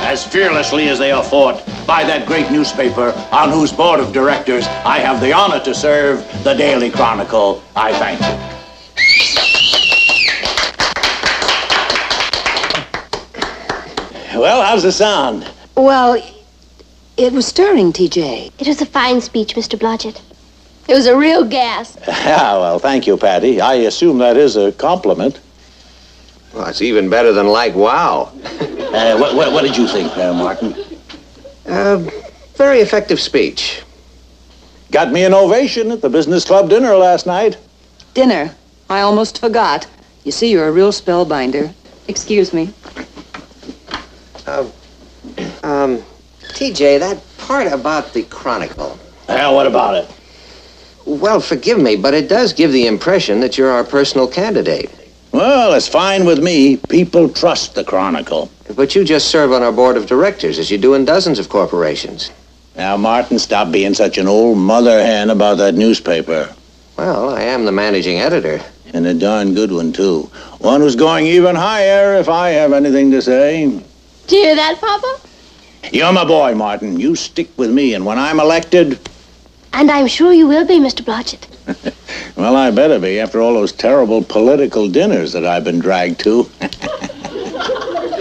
as fearlessly as they are fought by that great newspaper on whose board of directors I have the honor to serve, the Daily Chronicle. I thank you. Well, how's the sound? Well, it was stirring, TJ. It was a fine speech, Mr. Blodgett. It was a real gas. Yeah, well, thank you, Patty. I assume that is a compliment. Well, it's even better than like wow. What did you think, Martin? Very effective speech. Got me an ovation at the business club dinner last night. Dinner? I almost forgot. You see, you're a real spellbinder. Excuse me. TJ, that part about the Chronicle. Well, what about it? Well, forgive me, but it does give the impression that you're our personal candidate. Well, it's fine with me. People trust the Chronicle. But you just serve on our board of directors, as you do in dozens of corporations. Now, Martin, stop being such an old mother hen about that newspaper. Well, I am the managing editor. And a darn good one, too. One who's going even higher if I have anything to say. Do you hear that, Papa? You're my boy, Martin. You stick with me, and when I'm elected... And I'm sure you will be, Mr. Blodgett. Well, I better be, after all those terrible political dinners that I've been dragged to.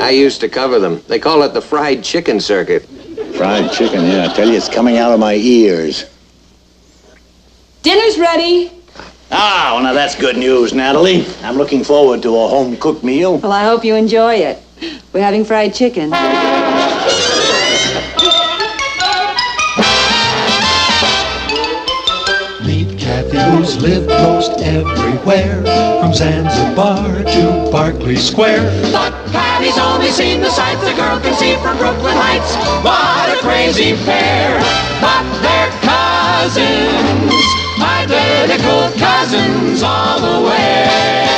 I used to cover them. They call it the fried chicken circuit. Fried chicken, yeah. I tell you, it's coming out of my ears. Dinner's ready. Ah, well, now that's good news, Natalie. I'm looking forward to a home-cooked meal. Well, I hope you enjoy it. We're having fried chicken. Who's lived most everywhere, from Zanzibar to Berkeley Square. But Patty's only seen the sights a girl can see from Brooklyn Heights. What a crazy pair, but they're cousins, identical cousins all the way.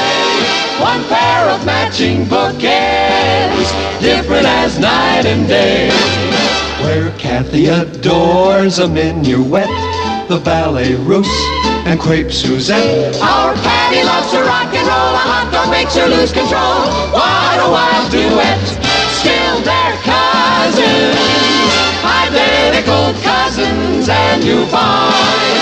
One pair of matching bookends, different as night and day. Where Kathy adores a minuet, the ballet russe, and crepe Suzette. Our Patty loves to rock and roll, a hot dog makes her lose control. What a wild duet, still they're cousins, identical cousins, and you find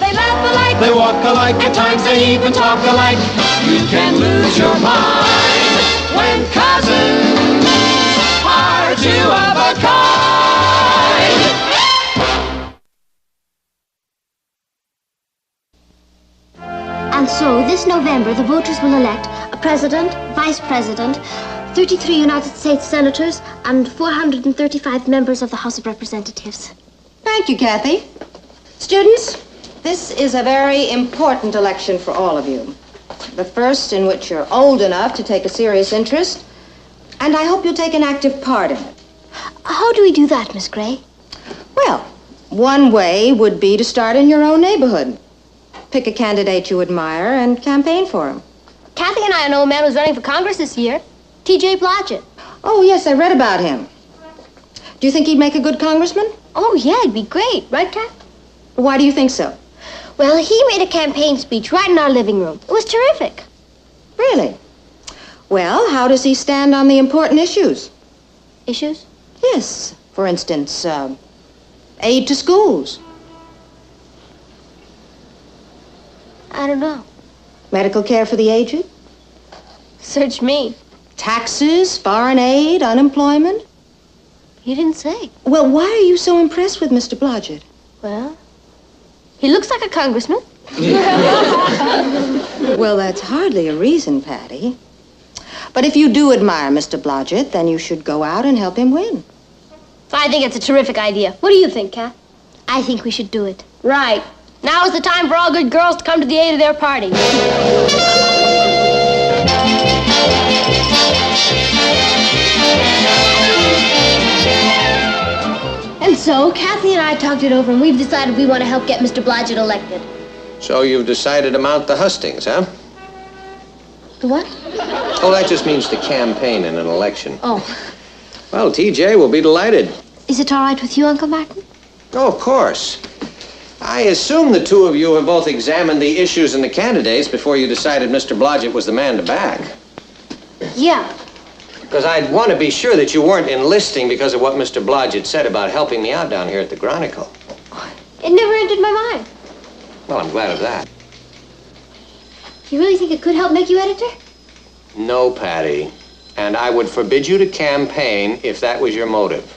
they laugh alike, they walk alike, at times they even talk alike. You can lose your mind when cousins are two of a kind. And so, this November, the voters will elect a president, vice president, 33 United States senators, and 435 members of the House of Representatives. Thank you, Kathy. Students, this is a very important election for all of you. The first in which you're old enough to take a serious interest, and I hope you'll take an active part in it. How do we do that, Miss Gray? Well, one way would be to start in your own neighborhood. Pick a candidate you admire and campaign for him. Kathy and I know a man who's running for Congress this year, T.J. Blodgett. Oh, yes, I read about him. Do you think he'd make a good congressman? Oh, yeah, it'd be great, right, Kath? Why do you think so? Well, he made a campaign speech right in our living room. It was terrific. Really? Well, how does he stand on the important issues? Issues? Yes. For instance, aid to schools. I don't know. Medical care for the aged? Search me. Taxes, foreign aid, unemployment? You didn't say. Well, why are you so impressed with Mr. Blodgett? Well, he looks like a congressman. Well, that's hardly a reason, Patty. But if you do admire Mr. Blodgett, then you should go out and help him win. I think it's a terrific idea. What do you think, Kath? I think we should do it. Right. Now is the time for all good girls to come to the aid of their party. And so, Kathy and I talked it over, and we've decided we want to help get Mr. Blodgett elected. So you've decided to mount the hustings, huh? The what? Oh, that just means to campaign in an election. Oh. Well, TJ will be delighted. Is it all right with you, Uncle Martin? Oh, of course. I assume the two of you have both examined the issues and the candidates before you decided Mr. Blodgett was the man to back. Yeah. Because I'd want to be sure that you weren't enlisting because of what Mr. Blodgett said about helping me out down here at the Chronicle. It never entered my mind. Well, I'm glad of that. You really think it could help make you editor? No, Patty. And I would forbid you to campaign if that was your motive.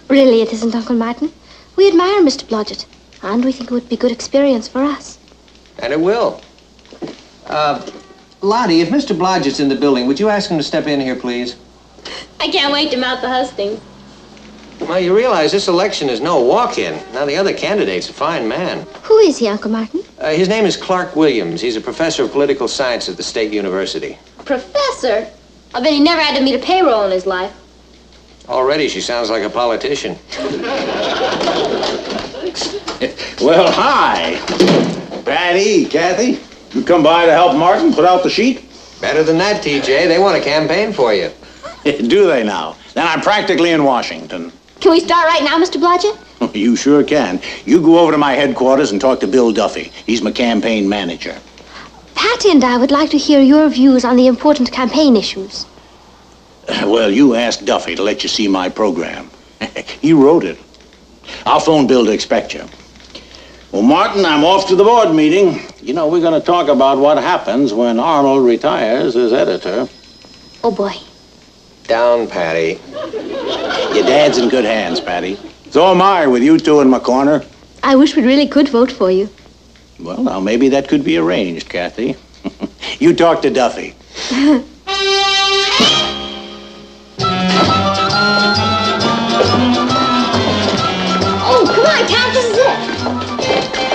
Really, it isn't, Uncle Martin. We admire Mr. Blodgett, and we think it would be good experience for us. And it will. Lottie, if Mr. Blodgett's in the building, would you ask him to step in here, please? I can't wait to mount the hustings. Well, you realize this election is no walk-in. Now, the other candidate's a fine man. Who is he, Uncle Martin? His name is Clark Williams. He's a professor of political science at the State University. Professor? I bet he never had to meet a payroll in his life. Already, she sounds like a politician. Well, hi. Patty, Kathy, you come by to help Martin put out the sheet? Better than that, TJ. They want to campaign for you. Do they now? Then I'm practically in Washington. Can we start right now, Mr. Blodgett? You sure can. You go over to my headquarters and talk to Bill Duffy. He's my campaign manager. Patty and I would like to hear your views on the important campaign issues. Well, you ask Duffy to let you see my program. He wrote it. I'll phone Bill to expect you. Well, Martin, I'm off to the board meeting. You know, we're going to talk about what happens when Arnold retires as editor. Oh, boy. Down, Patty. Your dad's in good hands, Patty. So am I, with you two in my corner. I wish we really could vote for you. Well, now, maybe that could be arranged, Kathy. You talk to Duffy. Oh, come on, Count, this is it.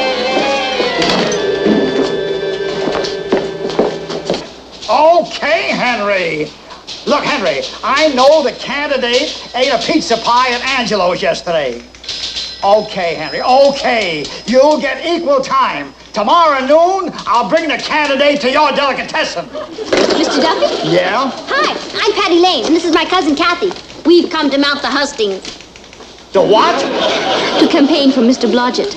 Okay, Henry. Look, Henry, I know the candidate ate a pizza pie at Angelo's yesterday. Okay, Henry, okay. You'll get equal time. Tomorrow noon, I'll bring the candidate to your delicatessen. Mr. Duffy? Yeah? Hi, I'm Patty Lane, and this is my cousin Kathy. We've come to mount the hustings. The what? To campaign for Mr. Blodgett.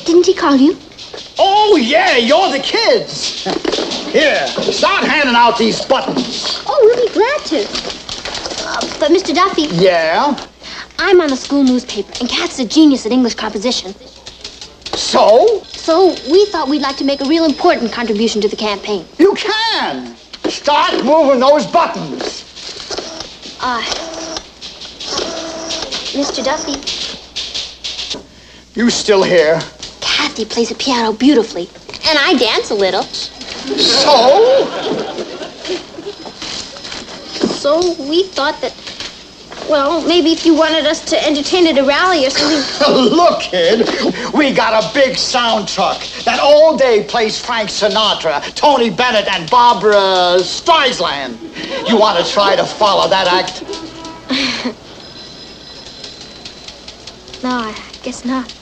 Didn't he call you? Oh, yeah, you're the kids. Here, start handing out these buttons. Oh, we'll be glad to. But Mr. Duffy, Yeah? I'm on the school newspaper, and Kat's a genius at English composition. So? So we thought we'd like to make a real important contribution to the campaign. You can. Start moving those buttons. Mr. Duffy, You still here? Kathy plays the piano beautifully, and I dance a little. So? So we thought that, well, maybe if you wanted us to entertain at a rally or something. Look, kid, we got a big sound truck that all day plays Frank Sinatra, Tony Bennett, and Barbra Streisand. You want to try to follow that act? No, I guess not.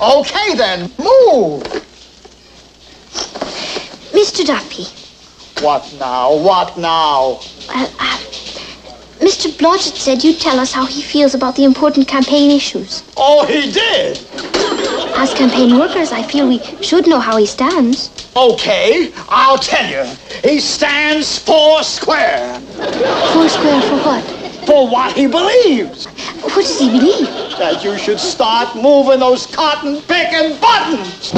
Okay, then, move. Mr. Duffy, What now? What now? Mr. Blodgett said you'd tell us how he feels about the important campaign issues. Oh, he did? As campaign workers, I feel we should know how he stands. Okay, I'll tell you. He stands four square. Four square for what? For what he believes. What does he believe? That you should start moving those cotton picking buttons.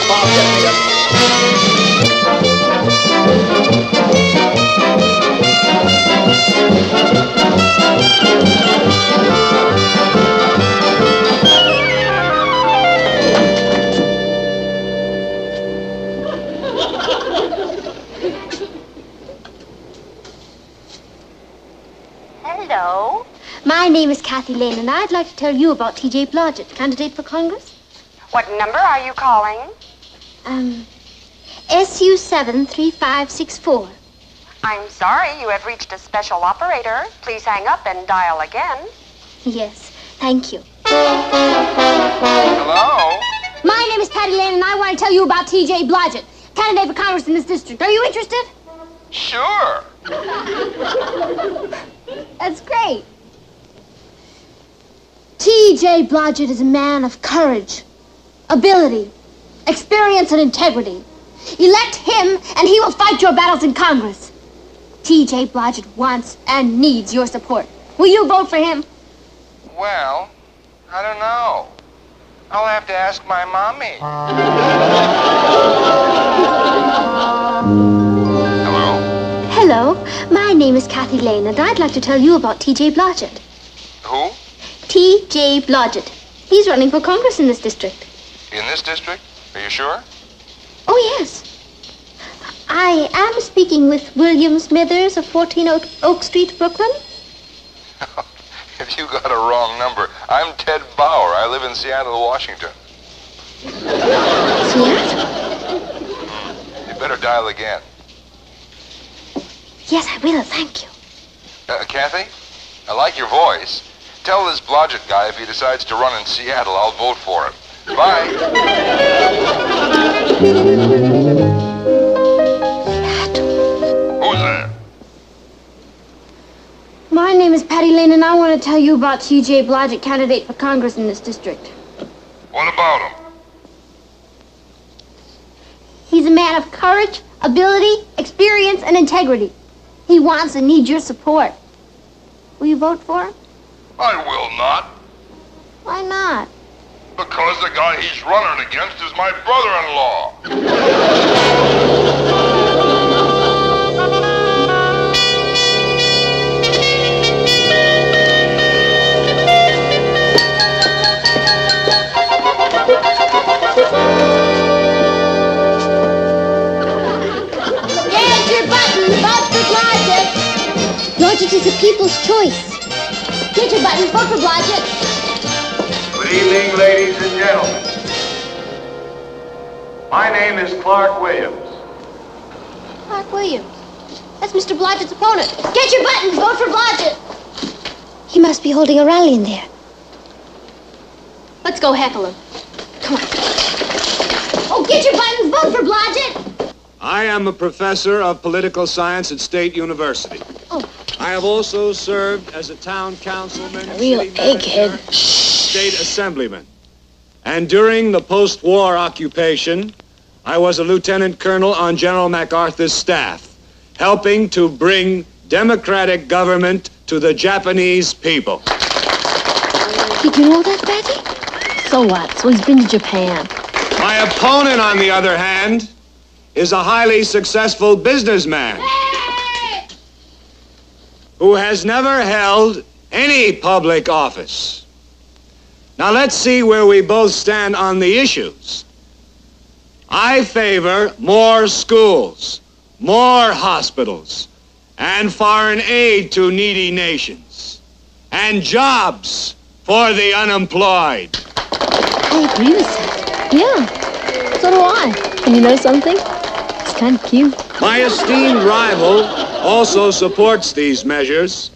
Bob, get me a... Hello. My name is Kathy Lane, and I'd like to tell you about T.J. Blodgett, candidate for Congress. What number are you calling? SU 73564. I'm sorry, you have reached a special operator. Please hang up and dial again. Yes, thank you. Hello? My name is Patty Lane, and I want to tell you about T.J. Blodgett, candidate for Congress in this district. Are you interested? Sure. That's great. T.J. Blodgett is a man of courage, ability, experience, and integrity. Elect him, and he will fight your battles in Congress. T.J. Blodgett wants and needs your support. Will you vote for him? Well, I don't know. I'll have to ask my mommy. Hello? Hello, my name is Kathy Lane, and I'd like to tell you about T.J. Blodgett. Who? T.J. Blodgett. He's running for Congress in this district. In this district? Are you sure? Oh, yes. I am speaking with William Smithers of 14 Oak Street, Brooklyn. If you got a wrong number, I'm Ted Bauer. I live in Seattle, Washington. Seattle? You better dial again. Yes, I will, thank you. Kathy, I like your voice. Tell this Blodgett guy if he decides to run in Seattle, I'll vote for him. Bye. Who's there? My name is Patty Lane, and I want to tell you about T.J. Blodgett, candidate for Congress in this district. What about him? He's a man of courage, ability, experience, and integrity. He wants and needs your support. Will you vote for him? I will not. Why not? Because the guy he's running against is my brother-in-law. Get your buttons, vote for Blodgett. Blodgett is a people's choice. Get your buttons, vote for Blodgett. Good evening, ladies and gentlemen. My name is Clark Williams. Clark Williams. That's Mr. Blodgett's opponent. Get your buttons, vote for Blodgett. He must be holding a rally in there. Let's go heckle him. Come on. Oh, get your buttons, vote for Blodgett. I am a professor of political science at State University. Oh. I have also served as a town councilman, A real city manager, egghead. state assemblyman. And during the post-war occupation, I was a lieutenant colonel on General MacArthur's staff, helping to bring democratic government to the Japanese people. Did you know that, Betty? So what? So he's been to Japan. My opponent, on the other hand, is a highly successful businessman who has never held any public office. Now let's see where we both stand on the issues. I favor more schools, more hospitals, and foreign aid to needy nations, and jobs for the unemployed. I agree with that. Yeah, so do I. And you know something? It's kind of cute. My esteemed rival also supports these measures,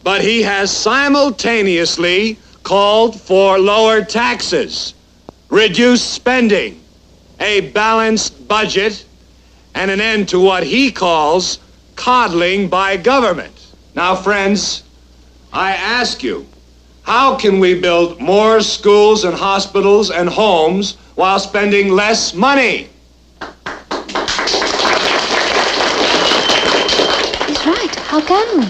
but he has simultaneously called for lower taxes, reduced spending, a balanced budget, and an end to what he calls coddling by government. Now, friends, I ask you, how can we build more schools and hospitals and homes while spending less money? He's right. How can we?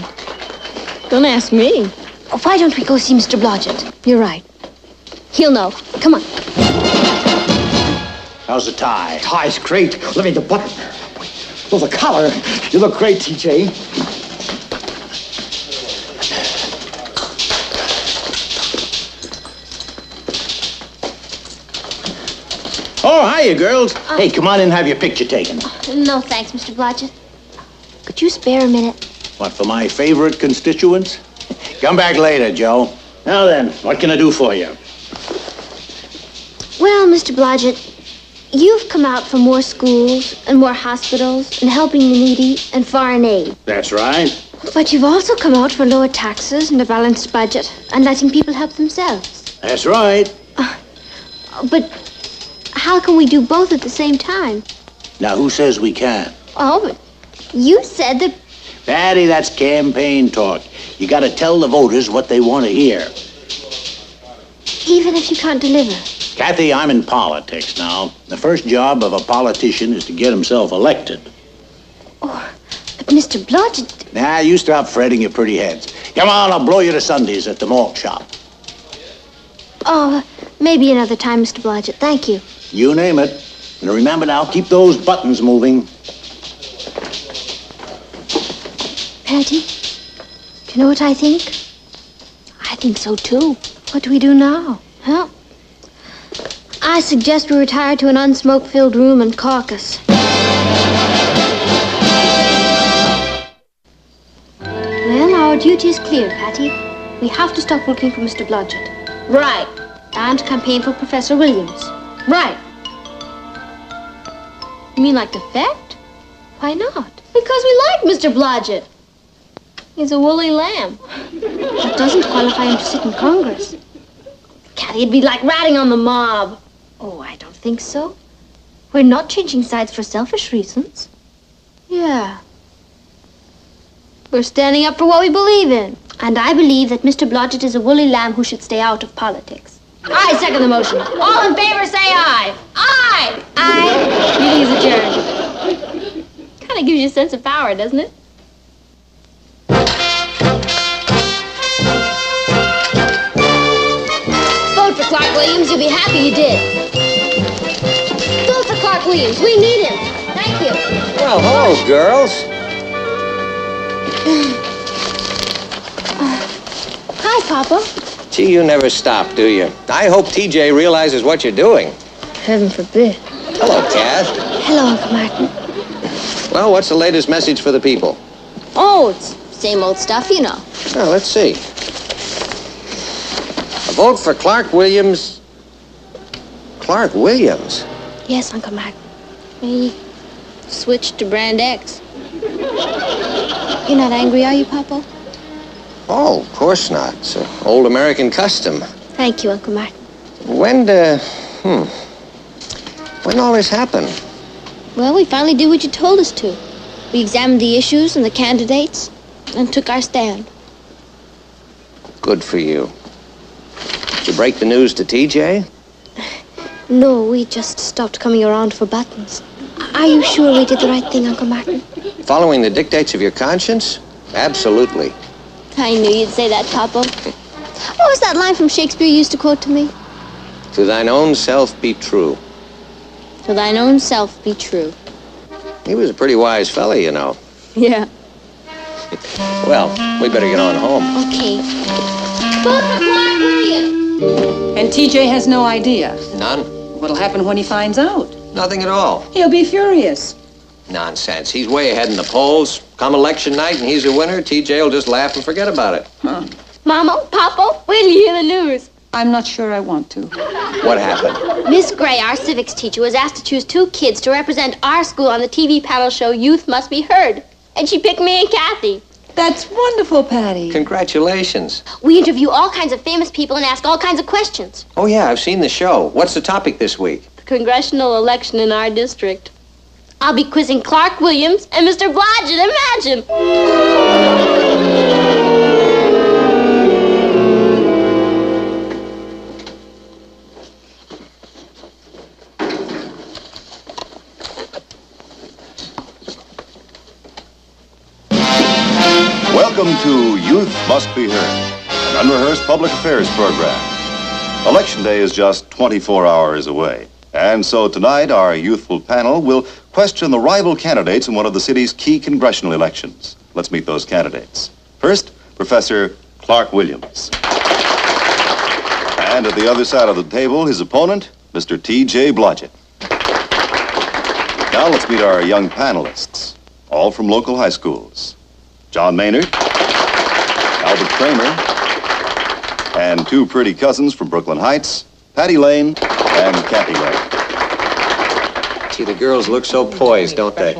Don't ask me. Oh, why don't we go see Mr. Blodgett? You're right. He'll know. Come on. How's the tie? Tie's great. Let me the button. Oh, the collar. You look great, TJ. Oh, hiya, girls. Hey, come on in and have your picture taken. No, thanks, Mr. Blodgett. Could you spare a minute? What, for my favorite constituents? Come back later, Joe. Now then, what can I do for you? Well, Mr. Blodgett, you've come out for more schools and more hospitals and helping the needy and foreign aid. That's right. But you've also come out for lower taxes and a balanced budget and letting people help themselves. That's right. But how can we do both at the same time? Now, who says we can't? Oh, but you said that... Patty, that's campaign talk. You gotta tell the voters what they want to hear. Even if you can't deliver. Kathy, I'm in politics now. The first job of a politician is to get himself elected. But Mr. Blodgett... Nah, you stop fretting your pretty heads. Come on, I'll blow you to Sundays at the malt shop. Oh, maybe another time, Mr. Blodgett. Thank you. You name it. And remember now, keep those buttons moving. Patty, do you know what I think? I think so, too. What do we do now? Huh? I suggest we retire to an unsmoke-filled room and caucus. Well, our duty is clear, Patty. We have to stop working for Mr. Blodgett. Right. And campaign for Professor Williams. Right. You mean like defect? Why not? Because we like Mr. Blodgett. He's a woolly lamb. That doesn't qualify him to sit in Congress. Kathy, it'd be like ratting on the mob. Oh, I don't think so. We're not changing sides for selfish reasons. Yeah. We're standing up for what we believe in. And I believe that Mr. Blodgett is a woolly lamb who should stay out of politics. I second the motion. All in favor, say aye. Aye! Aye. Meeting is adjourned. Kind of gives you a sense of power, doesn't it? Vote for Clark Williams. You'll be happy you did. Vote for Clark Williams. We need him. Thank you. Well, hello, girls. Hi, Papa. Gee, you never stop, do you? I hope TJ realizes what you're doing. Heaven forbid. Hello, Kath. Hello, Uncle Martin. Well, what's the latest message for the people? Oh, it's same old stuff, you know. Well, let's see. A vote for Clark Williams. Clark Williams? Yes, Uncle Martin. He switched to Brand X. You're not angry, are you, Papa? Oh, of course not. It's an old American custom. Thank you, Uncle Martin. When all this happened? Well, we finally did what you told us to. We examined the issues and the candidates and took our stand. Good for you. Did you break the news to TJ? No, we just stopped coming around for buttons. Are you sure we did the right thing, Uncle Martin? Following the dictates of your conscience? Absolutely. I knew you'd say that, Papa. What was that line from Shakespeare you used to quote to me? To thine own self be true. To thine own self be true. He was a pretty wise fella, you know. Yeah. Well, we better get on home. Okay. Vote for Clark Williams! And TJ has no idea. None? What'll happen when he finds out? Nothing at all. He'll be furious. Nonsense. He's way ahead in the polls. Come election night and he's a winner, TJ will just laugh and forget about it. Huh. Mama, Papa, wait till you hear the news. I'm not sure I want to. What happened? Miss Gray, our civics teacher, was asked to choose 2 kids to represent our school on the TV panel show Youth Must Be Heard. And she picked me and Kathy. That's wonderful, Patty. Congratulations. We interview all kinds of famous people and ask all kinds of questions. Oh, yeah, I've seen the show. What's the topic this week? The congressional election in our district. I'll be quizzing Clark Williams and Mr. Blodgett. Imagine! Welcome to Youth Must Be Heard, an unrehearsed public affairs program. Election Day is just 24 hours away. And so tonight, our youthful panel will question the rival candidates in one of the city's key congressional elections. Let's meet those candidates. First, Professor Clark Williams. And at the other side of the table, his opponent, Mr. T.J. Blodgett. Now let's meet our young panelists, all from local high schools. John Maynard, Albert Kramer, and 2 pretty cousins from Brooklyn Heights, Patty Lane and Kathy Lane. Gee, the girls look so poised, don't they?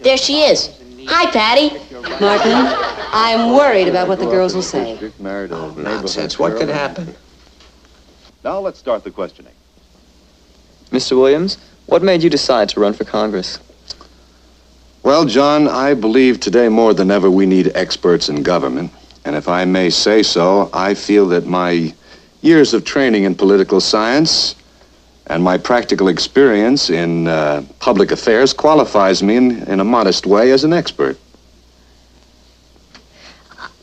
There she is. Hi, Patty. Martin, I'm worried about what the girls will say. Nonsense. What could happen? Now let's start the questioning. Mr. Williams, what made you decide to run for Congress? Well, John, I believe today more than ever we need experts in government. And if I may say so, I feel that my years of training in political science And my practical experience in public affairs qualifies me in a modest way as an expert.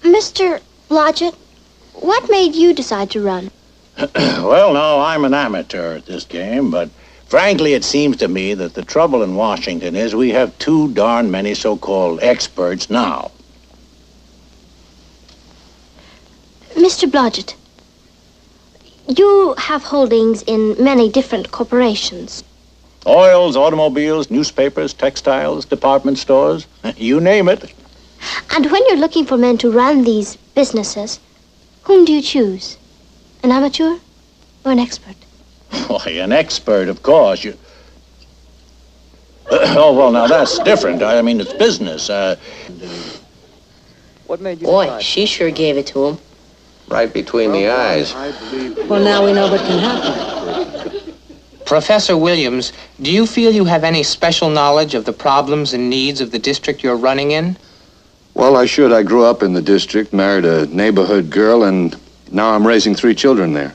Mr. Blodgett, what made you decide to run? Well, no, I'm an amateur at this game, but frankly, it seems to me that the trouble in Washington is we have too darn many so-called experts now. Mr. Blodgett, you have holdings in many different corporations. Oils, automobiles, newspapers, textiles, department stores, you name it. And when you're looking for men to run these businesses, whom do you choose? An amateur or an expert? Why, an expert, of course. Oh, well, now that's different. I mean, it's business. What made you Boy, decide? she sure gave it to him. Right between the eyes. Well, now we know what can happen. Professor Williams, do you feel you have any special knowledge of the problems and needs of the district you're running in? Well, I should. I grew up in the district, married a neighborhood girl, and now I'm raising 3 children there.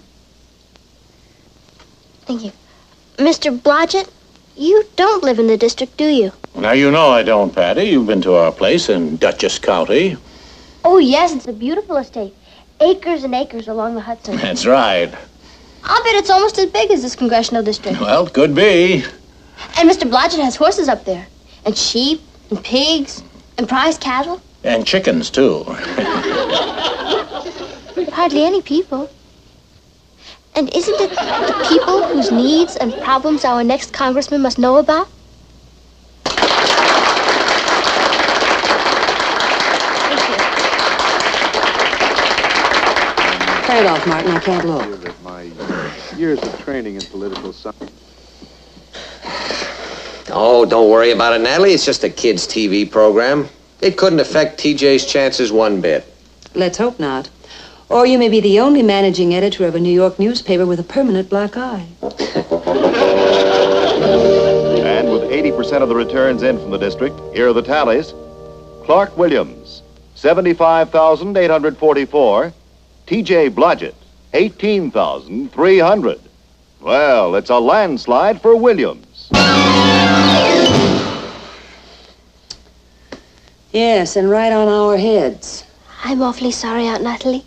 Thank you. Mr. Blodgett, you don't live in the district, do you? Now, you know I don't, Patty. You've been to our place in Dutchess County. Oh, yes, it's a beautiful estate. Acres and acres along the Hudson. That's right. I'll bet it's almost as big as this congressional district. Well, could be. And Mr. Blodgett has horses up there, and sheep, and pigs, and prize cattle. And chickens, too. Hardly any people. And isn't it the people whose needs and problems our next congressman must know about? Turn it off, Martin. I can't look. That my years of training in political science. Oh, don't worry about it, Natalie. It's just a kid's TV program. It couldn't affect TJ's chances one bit. Let's hope not. Or you may be the only managing editor of a New York newspaper with a permanent black eye. And with 80% of the returns in from the district, here are the tallies. Clark Williams, 75,844. T.J. Blodgett, 18,300. Well, it's a landslide for Williams. Yes, and right on our heads. I'm awfully sorry, Aunt Natalie.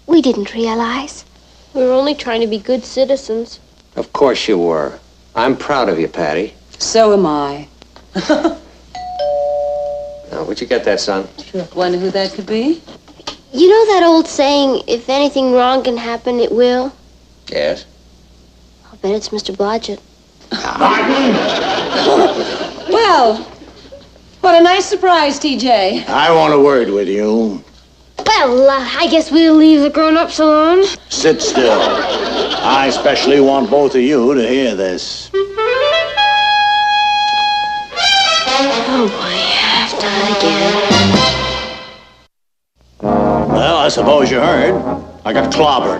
We didn't realize. We were only trying to be good citizens. Of course you were. I'm proud of you, Patty. So am I. Now, where'd you get that, son? Wonder who that could be? You know that old saying, if anything wrong can happen, it will? Yes. I'll bet it's Mr. Blodgett. Well, what a nice surprise, TJ. I want a word with you. Well, I guess we'll leave the grown-ups alone. Sit still. I especially want both of you to hear this. Oh, boy, I've done it again. Well, I suppose you heard. I got clobbered.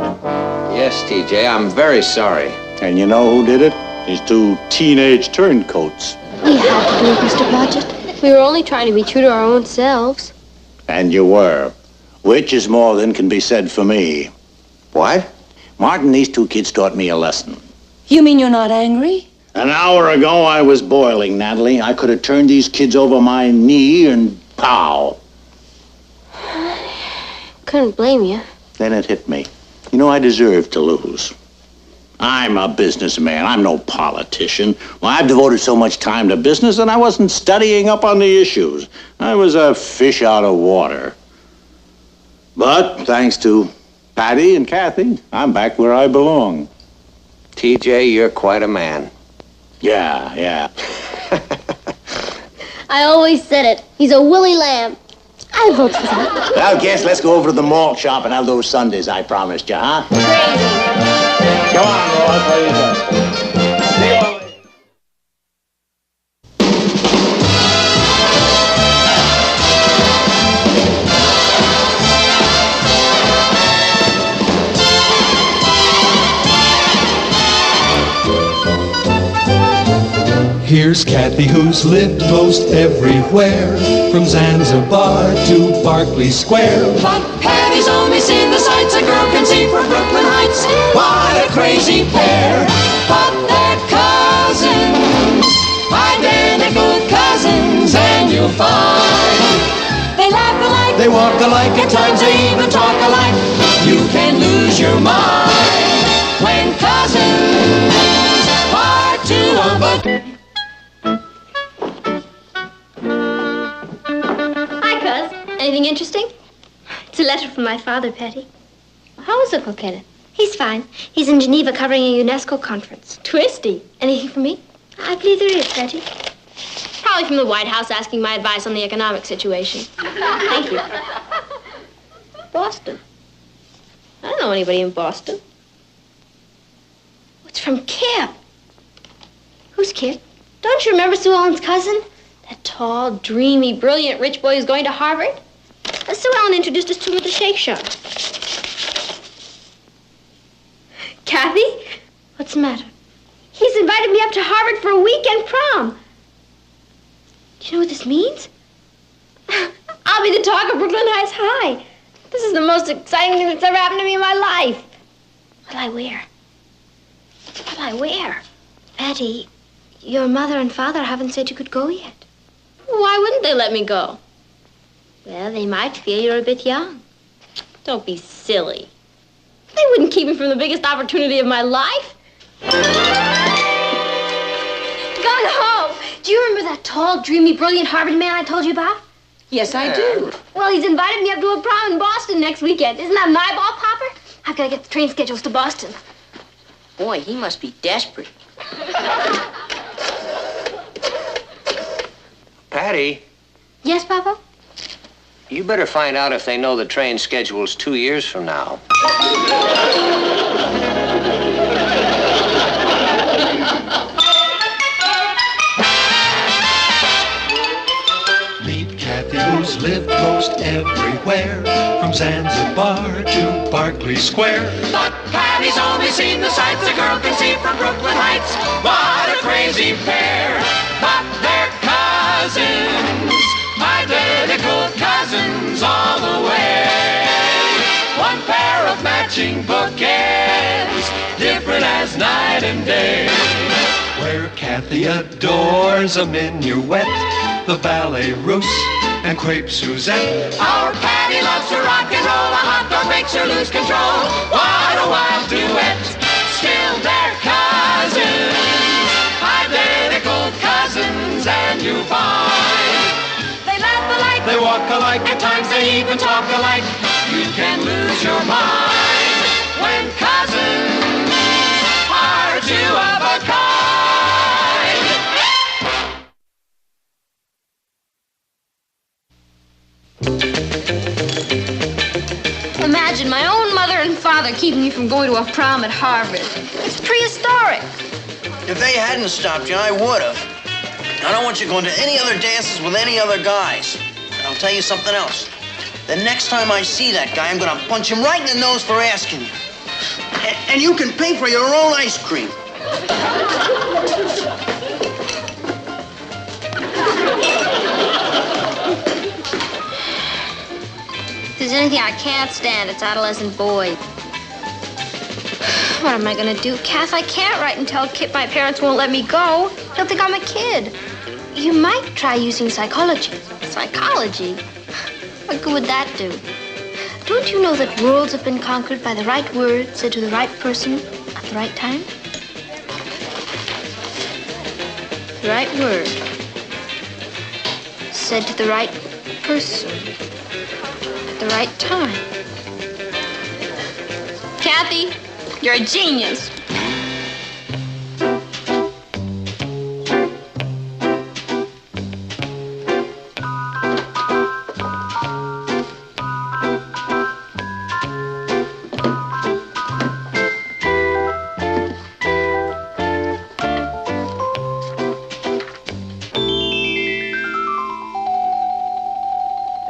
Yes, TJ, I'm very sorry. And you know who did it? These 2 teenage turncoats. We had to do it, Mr. Blodgett. We were only trying to be true to our own selves. And you were. Which is more than can be said for me. What? Martin, these 2 kids taught me a lesson. You mean you're not angry? An hour ago, I was boiling, Natalie. I could have turned these kids over my knee and pow. Couldn't blame you. Then it hit me. You know, I deserved to lose. I'm a businessman. I'm no politician. Well, I've devoted so much time to business that I wasn't studying up on the issues. I was a fish out of water. But thanks to Patty and Kathy, I'm back where I belong. TJ, you're quite a man. Yeah. I always said it. He's a woolly lamb. I vote for that. Well, guess let's go over to the malt shop and have those sundaes I promised you, huh? Come on, Bo, I'll tell you that. See you all later. Here's Kathy, who's lived most everywhere, from Zanzibar to Berkeley Square. But Patty's only seen the sights a girl can see from Brooklyn Heights. What a crazy pair! But they're cousins, identical cousins, and you'll find they laugh alike, They walk alike, at times they even talk alike. You can lose your mind when cousins are two of a... Hi, Cuz. Anything interesting? It's a letter from my father, Patty. How is Uncle Kenneth? He's fine. He's in Geneva covering a UNESCO conference. Twisty. Anything for me? I believe there is, Patty. Probably from the White House asking my advice on the economic situation. Thank you. Boston. I don't know anybody in Boston. It's from Kip. Who's Kip? Don't you remember Sue Ellen's cousin? That tall, dreamy, brilliant rich boy who's going to Harvard? Sue Ellen introduced us to him at the Shake Shack. Kathy? What's the matter? He's invited me up to Harvard for a weekend prom. Do you know what this means? I'll be the talk of Brooklyn Heights High. This is the most exciting thing that's ever happened to me in my life. What'll I wear? What'll I wear? Patty, your mother and father haven't said you could go yet. Why wouldn't they let me go? Well, they might feel you're a bit young. Don't be silly. They wouldn't keep me from the biggest opportunity of my life. Going home. Do you remember that tall, dreamy, brilliant Harvard man I told you about? Yes, I do. Well, he's invited me up to a prom in Boston next weekend. Isn't that my ball, Popper? I've got to get the train schedules to Boston. Boy, he must be desperate. Patty, Yes, Papa? you better find out if they know the train schedule's 2 years from now. Meet Kathy, who's lived most everywhere, from Zanzibar to Berkeley Square. But Patty's only seen the sights a girl can see from Brooklyn Heights. What a crazy pair! But they're cousins, identical cousins all the way. One pair of matching bookends, different as night and day. Where Kathy adores a minuet, the ballet russe, and crepe Suzette. Our Patty loves to rock and roll, a hot dog makes her lose control. What a wild duet, still they're cousins, identical cousins, and you find they laugh alike, They walk alike, at times they even talk alike. You can lose your mind when cousins are two of a kind. Imagine my own mother and father keeping me from going to a prom at Harvard. It's prehistoric. If they hadn't stopped you, I would have. I don't want you going to any other dances with any other guys. And I'll tell you something else. The next time I see that guy, I'm going to punch him right in the nose for asking you. And you can pay for your own ice cream. If there's anything I can't stand, it's adolescent boys. What am I gonna do, Kath? I can't write and tell Kip my parents won't let me go. He'll think I'm a kid. You might try using psychology. Psychology? What good would that do? Don't you know that worlds have been conquered by the right word said to the right person at the right time? The right word said to the right person at the right time. Kathy, you're a genius.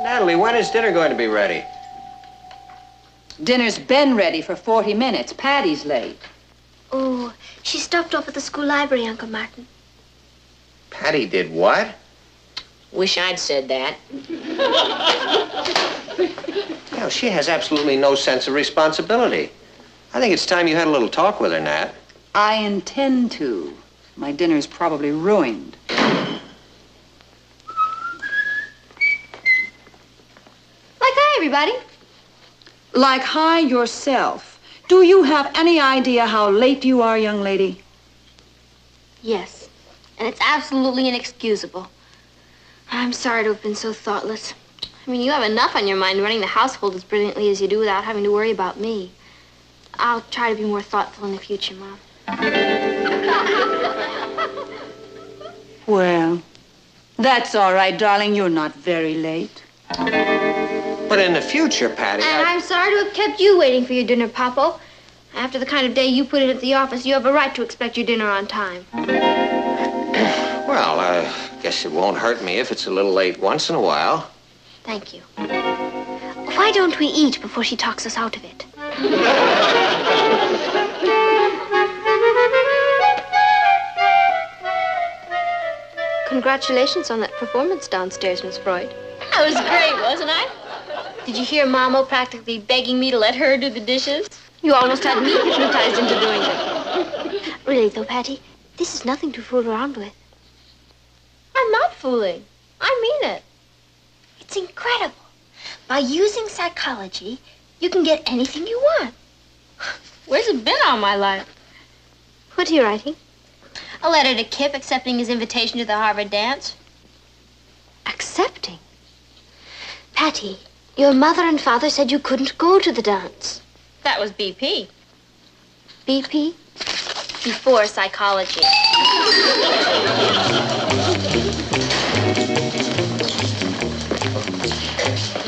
Natalie, when is dinner going to be ready? Dinner's been ready for 40 minutes. Patty's late. Oh, she stopped off at the school library, Uncle Martin. Patty did what? Wish I'd said that. Well, she has absolutely no sense of responsibility. I think it's time you had a little talk with her, Nat. I intend to. My dinner's probably ruined. Like hi, everybody. Like hi yourself. Do you have any idea how late you are, young lady? Yes, and it's absolutely inexcusable. I'm sorry to have been so thoughtless. I mean, you have enough on your mind running the household as brilliantly as you do without having to worry about me. I'll try to be more thoughtful in the future, Mom. Well, that's all right, darling. You're not very late. But in the future, Patty, And I'm sorry to have kept you waiting for your dinner, Popo. After the kind of day you put in at the office, you have a right to expect your dinner on time. Well, I guess it won't hurt me if it's a little late once in a while. Thank you. Why don't we eat before she talks us out of it? Congratulations on that performance downstairs, Miss Freud. That was great, wasn't I? Did you hear Mama practically begging me to let her do the dishes? You almost had me hypnotized into doing them. Really, though, Patty, this is nothing to fool around with. I'm not fooling. I mean it. It's incredible. By using psychology, you can get anything you want. Where's it been all my life? What are you writing? A letter to Kip accepting his invitation to the Harvard dance. Accepting? Patty, your mother and father said you couldn't go to the dance. That was BP. BP? Before psychology.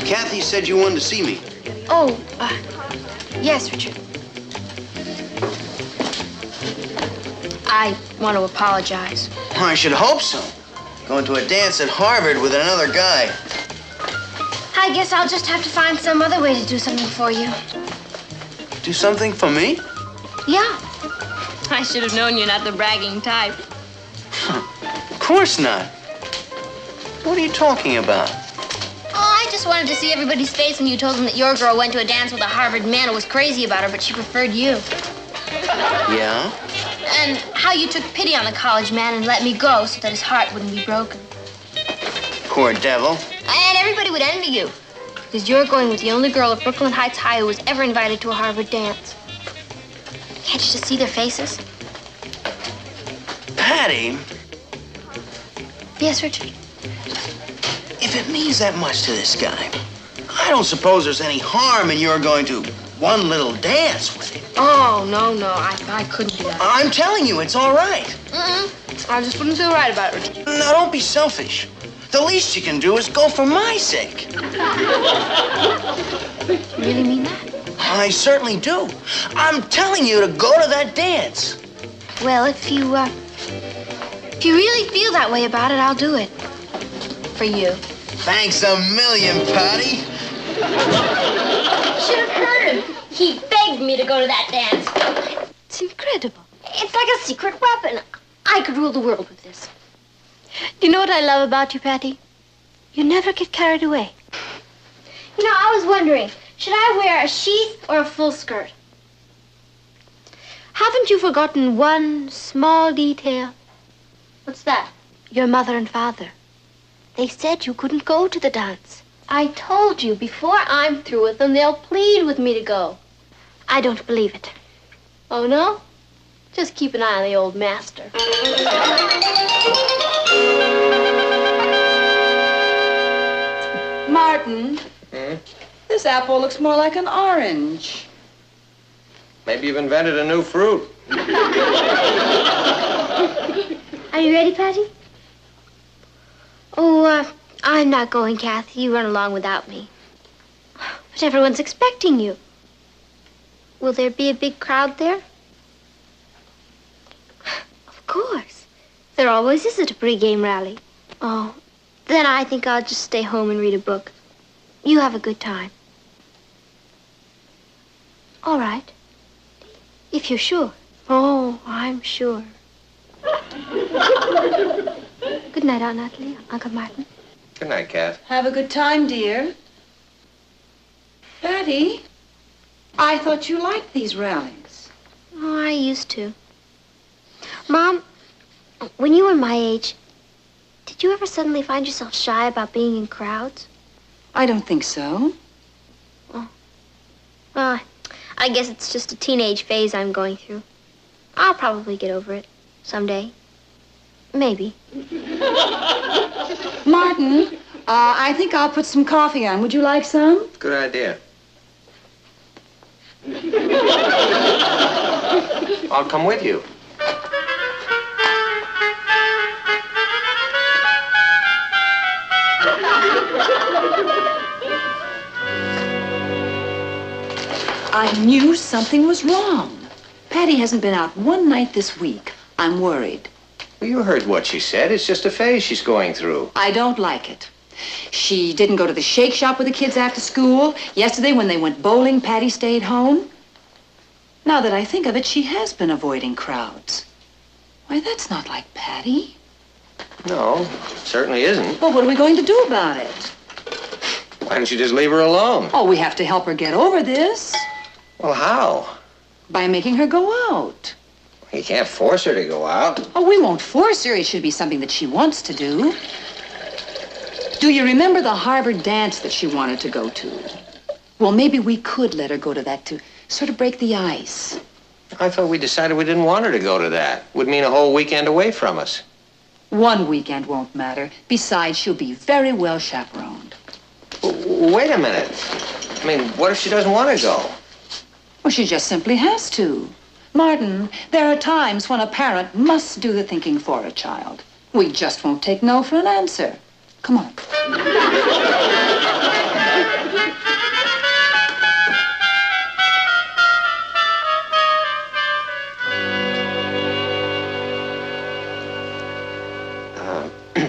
Kathy said you wanted to see me. Oh, yes, Richard. I want to apologize. I should hope so. Going to a dance at Harvard with another guy. I guess I'll just have to find some other way to do something for you. Do something for me? Yeah. I should have known you're not the bragging type. Of course not. What are you talking about? Oh, I just wanted to see everybody's face when you told them that your girl went to a dance with a Harvard man who was crazy about her, but she preferred you. Yeah? And how you took pity on the college man and let me go so that his heart wouldn't be broken. Poor devil. And everybody would envy you, because you're going with the only girl at Brooklyn Heights High who was ever invited to a Harvard dance. Can't you just see their faces? Patty, Yes, Richard? if it means that much to this guy, I don't suppose there's any harm in your going to one little dance with him. Oh, no, I couldn't do that. I'm telling you, it's all right. Mm-mm. I just wouldn't feel right about it, Richard. Now, don't be selfish. The least you can do is go for my sake. You really mean that? I certainly do. I'm telling you to go to that dance. Well, if you really feel that way about it, I'll do it. For you. Thanks a million, Patty. Should have heard him. He begged me to go to that dance. It's incredible. It's like a secret weapon. I could rule the world with this. Do you know what I love about you, Patty? You never get carried away. You know, I was wondering, should I wear a sheath or a full skirt? Haven't you forgotten one small detail? What's that? Your mother and father. They said you couldn't go to the dance. I told you, before I'm through with them, they'll plead with me to go. I don't believe it. Oh, no? Just keep an eye on the old master. Martin, this apple looks more like an orange. Maybe you've invented a new fruit. Are you ready, Patty? Oh, I'm not going, Kathy. You run along without me. But everyone's expecting you. Will there be a big crowd there? Of course. There always is at a pre-game rally. Oh, then I think I'll just stay home and read a book. You have a good time. All right. If you're sure. Oh, I'm sure. Good night, Aunt Natalie, Uncle Martin. Good night, Kath. Have a good time, dear. Patty, I thought you liked these rallies. Oh, I used to. Mom, when you were my age, did you ever suddenly find yourself shy about being in crowds? I don't think so. Well, I guess it's just a teenage phase I'm going through. I'll probably get over it someday. Maybe. Martin, I think I'll put some coffee on. Would you like some? Good idea. I'll come with you. I knew something was wrong. Patty hasn't been out one night this week. I'm worried. Well, you heard what she said. It's just a phase she's going through. I don't like it. She didn't go to the shake shop with the kids after school. Yesterday, when they went bowling, Patty stayed home. Now that I think of it, she has been avoiding crowds. Why, that's not like Patty. No, it certainly isn't. Well, what are we going to do about it? Why don't you just leave her alone? Oh, we have to help her get over this. Well, how? By making her go out. You can't force her to go out. Oh, we won't force her. It should be something that she wants to do. Do you remember the Harvard dance that she wanted to go to? Well, maybe we could let her go to that to sort of break the ice. I thought we decided we didn't want her to go to that. Would mean a whole weekend away from us. One weekend won't matter. Besides, she'll be very well chaperoned. Wait a minute. I mean, what if she doesn't want to go? Well, she just simply has to. Martin, there are times when a parent must do the thinking for a child. We just won't take no for an answer. Come on.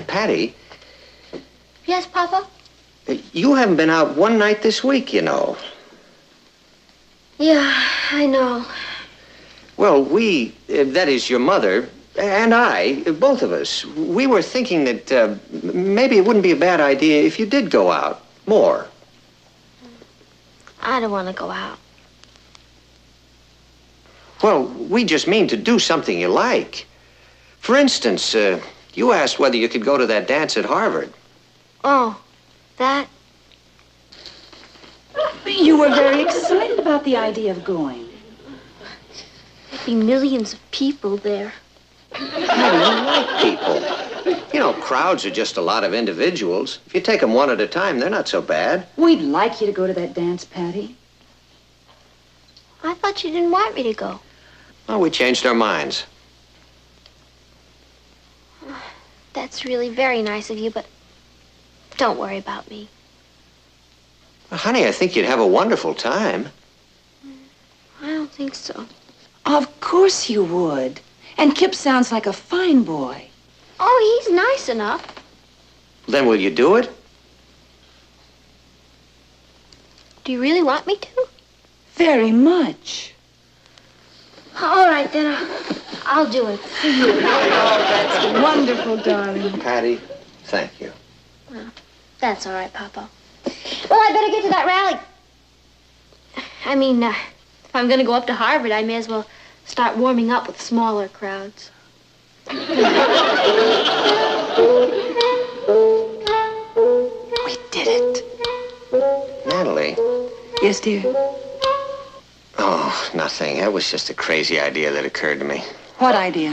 Patty, Yes, Papa? you haven't been out one night this week, you know. Yeah, I know. Well, that is your mother, and I, both of us, we were thinking that maybe it wouldn't be a bad idea if you did go out more. I don't want to go out. Well, we just mean to do something you like. For instance, you asked whether you could go to that dance at Harvard. Oh, that? You were very excited about the idea of going. There'd be millions of people there. Patty, you like people. You know, crowds are just a lot of individuals. If you take them one at a time, they're not so bad. We'd like you to go to that dance, Patty. I thought you didn't want me to go. Well, we changed our minds. That's really very nice of you, but don't worry about me. Well, honey, I think you'd have a wonderful time. I don't think so. Of course you would. And Kip sounds like a fine boy. Oh, he's nice enough. Then will you do it? Do you really want me to? Very much. All right, then I'll do it for you. Oh, that's wonderful, darling. Patty, thank you. Well, that's all right, Papa. Well, I better get to that rally. I mean, if I'm going to go up to Harvard, I may as well start warming up with smaller crowds. We did it. Natalie. Yes, dear? Oh, nothing. That was just a crazy idea that occurred to me. What idea?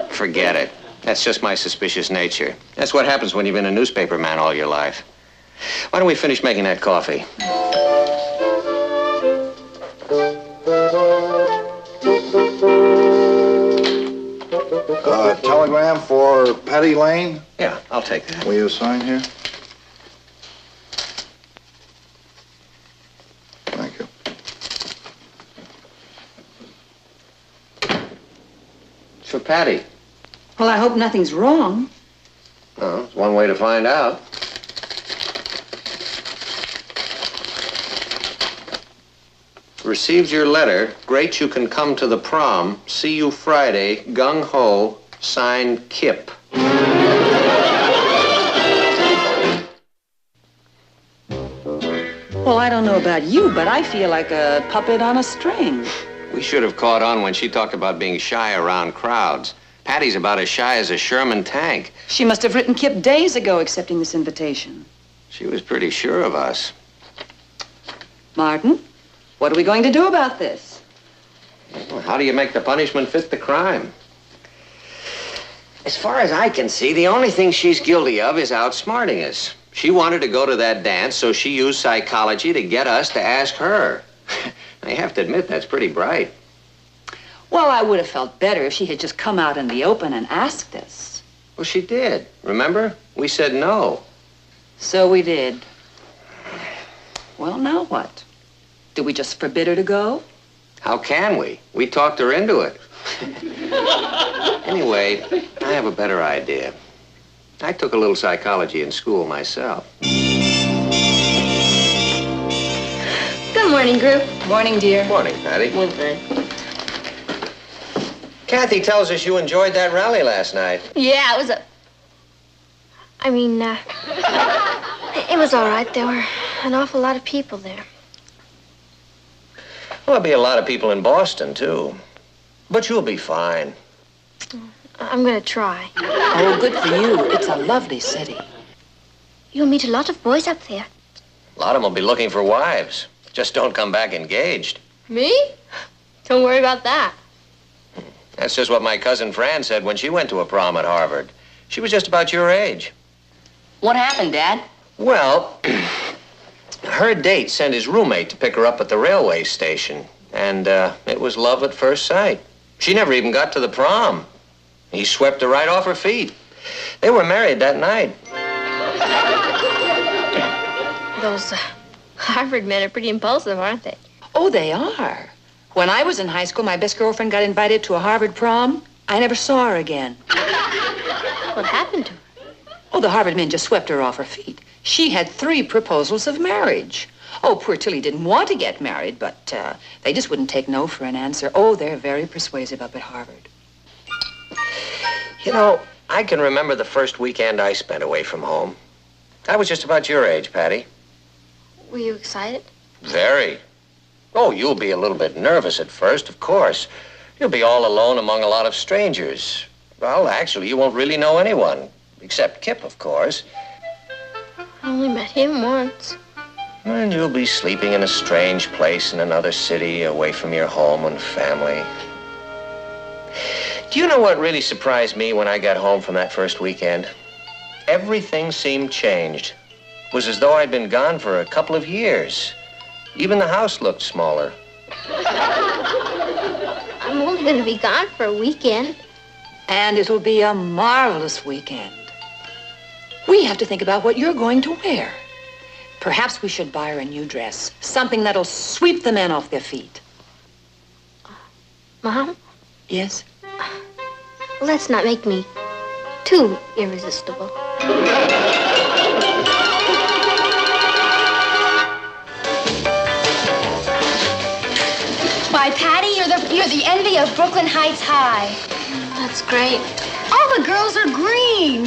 Forget it. That's just my suspicious nature. That's what happens when you've been a newspaper man all your life. Why don't we finish making that coffee? Telegram for Patty Lane? Yeah, I'll take that. Will you sign here? Thank you. It's for Patty. Well, I hope nothing's wrong. Well, it's one way to find out. Received your letter. Great you can come to the prom. See you Friday. Gung ho. Signed, Kip. Well, I don't know about you, but I feel like a puppet on a string. We should have caught on when she talked about being shy around crowds. Patty's about as shy as a Sherman tank. She must have written Kip days ago accepting this invitation. She was pretty sure of us. Martin, what are we going to do about this? Well, how do you make the punishment fit the crime? As far as I can see, the only thing she's guilty of is outsmarting us. She wanted to go to that dance, so she used psychology to get us to ask her. I have to admit, that's pretty bright. Well, I would have felt better if she had just come out in the open and asked us. Well, she did. Remember? We said no. So we did. Well, now what? Do we just forbid her to go? How can we? We talked her into it. Anyway, I have a better idea. I took a little psychology in school myself. Good morning, group. Morning, dear. Morning, Patty. Morning. Kathy tells us you enjoyed that rally last night. Yeah, it was it was all right. There were an awful lot of people there. Well, there'll be a lot of people in Boston, too. But you'll be fine. I'm gonna try. Oh, good for you. It's a lovely city. You'll meet a lot of boys up there. A lot of them will be looking for wives. Just don't come back engaged. Me? Don't worry about that. That's just what my cousin Fran said when she went to a prom at Harvard. She was just about your age. What happened, Dad? Well, her date sent his roommate to pick her up at the railway station. And it was love at first sight. She never even got to the prom. He swept her right off her feet. They were married that night. Those Harvard men are pretty impulsive, aren't they? Oh, they are. When I was in high school, my best girlfriend got invited to a Harvard prom. I never saw her again. What happened to her? Oh, the Harvard men just swept her off her feet. She had 3 proposals of marriage. Oh, poor Tilly didn't want to get married, but they just wouldn't take no for an answer. Oh, they're very persuasive up at Harvard. You know, I can remember the first weekend I spent away from home. I was just about your age, Patty. Were you excited? Very. Oh, you'll be a little bit nervous at first, of course. You'll be all alone among a lot of strangers. Well, actually, you won't really know anyone. Except Kip, of course. I only met him once. And you'll be sleeping in a strange place in another city, away from your home and family. Do you know what really surprised me when I got home from that first weekend? Everything seemed changed. It was as though I'd been gone for a couple of years. Even the house looked smaller. I'm only going to be gone for a weekend. And it'll be a marvelous weekend. We have to think about what you're going to wear. Perhaps we should buy her a new dress. Something that'll sweep the men off their feet. Mom? Yes? Let's not make me too irresistible. Why, Patty, you're the envy of Brooklyn Heights High. That's great. All the girls are green.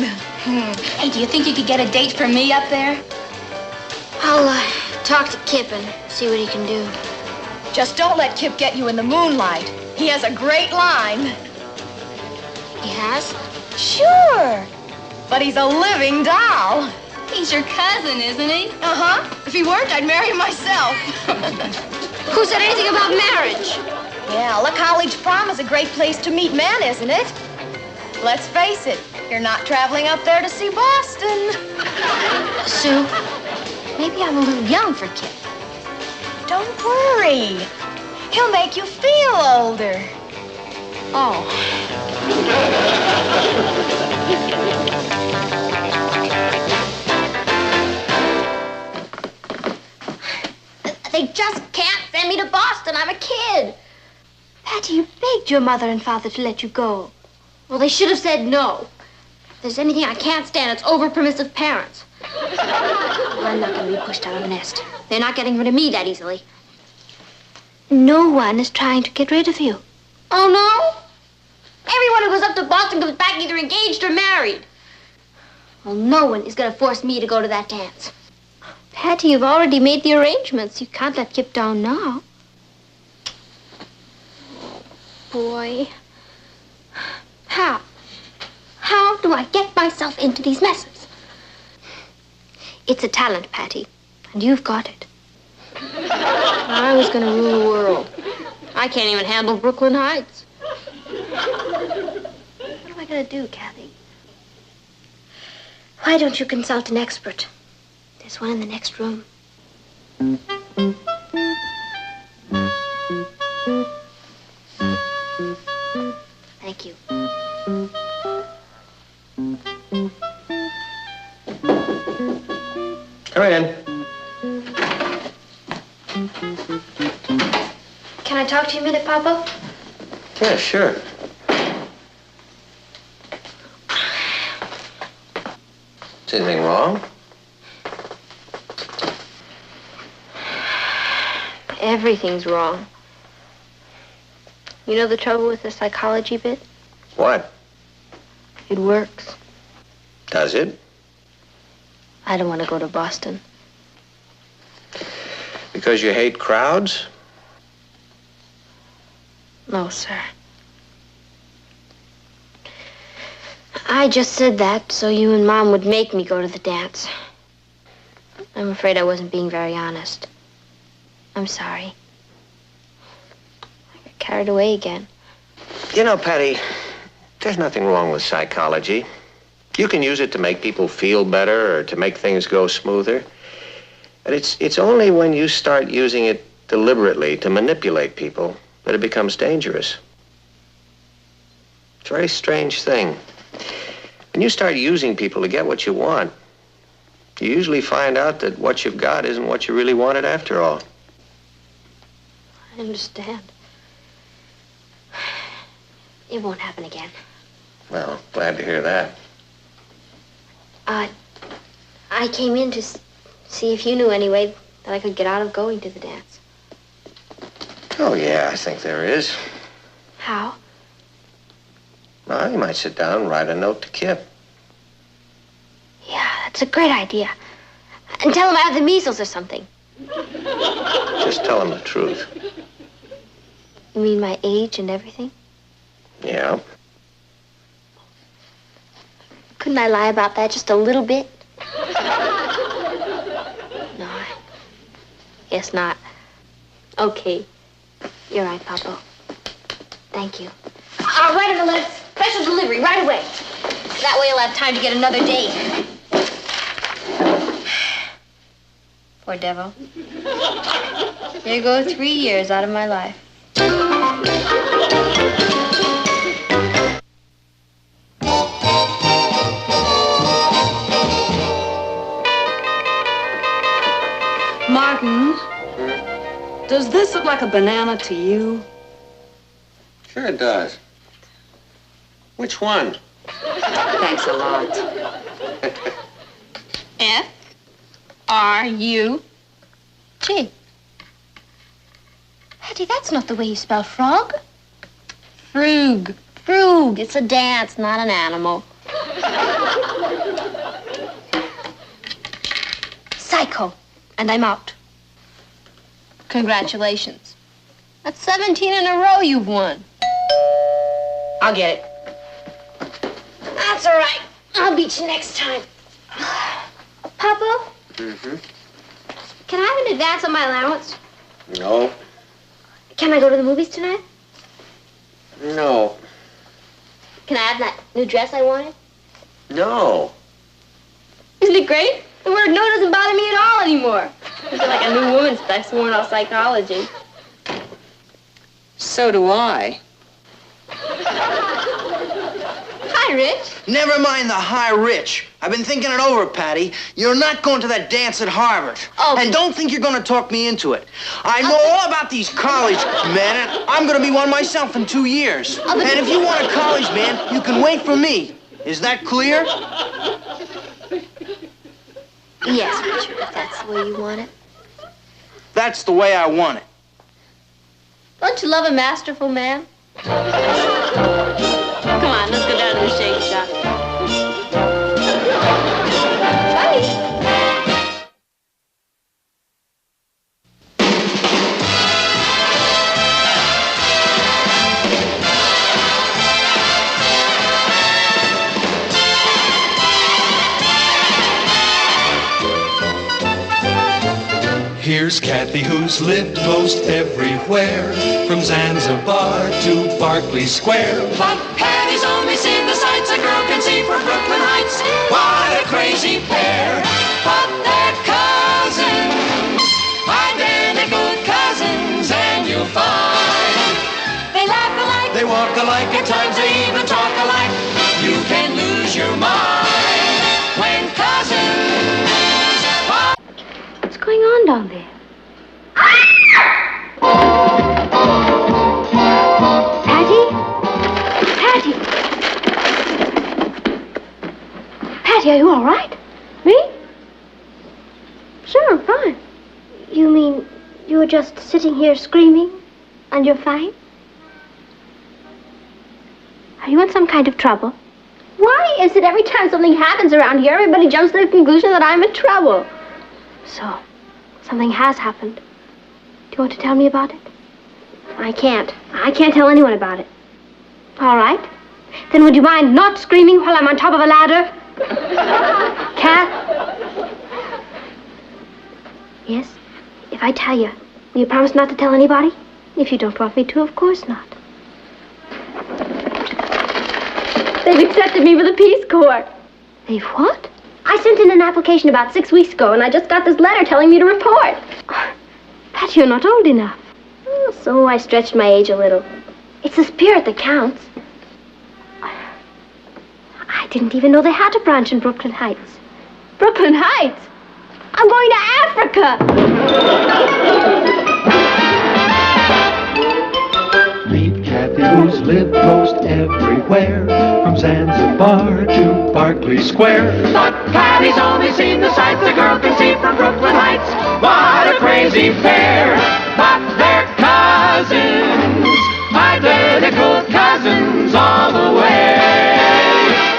Hey, do you think you could get a date for me up there? I'll talk to Kip and see what he can do. Just don't let Kip get you in the moonlight. He has a great line. He has? Sure. But he's a living doll. He's your cousin, isn't he? Uh-huh. If he weren't, I'd marry him myself. Who said anything about marriage? Yeah, La College Prom is a great place to meet men, isn't it? Let's face it, you're not traveling up there to see Boston. Sue, maybe I'm a little young for Kip. Don't worry. He'll make you feel older. Oh. They just can't send me to Boston. I'm a kid. Patty, you begged your mother and father to let you go. Well, they should have said no. If there's anything I can't stand, it's over-permissive parents. Well, I'm not going to be pushed out of the nest. They're not getting rid of me that easily. No one is trying to get rid of you. Oh, no? Everyone who goes up to Boston comes back either engaged or married. Well, no one is going to force me to go to that dance. Patty, you've already made the arrangements. You can't let Kip down now. Boy. How? How do I get myself into these messes? It's a talent, Patty, and you've got it. I was going to rule the world. I can't even handle Brooklyn Heights. What am I going to do, Kathy? Why don't you consult an expert? There's one in the next room. Thank you. Come in. Can I talk to you a minute, Papa? Yeah, sure. Is anything wrong? Everything's wrong. You know the trouble with the psychology bit? What? It works. Does it? I don't want to go to Boston. Because you hate crowds? No, sir. I just said that so you and Mom would make me go to the dance. I'm afraid I wasn't being very honest. I'm sorry. I got carried away again. You know, Patty, there's nothing wrong with psychology. You can use it to make people feel better or to make things go smoother. But it's only when you start using it deliberately to manipulate people that it becomes dangerous. It's a very strange thing. When you start using people to get what you want, you usually find out that what you've got isn't what you really wanted after all. I understand. It won't happen again. Well, glad to hear that. I came in to see if you knew any way that I could get out of going to the dance. Oh, yeah, I think there is. How? Well, you might sit down and write a note to Kip. Yeah, that's a great idea. And tell him I have the measles or something. Just tell him the truth. You mean my age and everything? Yeah. Couldn't I lie about that just a little bit? No, I guess not. Okay. You're right, Papa. Thank you. I'll write him a letter. Special delivery right away. That way he'll have time to get another date. Poor devil. There go 3 years out of my life. Martin, does this look like a banana to you? Sure it does. Which one? Thanks a lot. F-R-U-G. Patty, that's not the way you spell frog. Frug. Frug. It's a dance, not an animal. Psycho. And I'm out. Congratulations. That's 17 in a row you've won. I'll get it. That's all right. I'll beat you next time. Papa, Mm-hmm. can I have an advance on my allowance? No. Can I go to the movies tonight? No. Can I have that new dress I wanted? No. Isn't it great? The word no doesn't bother me at all anymore. I feel like a new woman since I've sworn off psychology. So do I. Hi, Rich. Never mind the high rich. I've been thinking it over, Patty. You're not going to that dance at Harvard. Oh. And don't think you're going to talk me into it. I know all about these college men, and I'm going to be one myself in 2 years. And if you want a college man, you can wait for me. Is that clear? Yes, Richard, if that's the way you want it. That's the way I want it. Don't you love a masterful man? Come on, let's go down to the shake shop. Bye. Here's Kathy, who's lived most everywhere, from Zanzibar to Berkeley Square. But Patty's only seen the sights a girl can see from Brooklyn Heights. What a crazy pair, but they're cousins, identical cousins, and you'll find they laugh alike, They walk alike, at times they even talk alike. You can lose your mind when cousins. What's going on down there? Patty? Patty? Patty, are you all right? Me? Sure, I'm fine. You mean you were just sitting here screaming and you're fine? Are you in some kind of trouble? Why is it every time something happens around here, everybody jumps to the conclusion that I'm in trouble? So, something has happened. Do you want to tell me about it? I can't. I can't tell anyone about it. All right. Then would you mind not screaming while I'm on top of a ladder? Kath? Yes? If I tell you, will you promise not to tell anybody? If you don't want me to, of course not. They've accepted me for the Peace Corps. They've what? I sent in an application about 6 weeks ago, and I just got this letter telling me to report. Pat, you're not old enough. Oh, so I stretched my age a little. It's the spirit that counts. I didn't even know they had a branch in Brooklyn Heights. Brooklyn Heights? I'm going to Africa! Meet Kathy, who's lived most everywhere, from Zanzibar to Berkeley Square. But Patty's only seen the sights a girl can see from Brooklyn Heights. What a crazy pair, but they're cousins, identical cousins all the way.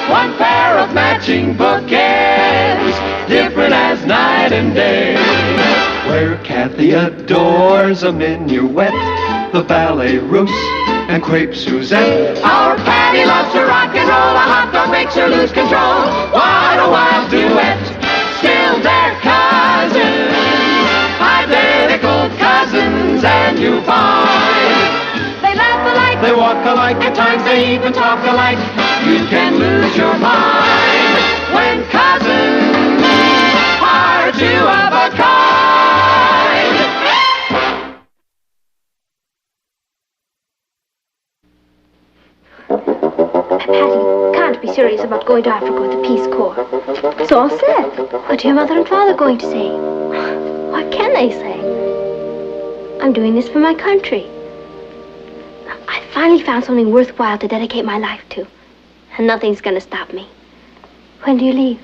One pair of matching bookends, different as night and day. Where Kathy adores a minuet, the ballet russe, and crepe Suzette. Our Patty loves to rock and roll, a hot dog makes her lose control. What a wild duet, still they're cousins, identical cousins, and you find they laugh alike, They walk alike, at times they even talk alike. You can lose your mind when cousins are two of a kind. Patty, can't be serious about going to Africa with the Peace Corps. It's all said. What are your mother and father going to say? What can they say? I'm doing this for my country. I finally found something worthwhile to dedicate my life to. And nothing's going to stop me. When do you leave?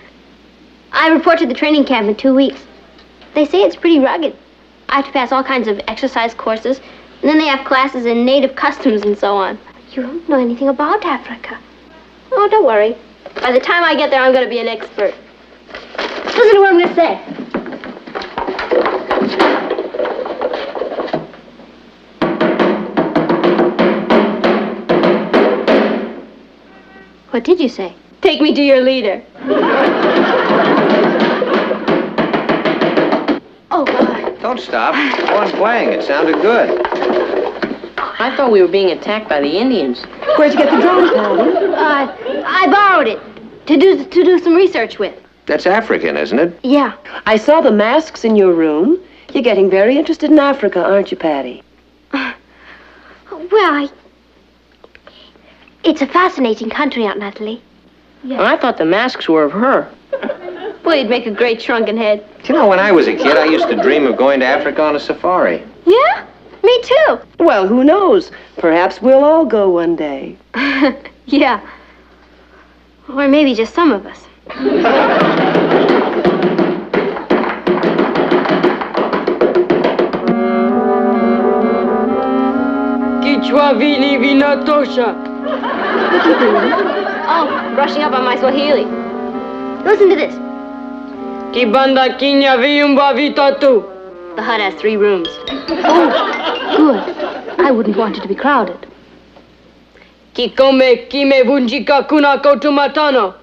I report to the training camp in 2 weeks. They say it's pretty rugged. I have to pass all kinds of exercise courses, and then they have classes in native customs and so on. You don't know anything about Africa. Oh, don't worry. By the time I get there, I'm going to be an expert. Listen to what I'm going to say. What did you say? Take me to your leader. Oh, God. Don't stop. Go on playing. It sounded good. I thought we were being attacked by the Indians. Where'd you get the drone, Patty? I borrowed it to do some research with. That's African, isn't it? Yeah. I saw the masks in your room. You're getting very interested in Africa, aren't you, Patty? Well, it's a fascinating country, Aunt Natalie. Yeah. I thought the masks were of her. Boy, you'd make a great shrunken head. You know, when I was a kid, I used to dream of going to Africa on a safari. Yeah? Me too. Well, who knows? Perhaps we'll all go one day. Yeah. Or maybe just some of us. Kichwavili vinatosha. What are you doing? Oh, brushing up on my Swahili. Listen to this. Kibanda kinya viumba vitatu. The hut has 3 rooms. Oh, good. I wouldn't want it to be crowded. Kikome kime vunjika kuna kotumatano.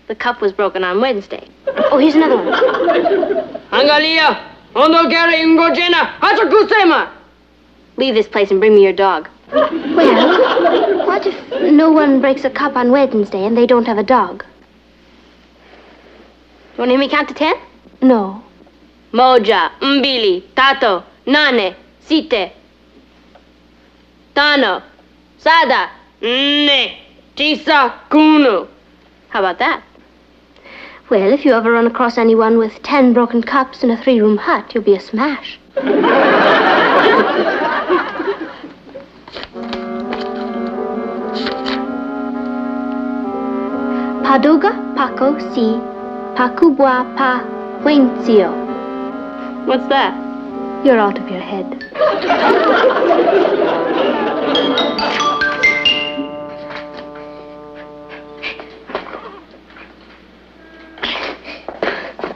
The cup was broken on Wednesday. Oh, here's another one. Angalia, Ondo gare ingojena, hachakusema. Leave this place and bring me your dog. Well, what if no one breaks a cup on Wednesday and they don't have a dog? You want to hear me count to 10? No. Moja, mbili, tato, nane, site, tano, sada, nne, tisa, kunu. How about that? Well, if you ever run across anyone with 10 broken cups in a 3-room hut, you'll be a smash. Paduga Paco si Pacubua Pa Huencio. What's that? You're out of your head.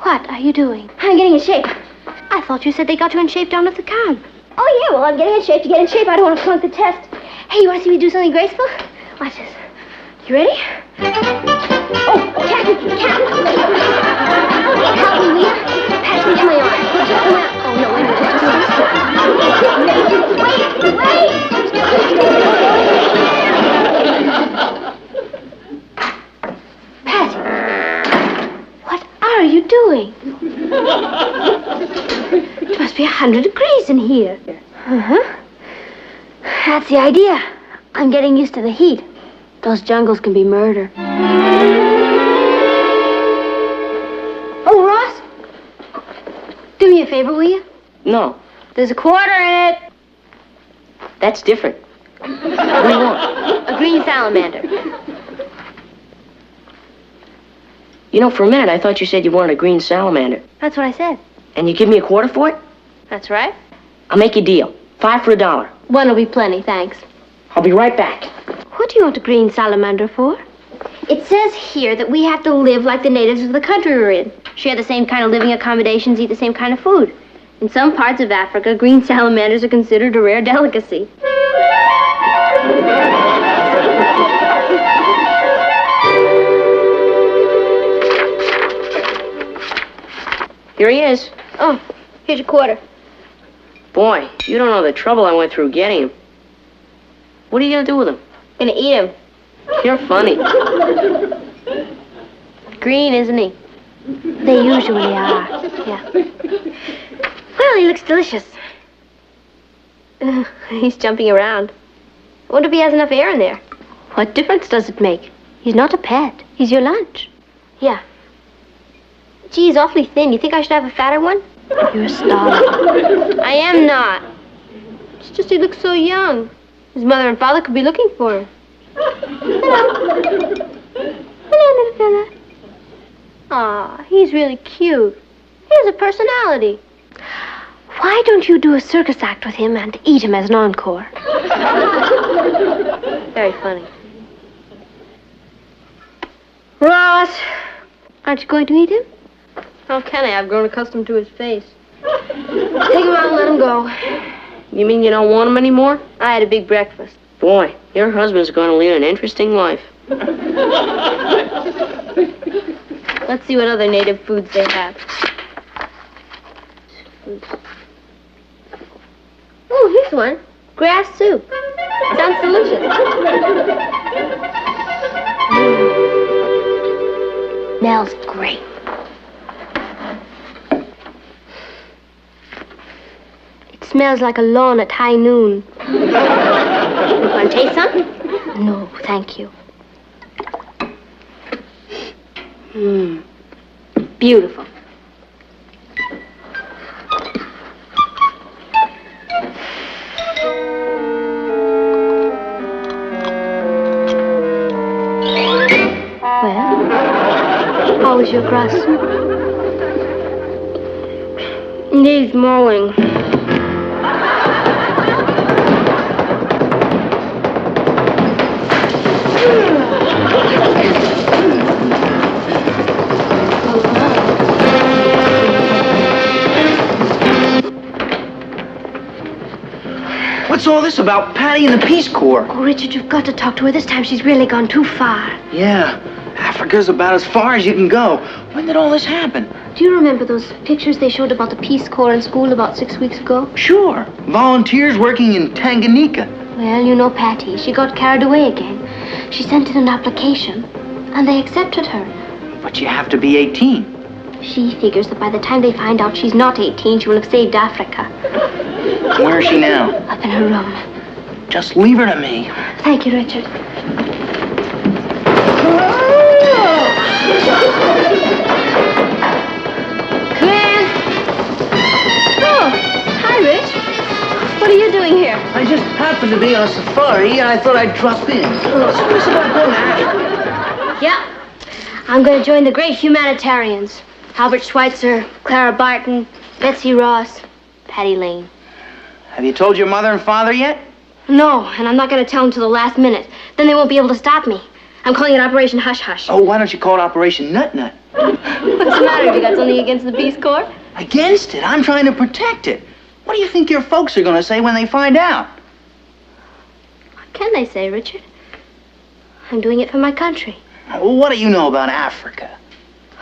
What are you doing? I'm getting in shape. I thought you said they got you in shape down at the camp. Oh, yeah, well, I'm getting in shape to get in shape. I don't want to flunk the test. Hey, you want to see me do something graceful? Watch this. You ready? Oh, Captain! Help me, will you? Pass me to my arm. Come on. Oh, no, wait a minute. Wait! Patty, what are you doing? It must be 100 degrees in here. Uh-huh. That's the idea. I'm getting used to the heat. Those jungles can be murder. Oh, Ross? Do me a favor, will you? No, There's a quarter in it. that's different. What do you want? A green salamander. You know, for a minute I thought you said you wanted a green salamander. That's what I said. And you give me a quarter for it? That's right. I'll make you a deal. 5 for $1. One will be plenty, thanks. I'll be right back. What do you want a green salamander for? It says here that we have to live like the natives of the country we're in. Share the same kind of living accommodations, eat the same kind of food. In some parts of Africa, green salamanders are considered a rare delicacy. Here he is. Oh, here's your quarter. Boy, you don't know the trouble I went through getting him. What are you gonna do with him? Gonna eat him. You're funny. Green, isn't he? They usually are. Yeah. Well, he looks delicious. He's jumping around. I wonder if he has enough air in there. What difference does it make? He's not a pet. He's your lunch. Yeah. Gee, he's awfully thin. You think I should have a fatter one? You're starving. I am not. It's just he looks so young. His mother and father could be looking for him. Hello. Hello, little fella. Aw, he's really cute. He has a personality. Why don't you do a circus act with him and eat him as an encore? Very funny. Ross! Aren't you going to eat him? How can I? I've grown accustomed to his face. Take him out and let him go. You mean you don't want him anymore? I had a big breakfast. Boy, your husband's gonna lead an interesting life. Let's see what other native foods they have. Oh, here's one. Grass soup. Sounds delicious. Smells great. It smells like a lawn at high noon. Want to taste some? No, thank you. Beautiful. Well, how was your grass soup? Needs mowing. What's all this about Patty and the Peace Corps? Oh, Richard, you've got to talk to her. This time she's really gone too far. Yeah, Africa's about as far as you can go. When did all this happen? Do you remember those pictures they showed about the Peace Corps in school about 6 weeks ago? Sure. Volunteers working in Tanganyika. Well, you know Patty. She got carried away again. She sent in an application, and they accepted her. But you have to be 18. She figures that by the time they find out she's not 18, she will have saved Africa. Where is she now? Up in her room. Just leave her to me. Thank you, Richard. Glenn! Oh, hi, Rich. What are you doing here? I just happened to be on a safari, and I thought I'd drop in. So what's about going to Africa? Yeah. I'm going to join the great humanitarians. Albert Schweitzer, Clara Barton, Betsy Ross, Patty Lane. Have you told your mother and father yet? No, and I'm not going to tell them till the last minute. Then they won't be able to stop me. I'm calling it Operation Hush Hush. Oh, why don't you call it Operation Nut Nut? What's the matter? You got something against the Peace Corps? Against it? I'm trying to protect it. What do you think your folks are going to say when they find out? What can they say, Richard? I'm doing it for my country. Well, what do you know about Africa?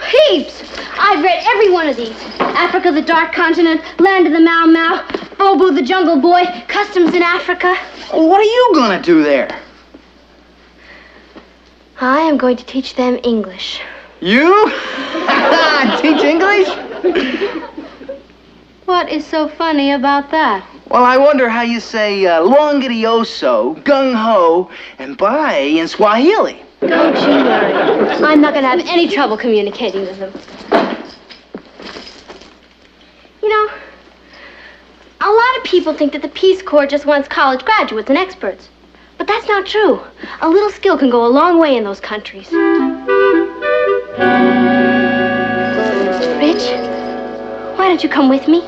Heaps! I've read every one of these. Africa, the Dark Continent, Land of the Mau Mau, Bobo the Jungle Boy, Customs in Africa. Well, what are you going to do there? I am going to teach them English. You? Teach English? What is so funny about that? Well, I wonder how you say longidioso, gung-ho, and bye in Swahili. Don't you worry. I'm not going to have any trouble communicating with them. You know, a lot of people think that the Peace Corps just wants college graduates and experts. But that's not true. A little skill can go a long way in those countries. Rich, why don't you come with me?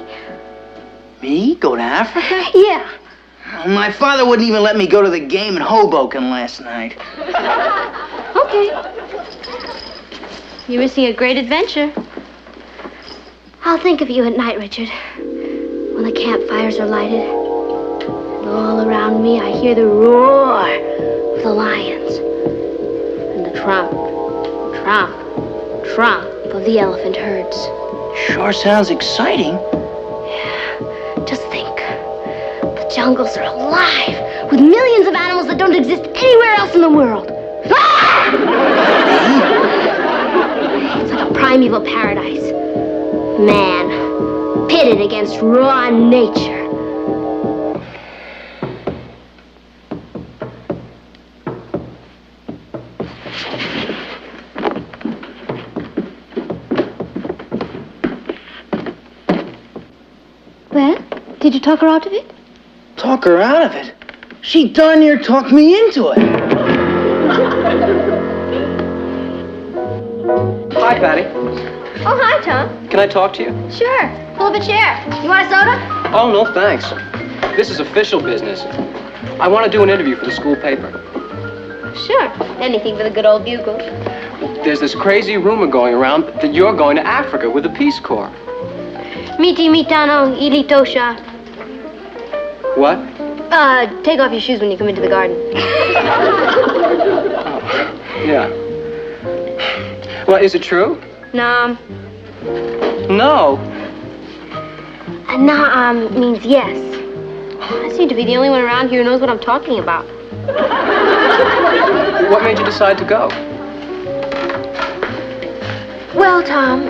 Me? Go to Africa? Yeah. Oh, my father wouldn't even let me go to the game in Hoboken last night. Okay. You're missing a great adventure. I'll think of you at night, Richard. When the campfires are lighted. And all around me, I hear the roar of the lions. And the tromp, tromp, tromp of the elephant herds. Sure sounds exciting. Yeah. Just think. The jungles are alive with millions of animals that don't exist anywhere else in the world. Ah! It's like a primeval paradise. Man, pitted against raw nature. Well, did you talk her out of it? Talk her out of it? She darn near talked me into it. Hi, Patty. Oh, hi, Tom. Can I talk to you? Sure. Pull up a chair. You want a soda? Oh, no, thanks. This is official business. I want to do an interview for the school paper. Sure. Anything for the good old Bugle. There's this crazy rumor going around that you're going to Africa with the Peace Corps. Miti mitano ilitosha. What? Take off your shoes when you come into the garden. Yeah. Well, is it true? Naam. No. Naam means yes. I seem to be the only one around here who knows what I'm talking about. What made you decide to go? Well, Tom,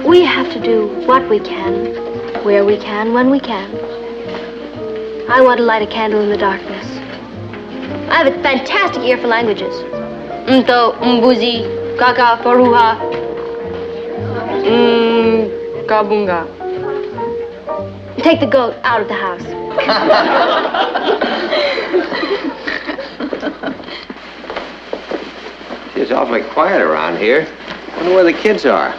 we have to do what we can, where we can, when we can. I want to light a candle in the darkness. I have a fantastic ear for languages. Mto, mbuzi, kaka, faruha, kabunga. Take the goat out of the house. It's awfully quiet around here. Wonder where the kids are.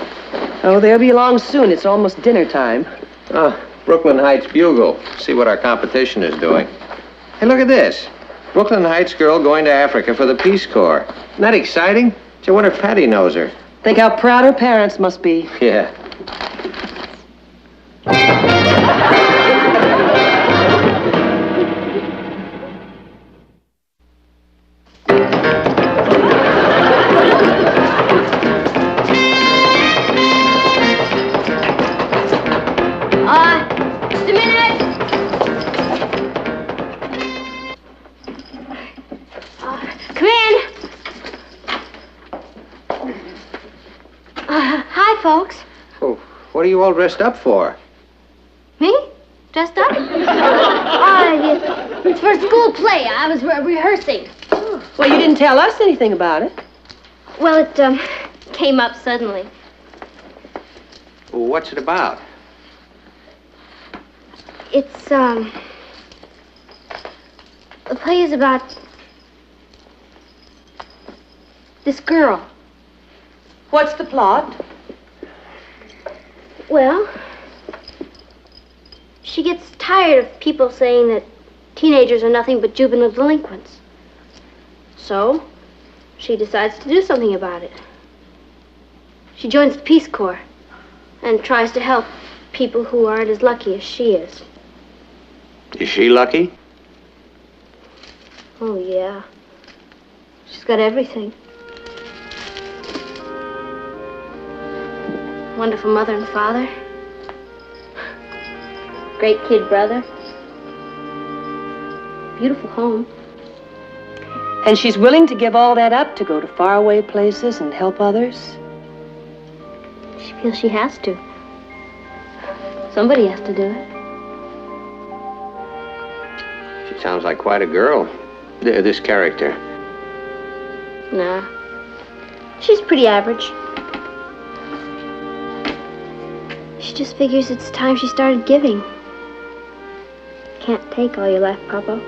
Oh, they'll be along soon. It's almost dinner time. Oh, Brooklyn Heights Bugle. See what our competition is doing. Hey, look at this. Brooklyn Heights girl going to Africa for the Peace Corps. Isn't that exciting? I wonder if Patty knows her. Think how proud her parents must be. Yeah. what are you all dressed up for? Me? Dressed up? It's for a school play. I was rehearsing. Well, you didn't tell us anything about it. Well, it came up suddenly. Well, what's it about? It's, the play is about this girl. What's the plot? Well, she gets tired of people saying that teenagers are nothing but juvenile delinquents. So, she decides to do something about it. She joins the Peace Corps and tries to help people who aren't as lucky as she is. Is she lucky? Oh, yeah. She's got everything. Wonderful mother and father. Great kid brother. Beautiful home. And she's willing to give all that up to go to faraway places and help others? She feels she has to. Somebody has to do it. She sounds like quite a girl, this character. Nah. She's pretty average. She just figures it's time she started giving. Can't take all your life, Papa.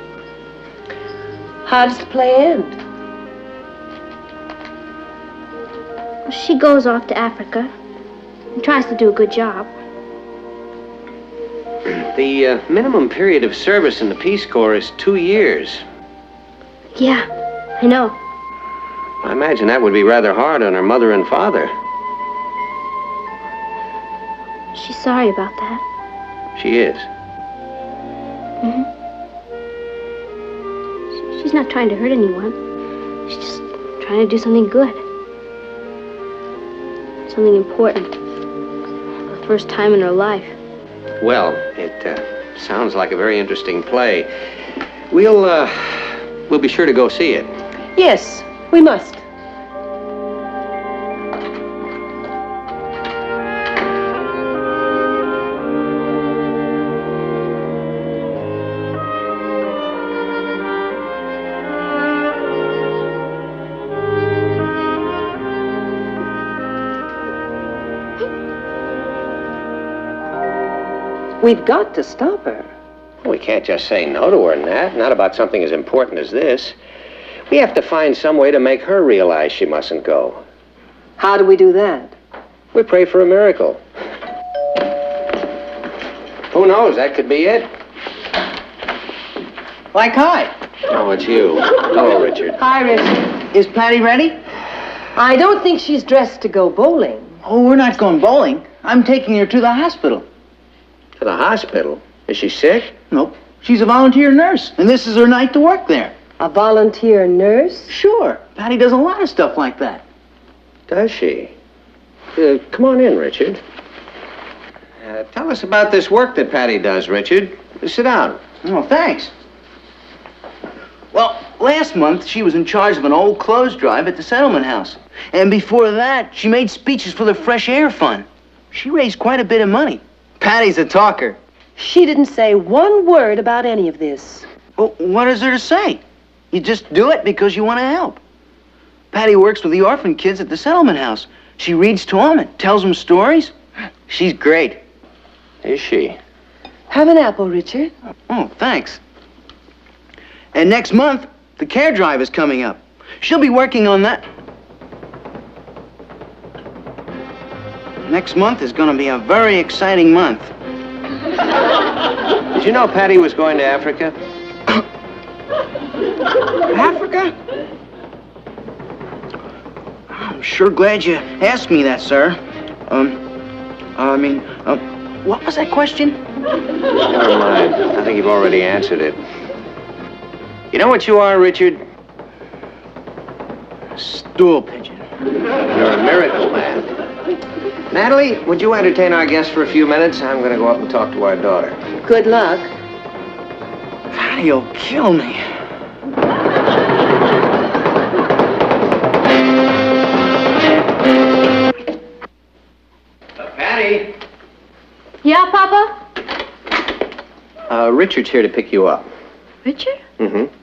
How does the play end? Well, she goes off to Africa and tries to do a good job. The minimum period of service in the Peace Corps is 2 years. Yeah, I know. I imagine that would be rather hard on her mother and father. She's sorry about that. She is. Mm-hmm. She's not trying to hurt anyone. She's just trying to do something good. Something important. For the first time in her life. Well, it sounds like a very interesting play. We'll be sure to go see it. Yes, we must. We've got to stop her. We can't just say no to her, Nat. Not about something as important as this. We have to find some way to make her realize she mustn't go. How do we do that? We pray for a miracle. Who knows? That could be it. Like, hi. Oh, it's you. Hello, Richard. Hi, Richard. Is Patty ready? I don't think she's dressed to go bowling. Oh, we're not going bowling. I'm taking her to the hospital. To the hospital? Is she sick? Nope. She's a volunteer nurse, and this is her night to work there. A volunteer nurse? Sure. Patty does a lot of stuff like that. Does she? Come on in, Richard. Tell us about this work that Patty does, Richard. Sit down. Oh, thanks. Well, last month, she was in charge of an old clothes drive at the settlement house. And before that, she made speeches for the Fresh Air Fund. She raised quite a bit of money. Patty's a talker. She didn't say one word about any of this. Well, what is there to say? You just do it because you want to help. Patty works with the orphan kids at the settlement house. She reads to them and tells them stories. She's great. Is she? Have an apple, Richard. Oh, thanks. And next month, the care drive is coming up. She'll be working on that. Next month is going to be a very exciting month. Did you know Patty was going to Africa? Africa? I'm sure glad you asked me that, sir. What was that question? Never mind. I think you've already answered it. You know what you are, Richard? A stool pigeon. You're a miracle man. Natalie, would you entertain our guest for a few minutes? I'm going to go up and talk to our daughter. Good luck. Patty'll kill me. Patty? Richard's here to pick you up. Richard? Mm-hmm.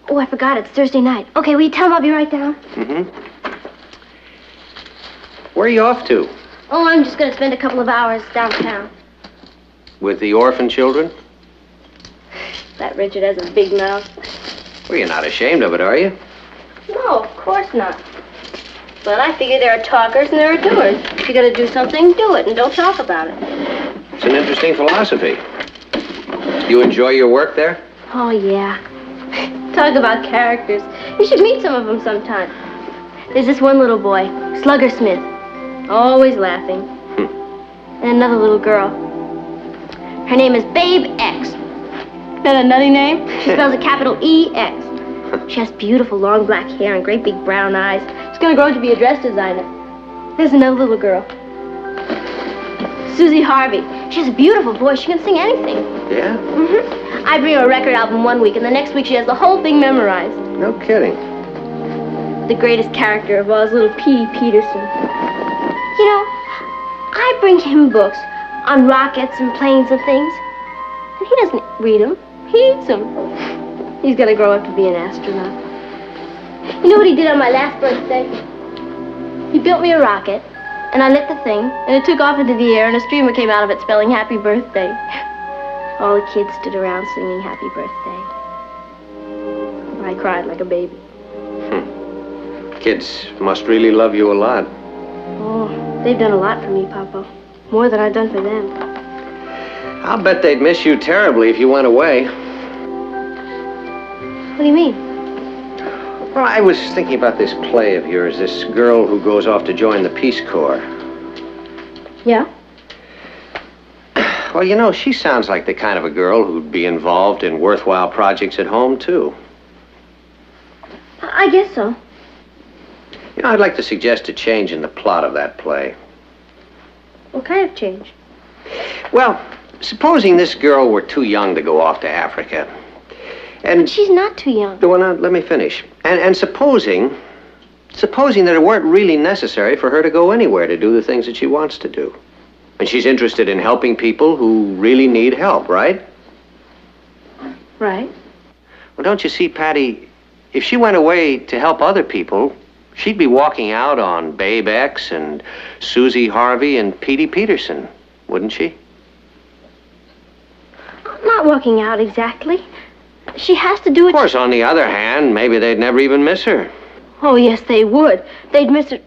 Oh, I forgot. It's Thursday night. Okay, will you tell him I'll be right down? Mm-hmm. Where are you off to? Oh, I'm just going to spend a couple of hours downtown. With the orphan children? That Richard has a big mouth. Well, you're not ashamed of it, are you? No, of course not. But I figure there are talkers and there are doers. If you're going to do something, do it and don't talk about it. It's an interesting philosophy. You enjoy your work there? Oh, yeah. Talk about characters. You should meet some of them sometime. There's this one little boy, Slugger Smith, always laughing. And another little girl. Her name is Babe X. That a nutty name? She spells it capital E-X. She has beautiful long black hair and great big brown eyes. She's going to grow up to be a dress designer. There's another little girl. Susie Harvey. She has a beautiful voice. She can sing anything. Yeah? Mm-hmm. I bring her a record album one week, and the next week she has the whole thing memorized. No kidding. The greatest character of all is little P. Peterson. You know, I bring him books on rockets and planes and things, and he doesn't read them. He eats them. He's going to grow up to be an astronaut. You know what he did on my last birthday? He built me a rocket, and I lit the thing, and it took off into the air, and a streamer came out of it spelling happy birthday. All the kids stood around singing happy birthday. I cried like a baby. Kids must really love you a lot. Oh, they've done a lot for me, Papa. More than I've done for them. I'll bet they'd miss you terribly if you went away. What do you mean? Well, I was thinking about this play of yours, this girl who goes off to join the Peace Corps. Yeah? Well, you know, she sounds like the kind of a girl who'd be involved in worthwhile projects at home, too. I guess so. You know, I'd like to suggest a change in the plot of that play. What kind of change? Well, supposing this girl were too young to go off to Africa. And she's not too young. Well, now, let me finish. And supposing that it weren't really necessary for her to go anywhere to do the things that she wants to do. And she's interested in helping people who really need help, right? Right. Well, don't you see, Patty, if she went away to help other people, she'd be walking out on Babe X and Susie Harvey and Petey Peterson, wouldn't she? I'm not walking out exactly. She has to do it. Of course, on the other hand, maybe they'd never even miss her. Oh, yes, they would. They'd miss her.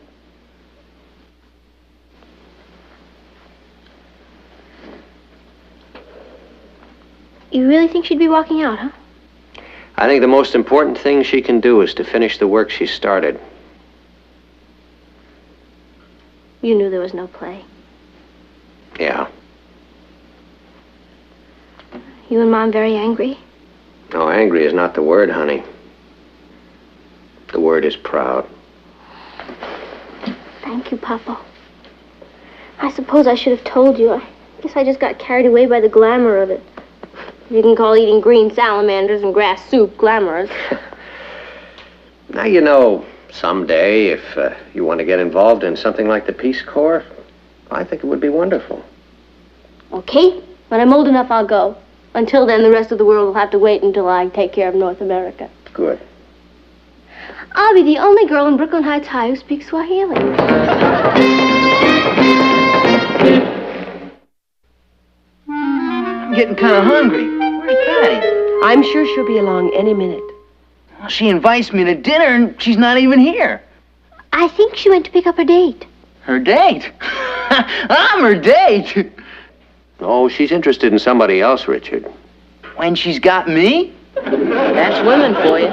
You really think she'd be walking out, huh? I think the most important thing she can do is to finish the work she started. You knew there was no play. Yeah. You and Mom very angry? No, angry is not the word, honey. The word is proud. Thank you, Papa. I suppose I should have told you. I guess I just got carried away by the glamour of it. You can call eating green salamanders and grass soup glamorous. Now, you know, someday, if you want to get involved in something like the Peace Corps, I think it would be wonderful. Okay, when I'm old enough, I'll go. Until then, the rest of the world will have to wait until I take care of North America. Good. I'll be the only girl in Brooklyn Heights High who speaks Swahili. I'm getting kind of hungry. Where's Patty? I'm sure she'll be along any minute. Well, she invites me to dinner and she's not even here. I think she went to pick up her date. Her date? I'm her date. Oh, she's interested in somebody else, Richard. When she's got me? That's women for you.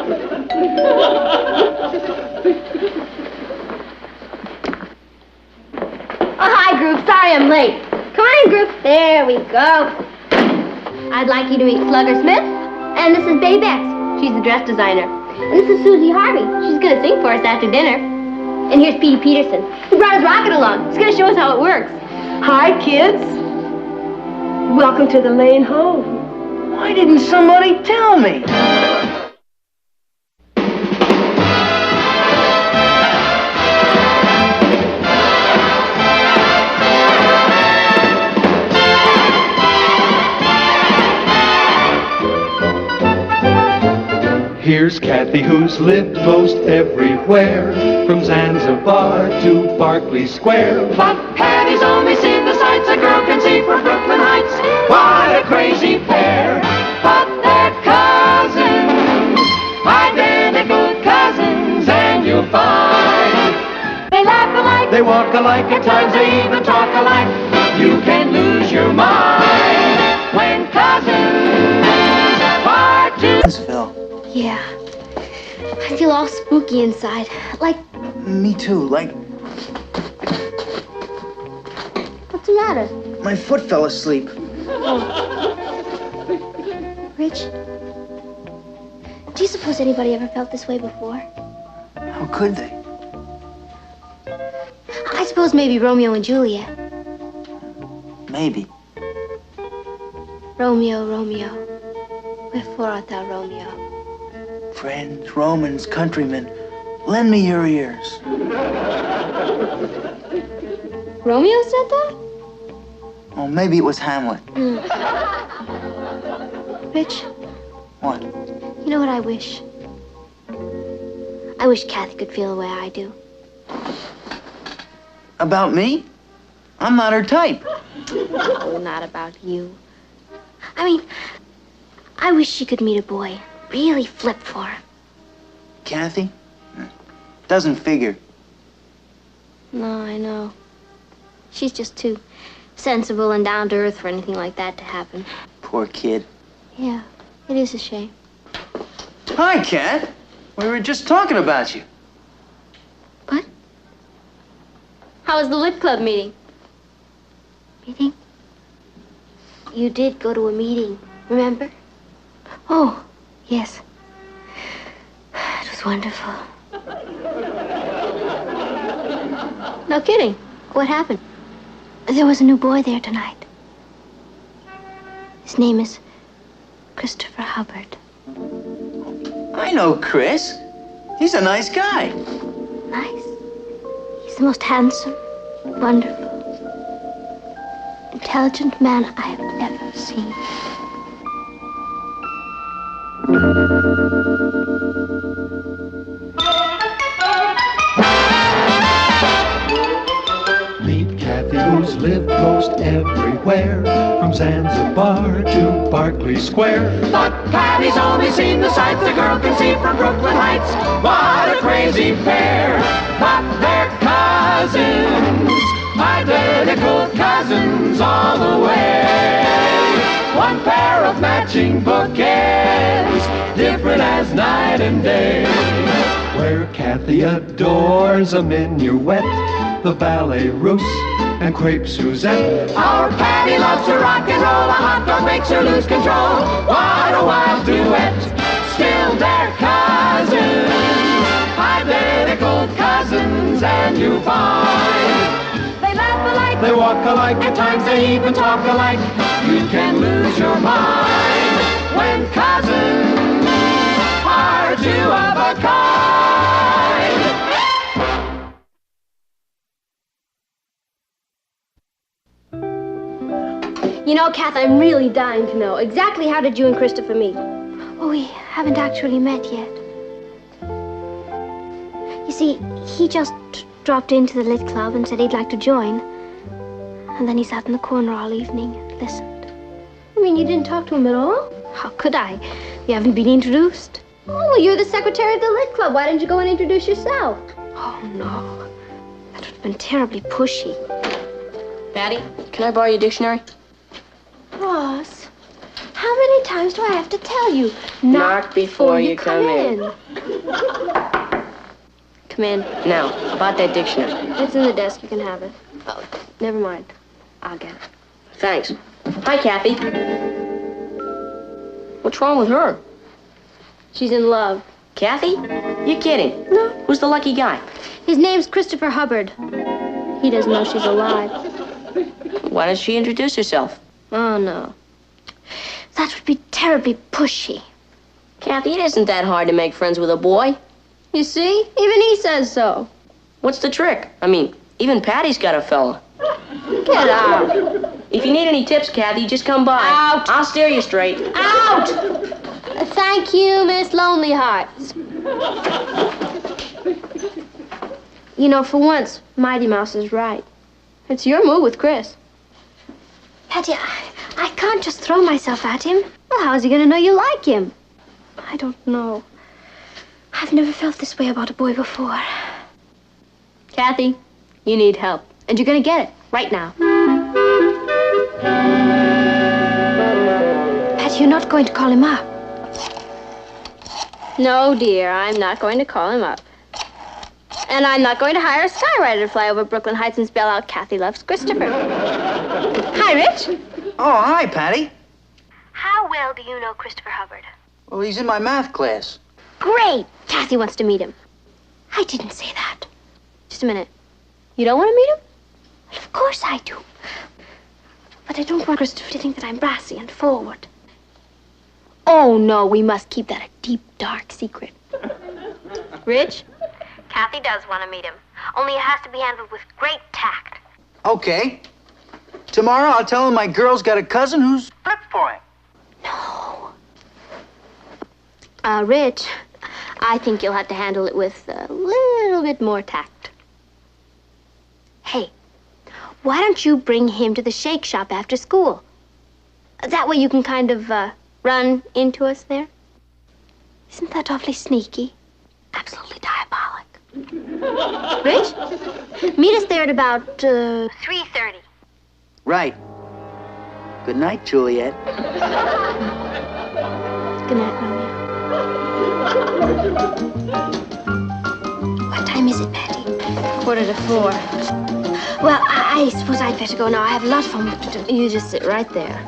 Oh, hi, group. Sorry I'm late. Come on in, group. There we go. I'd like you to meet Slugger Smith. And this is Babe X. She's the dress designer. And this is Susie Harvey. She's going to sing for us after dinner. And here's Petey Peterson. He brought his rocket along. He's going to show us how it works. Hi, kids. Welcome to the Lane home. Why didn't somebody tell me? Here's Kathy, who's lived most everywhere, from Zanzibar to Berkeley Square. But Patty's only seen the sights a girl can see from Brooklyn Heights. What a crazy pair. But they're cousins, identical cousins, and you'll find they laugh alike, They walk alike, at times they even talk alike. You can lose your mind when cousins are two. Phil. Yeah. I feel all spooky inside. Like, Me too. Like, what's the matter? my foot fell asleep. Rich? Do you suppose anybody ever felt this way before? How could they? I suppose maybe Romeo and Juliet. Maybe. Romeo, Romeo, wherefore art thou Romeo? Friends, Romans, countrymen, lend me your ears. Romeo said that? Oh, maybe it was Hamlet. Rich, What? you know what I wish? I wish Kathy could feel the way I do. About me? I'm not her type. No, not about you. I mean, I wish she could meet a boy. Really flip for him. Kathy? Doesn't figure. No, I know. She's just too sensible and down to earth for anything like that to happen. Poor kid. Yeah, it is a shame. Hi, Kat. We were just talking about you. How was the Lit Club meeting? Meeting? You did go to a meeting, remember? Oh, yes. It was wonderful. No kidding. What happened? There was a new boy there tonight. His name is Christopher Hubbard. I know Chris. He's a nice guy. Nice. He's the most handsome, wonderful, intelligent man I have ever seen. Meet Kathy, who's lived most everywhere, from Zanzibar to Berkeley Square. But Patty's only seen the sights a girl can see from Brooklyn Heights. What a crazy pair. But they're cousins, identical cousins all the way. One pair of matching bookends, different as night and day. Where Kathy adores a minuet, the ballet russe, and crepe Suzette. Our Patty loves to rock and roll, a hot dog makes her lose control. What a wild duet, still they're cousins, identical cousins, and you find they laugh alike, They walk alike, at times they even talk alike. You can lose your mind when cousins are two of a kind. You know, Kath, I'm really dying to know. Exactly how did you and Christopher meet? Oh, we haven't actually met yet. You see, he just dropped into the Lit Club and said he'd like to join. And then he sat in the corner all evening and listened. You mean you didn't talk to him at all? How could I? We haven't been introduced. Oh, well, you're the secretary of the Lit Club. Why didn't you go and introduce yourself? Oh, no. That would have been terribly pushy. Patty, can I borrow your dictionary? Ross, how many times do I have to tell you? Knock before you come in. Come in. Now, about that dictionary. It's in the desk. You can have it. Oh, never mind. I'll get it. Thanks. Hi, Kathy. What's wrong with her? She's in love. Kathy? You're kidding. No. Who's the lucky guy? His name's Christopher Hubbard. He doesn't know she's alive. Why does she introduce herself? Oh, no. That would be terribly pushy. Kathy, it isn't that hard to make friends with a boy. You see? Even he says so. What's the trick? I mean, even Patty's got a fella. Get out. If you need any tips, Kathy, just come by. Out. I'll steer you straight. Out! Thank you, Miss Lonely Hearts. You know, for once, Mighty Mouse is right. It's your move with Chris. Patty, I can't just throw myself at him. Well, how is he going to know you like him? I don't know. I've never felt this way about a boy before. Kathy, you need help. And you're going to get it right now. Patty, you're not going to call him up. No, dear, I'm not going to call him up. And I'm not going to hire a skywriter to fly over Brooklyn Heights and spell out Kathy loves Christopher. Hi, Rich. Oh, hi, Patty. How well do you know Christopher Hubbard? Well, he's in my math class. Great. Kathy wants to meet him. I didn't say that. Just a minute. You don't want to meet him? Well, of course I do. But I don't want Christopher to think that I'm brassy and forward. Oh, no, we must keep that a deep, dark secret. Rich? Kathy does want to meet him. Only it has to be handled with great tact. Okay. Tomorrow I'll tell him my girl's got a cousin who's flip for him. Rich, I think you'll have to handle it with a little bit more tact. Hey, why don't you bring him to the shake shop after school? That way you can kind of, run into us there. Isn't that awfully sneaky? Absolutely diabolic. Rich, meet us there at about, 3:30. Right. Good night, Juliet. Good night, Romeo. What time is it, Patty? 3:45. Well, I suppose I'd better go now. I have a lot of homework to do. You just sit right there.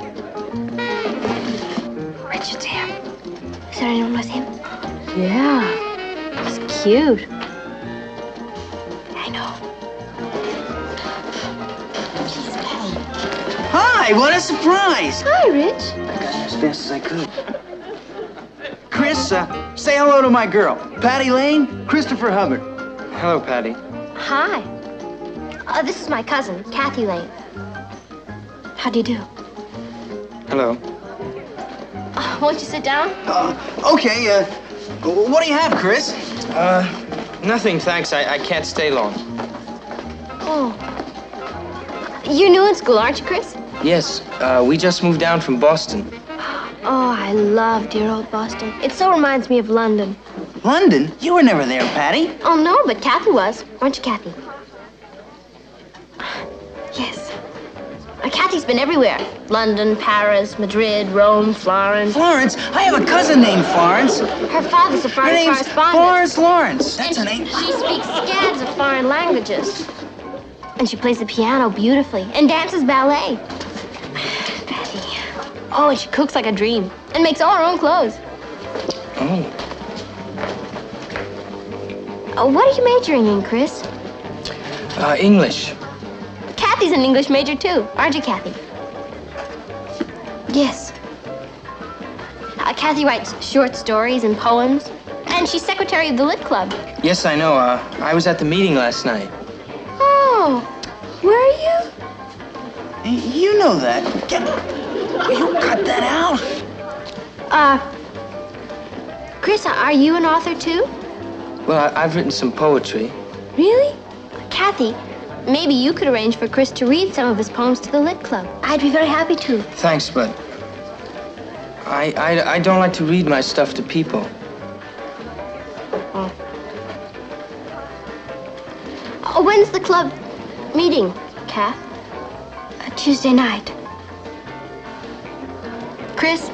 Richard's here. Is there anyone with him? Yeah. It's cute. I know. Please, Patty. Hi, what a surprise. Hi, Rich. I got here as fast as I could. Chris, say hello to my girl. Patty Lane, Christopher Hubbard. Hello, Patty. Hi. This is my cousin, Kathy Lane. How do you do? Hello. Won't you sit down? Okay, what do you have, Chris? Nothing, thanks. I can't stay long. Oh. You're new in school, aren't you, Chris? Yes, we just moved down from Boston. Oh, I love dear old Boston. It so reminds me of London. London? You were never there, Patty. Oh, no, but Kathy was. Weren't you, Kathy? Yes. Kathy's been everywhere. London, Paris, Madrid, Rome, Florence. Florence? I have a cousin named Florence. Her father's a Her foreign name's correspondent. Florence Lawrence. That's a name. She speaks scads of foreign languages. And she plays the piano beautifully and dances ballet. Patty. Oh, and she cooks like a dream and makes all her own clothes. Oh. What are you majoring in, Chris? English. Kathy's an English major, too. Aren't you, Kathy? Yes. Kathy writes short stories and poems. And she's secretary of the Lit Club. Yes, I know. I was at the meeting last night. Oh, were you? You know that. You cut that out. Chris, are you an author, too? Well, I've written some poetry. Really? Kathy, maybe you could arrange for Chris to read some of his poems to the Lit Club. I'd be very happy to. Thanks, but I don't like to read my stuff to people. Oh, when's the club meeting, Kath? Tuesday night. Chris,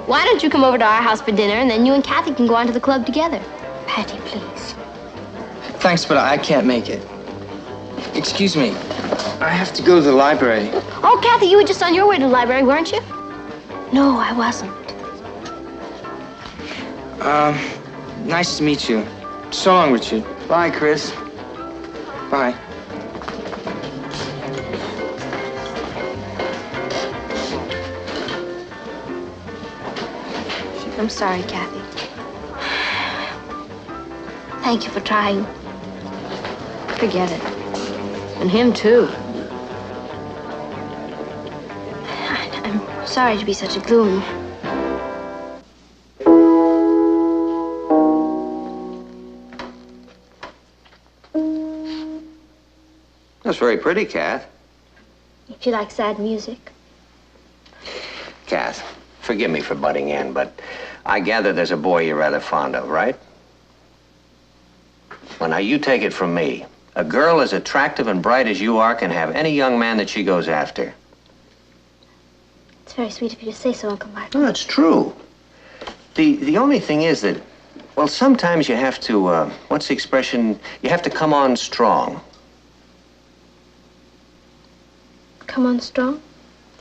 why don't you come over to our house for dinner, and then you and Kathy can go on to the club together? Patty, please. Thanks, but I can't make it. Excuse me. I have to go to the library. Oh, Kathy, you were just on your way to the library, weren't you? No, I wasn't. Nice to meet you. So long, Richard. Bye, Chris. Bye. I'm sorry, Kathy. Thank you for trying. Forget it. And him, too. I'm sorry to be such a gloom. That's very pretty, Kath. If you like sad music. Kath, forgive me for butting in, but I gather there's a boy you're rather fond of, right? Well, now, you take it from me. A girl as attractive and bright as you are can have any young man that she goes after. It's very sweet of you to say so, Uncle Martin. No, that's true. The only thing is that, well, sometimes you have to, what's the expression? You have to come on strong. Come on strong?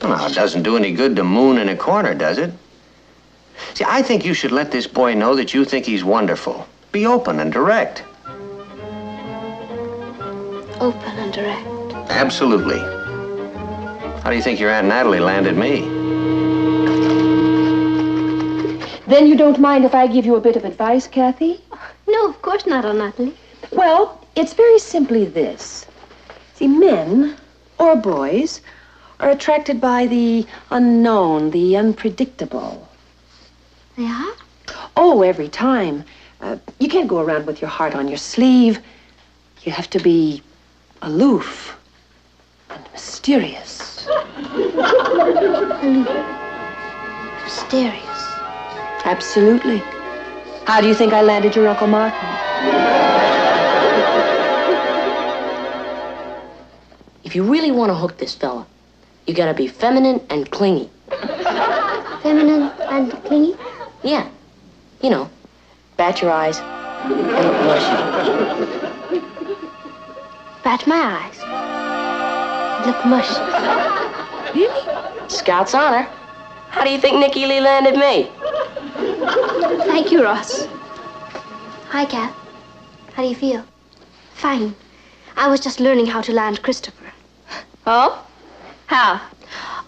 Well, it doesn't do any good to moon in a corner, does it? See, I think you should let this boy know that you think he's wonderful. Be open and direct. Open and direct. Absolutely. How do you think your Aunt Natalie landed me? Then you don't mind if I give you a bit of advice, Kathy? No, of course not, Aunt Natalie. Well, it's very simply this. See, men, or boys, are attracted by the unknown, the unpredictable. They are? Oh, every time. You can't go around with your heart on your sleeve. You have to be aloof and mysterious. Aloof. Mysterious. Absolutely. How do you think I landed your Uncle Martin? If you really want to hook this fella, you gotta be feminine and clingy. Feminine and clingy? Yeah. You know, bat your eyes and look mushy. Bat my eyes. Look mushy. Really? Scout's honor. How do you think Nicky Lee landed me? Thank you, Ross. Hi, Kath. How do you feel? Fine. I was just learning how to land Christopher. Oh? How?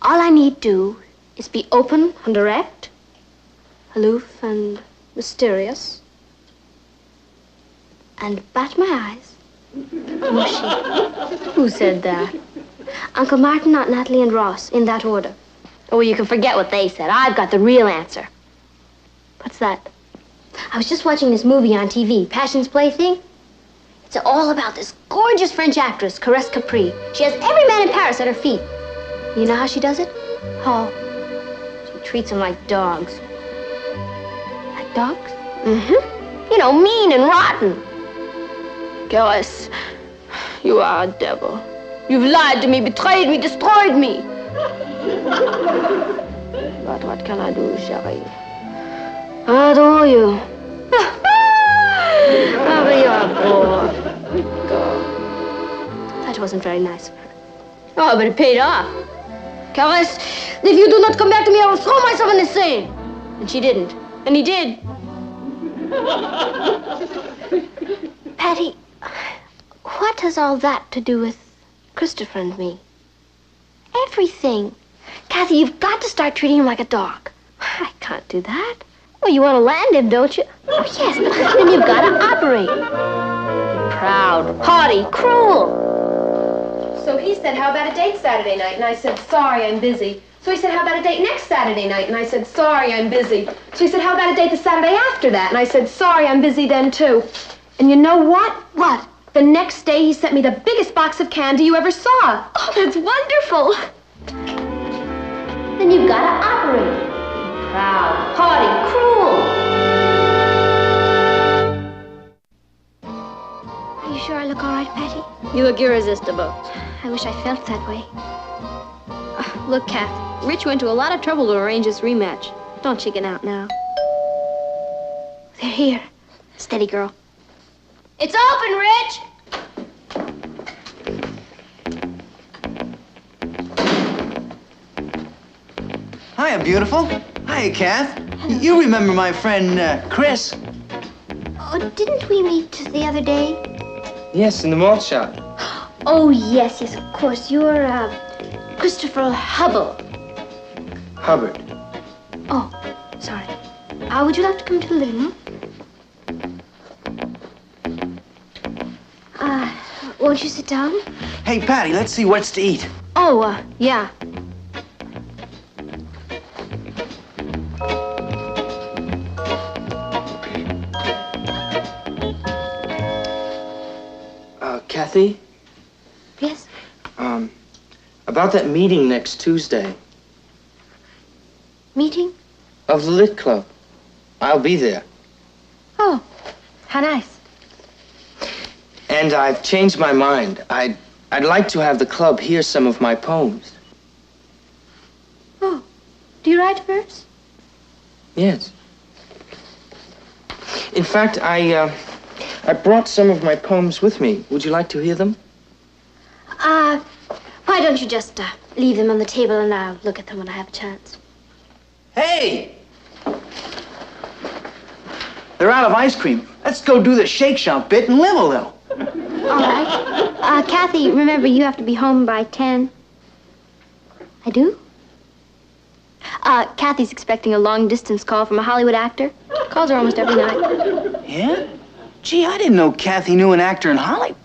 All I need do is be open and direct, aloof and mysterious, and bat my eyes. Mushy. Who said that? Uncle Martin, Aunt Natalie, and Ross, in that order. Oh, you can forget what they said. I've got the real answer. What's that? I was just watching this movie on TV, Passion's Plaything. It's all about this gorgeous French actress, Caresse Capri. She has every man in Paris at her feet. You know how she does it? How? She treats them like dogs. Like dogs? Mm-hmm. You know, mean and rotten. Caresse, you are a devil. You've lied to me, betrayed me, destroyed me. But what can I do, chérie? I adore you. Oh, but you're a bore. That wasn't very nice of her. Oh, but it paid off. Caresse, if you do not come back to me, I will throw myself in the Seine. And she didn't. And he did. Patty, what has all that to do with Christopher and me? Everything. Kathy, you've got to start treating him like a dog. I can't do that. Well, you want to land him, don't you? Oh, yes, but then you've got to operate. Proud, haughty, cruel. So he said, how about a date Saturday night? And I said, sorry, I'm busy. So he said, how about a date next Saturday night? And I said, sorry, I'm busy. So he said, how about a date the Saturday after that? And I said, sorry, I'm busy then, too. And you know what? What? The next day, he sent me the biggest box of candy you ever saw. Oh, that's wonderful. Then you've got to operate. Proud, haughty, cruel. Are you sure I look all right, Patty? You look irresistible. I wish I felt that way. Look, Kath, Rich went to a lot of trouble to arrange this rematch. Don't chicken out now. They're here. Steady, girl. It's open, Rich! Hiya, beautiful. Hiya, Kath. You remember my friend, Chris? Oh, didn't we meet the other day? Yes, in the malt shop. Oh, yes, of course. You're, Christopher Hubble. Hubbard. Oh, sorry. Would you like to come to the living room? Won't you sit down? Hey, Patty, let's see what's to eat. Oh, yeah. Kathy? Yes? About that meeting next Tuesday Meeting? of the Lit Club. I'll be there. Oh, how nice. And I've changed my mind. I'd like to have the club hear some of my poems. Oh, do you write verse? Yes. In fact, I brought some of my poems with me. Would you like to hear them? Why don't you just leave them on the table and I'll look at them when I have a chance. Hey! They're out of ice cream. Let's go do the shake shop bit and live a little. All right. Kathy, remember you have to be home by 10. I do? Kathy's expecting a long-distance call from a Hollywood actor. Calls her almost every night. Yeah? Gee, I didn't know Kathy knew an actor in Hollywood.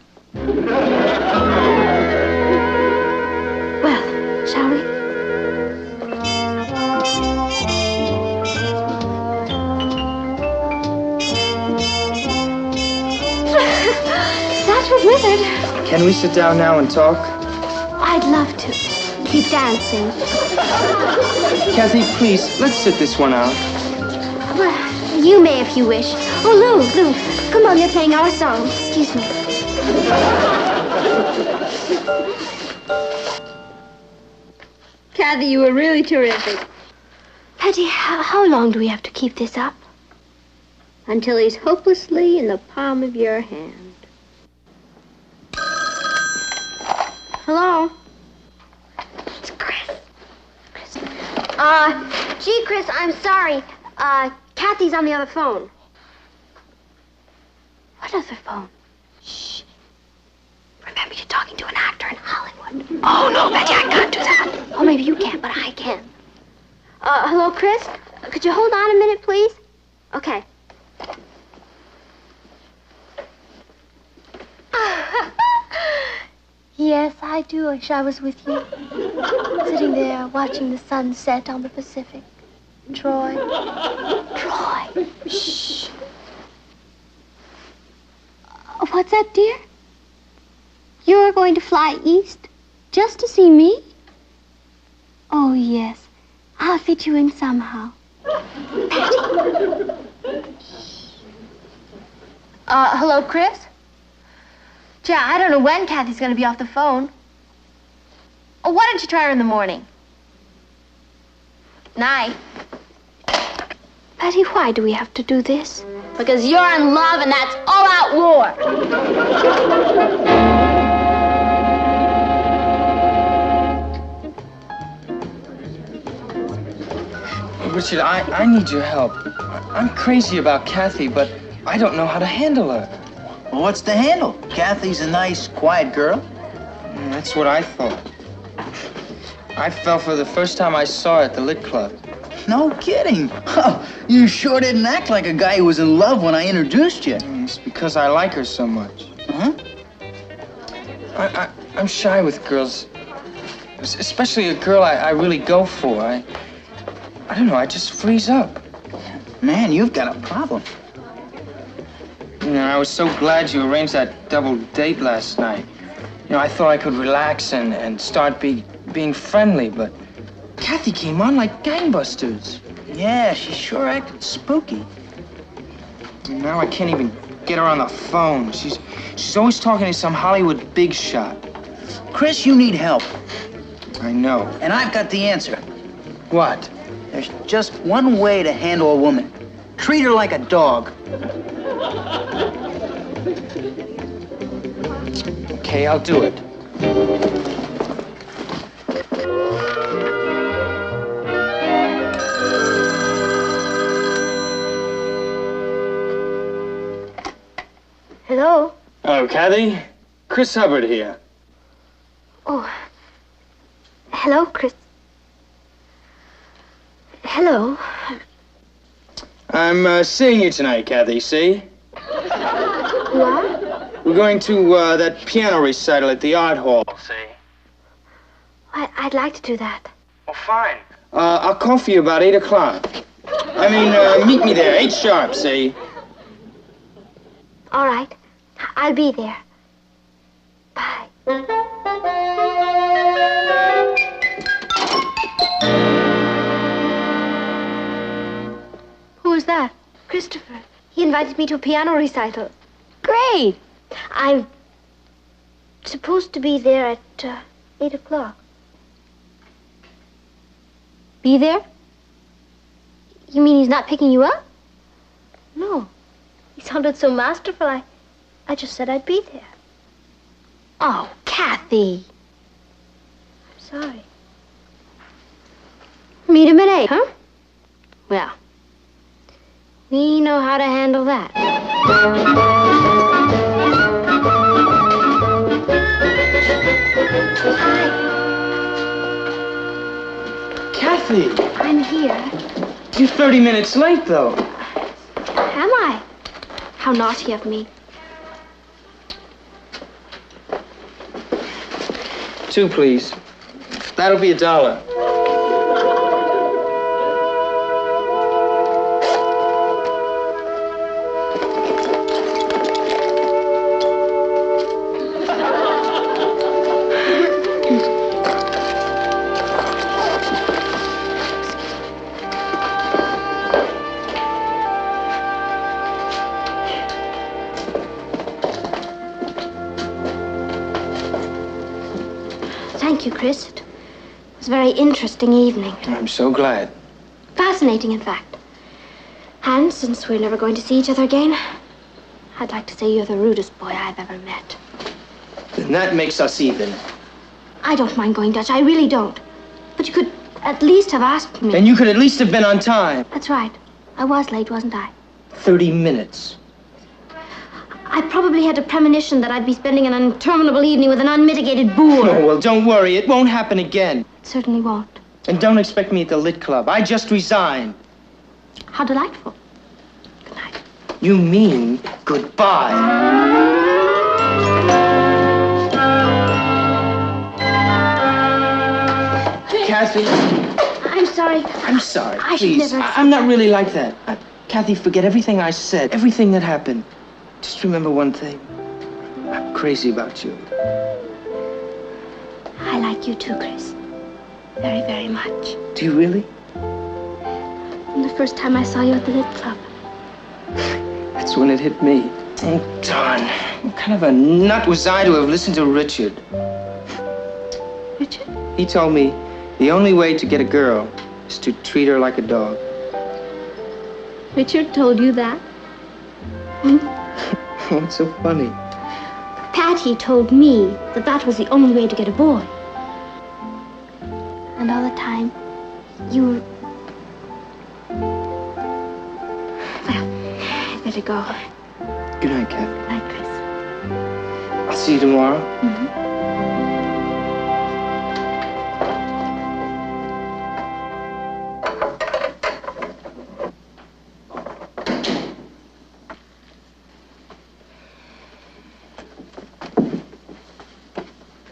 Well, shall we? That was Wizard. Can we sit down now and talk? I'd love to. Keep dancing. Kathy, please, let's sit this one out. Well, you may if you wish. Oh, Lou, come on, they're playing our song. Excuse me. Kathy, you were really terrific. Patty, how long do we have to keep this up? Until he's hopelessly in the palm of your hand. Hello? It's Chris. Gee, Chris, I'm sorry. Kathy's on the other phone. What other phone? Shh. Remember, you're talking to an actor in Hollywood. Oh, no, Betty, I can't do that. Oh, maybe you can, but I can. Hello, Chris? Could you hold on a minute, please? Okay. Yes, I do wish I was with you. Sitting there watching the sun set on the Pacific. Troy. Troy. Shh. What's that, dear? You're going to fly east just to see me? Oh, yes. I'll fit you in somehow. Patty. Hello, Chris? Gee, I don't know when Kathy's going to be off the phone. Oh, why don't you try her in the morning? Night. Patty, why do we have to do this? Because you're in love and that's all-out war. Richard, I need your help. I'm crazy about Kathy, but I don't know how to handle her. Well, what's the handle? Kathy's a nice, quiet girl. That's what I thought. I fell for the first time I saw her at the Lit Club. No kidding. Oh, you sure didn't act like a guy who was in love when I introduced you. It's because I like her so much. Huh? I'm shy with girls, especially a girl I really go for. I don't know, I just freeze up. Man, you've got a problem. You know, I was so glad you arranged that double date last night. You know, I thought I could relax and start being friendly, but Kathy came on like gangbusters. Yeah, she sure acted spooky. And now I can't even get her on the phone. She's always talking to some Hollywood big shot. Chris, you need help. I know. And I've got the answer. What? There's just one way to handle a woman. Treat her like a dog. Okay, I'll do it. Hello? Oh, Kathy. Chris Hubbard here. Oh. Hello, Chris. Hello. I'm seeing you tonight, Kathy, see? You are? We're going to that piano recital at the Art Hall, see? I'd like to do that. Oh, fine. I'll call for you about 8 o'clock. I mean, meet me there, 8 sharp, see? All right. I'll be there. Bye. that? Christopher. He invited me to a piano recital. Great. I'm supposed to be there at 8 o'clock. Be there? You mean he's not picking you up? No. He sounded so masterful, I just said I'd be there. Oh, Kathy. I'm sorry. Meet him at 8, huh? Well, we know how to handle that. Hi. Kathy! I'm here. You're 30 minutes late, though. Am I? How naughty of me. 2, please. That'll be $1. Thank you, Chris. It was a very interesting evening. I'm so glad. Fascinating, in fact. And since we're never going to see each other again, I'd like to say you're the rudest boy I've ever met. Then that makes us even. I don't mind going Dutch. I really don't. But you could at least have asked me. And you could at least have been on time. That's right. I was late, wasn't I? 30 minutes. I probably had a premonition that I'd be spending an interminable evening with an unmitigated boor. Oh, well, don't worry. It won't happen again. It certainly won't. And don't expect me at the Lit Club. I just resigned. How delightful. You mean goodbye. Kathy. I'm sorry. I'm sorry. I should Please. never. I'm not really like that. Kathy, forget everything I said, everything that happened. Just remember one thing. I'm crazy about you. I like you too, Chris. Very, very much. Do you really? From the first time I saw you at the Lit Club. That's when it hit me. Oh, darn. What kind of a nut was I to have listened to Richard? Richard? He told me the only way to get a girl is to treat her like a dog. Richard told you that? What's so funny? Patty told me that that was the only way to get a boy. And all the time, you were... Well, better go. Good night, Kathy. Good night, Chris. I'll see you tomorrow.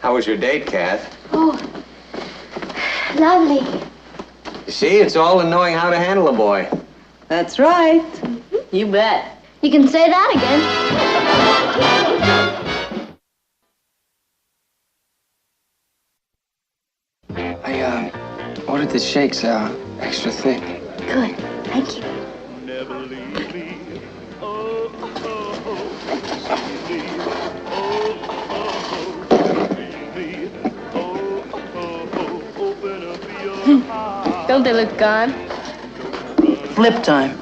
How was your date, Kath? Oh, lovely. You see, it's all in knowing how to handle a boy. That's right. You bet. You can say that again. I ordered the shakes extra thick. Good. Thank you. Don't they look gone? Flip time.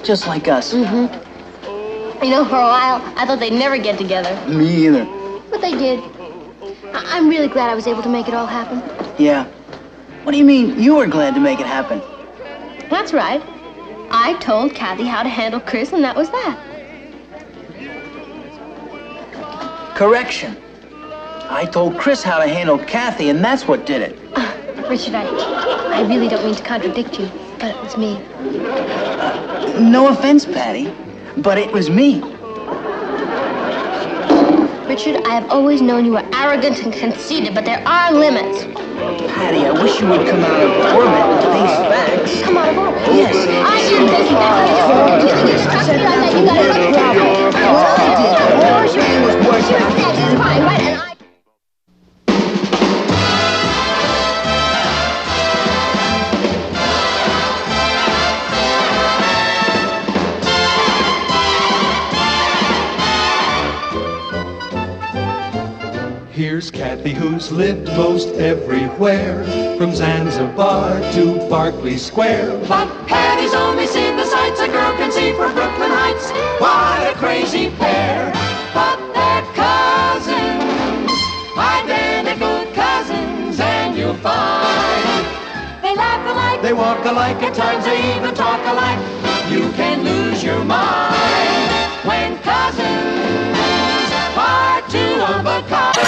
Just like us. You know, for a while, I thought they'd never get together. Me either. But they did. I'm really glad I was able to make it all happen. Yeah. What do you mean you were glad to make it happen? That's right. I told Kathy how to handle Chris, and that was that. Correction. I told Chris how to handle Kathy, and that's what did it. Richard, I really don't mean to contradict you, but it was me. No offense, Patty, but it was me. Richard, I have always known you were arrogant and conceited, but there are limits. Patty, I wish you would come out of orbit and face facts. Come out of orbit? Yes. I did this. I said you got a problem. What I did, of course, your name was worse. You said it's fine, right? And I... Here's Kathy, who's lived most everywhere, from Zanzibar to Berkeley Square. But Patty's only seen the sights a girl can see from Brooklyn Heights. What a crazy pair. But they're cousins, identical cousins, and you'll find they laugh alike, they walk alike, at times they even talk alike. You can lose your mind when cousins are two of a kind.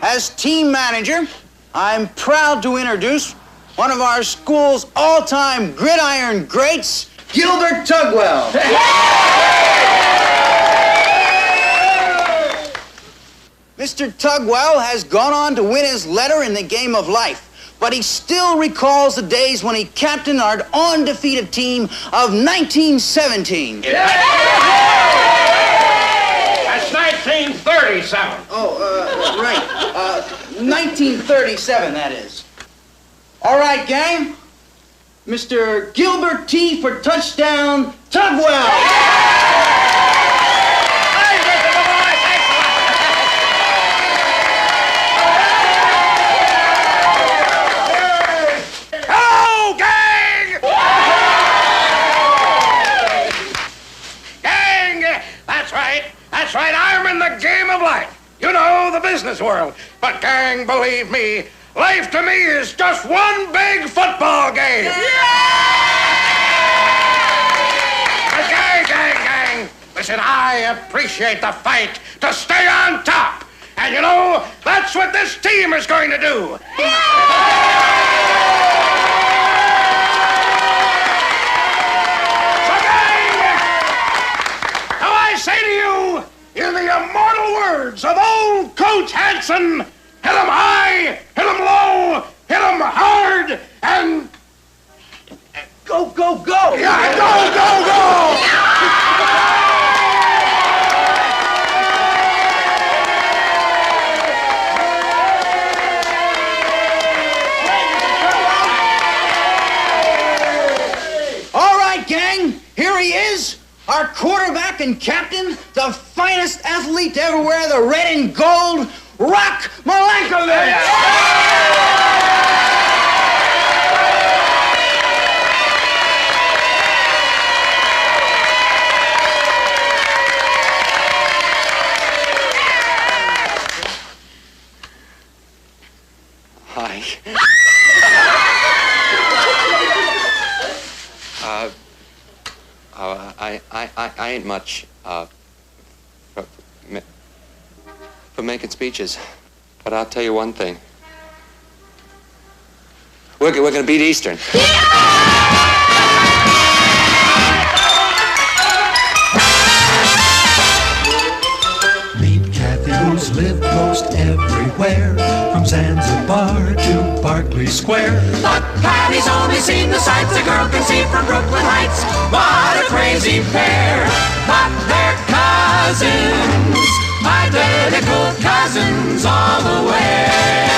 As team manager, I'm proud to introduce one of our school's all-time gridiron greats, Gilbert Tugwell. Mr. Tugwell has gone on to win his letter in the game of life, but he still recalls the days when he captained our undefeated team of 1917. That's 1937. Oh, right. 1937, that is. All right, gang. Mr. Gilbert T. for touchdown, Tugwell. Hello, gang! Gang! That's right. That's right. I'm in the game of life. You know, the business world. But, gang, believe me, life to me is just one big football game. But gang. Listen, I appreciate the fight to stay on top. And, you know, that's what this team is going to do. So, gang, now I say to you, in the immortal words of old Coach Hanson, hit 'em high, hit 'em low, hit 'em hard, and go, go, go! Yeah, go! All right, gang, here he is. Our quarterback and captain, the finest athlete to ever wear the red and gold, Rock Malenkovich! Hi. I ain't much, for making speeches. But I'll tell you one thing. We're gonna beat Eastern. Meet Kathy, who's lived most everywhere, from Zanzibar to Berkeley Square. But Patty's only seen the sights a girl can see from Brooklyn Heights. What a crazy pair. But they're cousins, identical cousins all the way.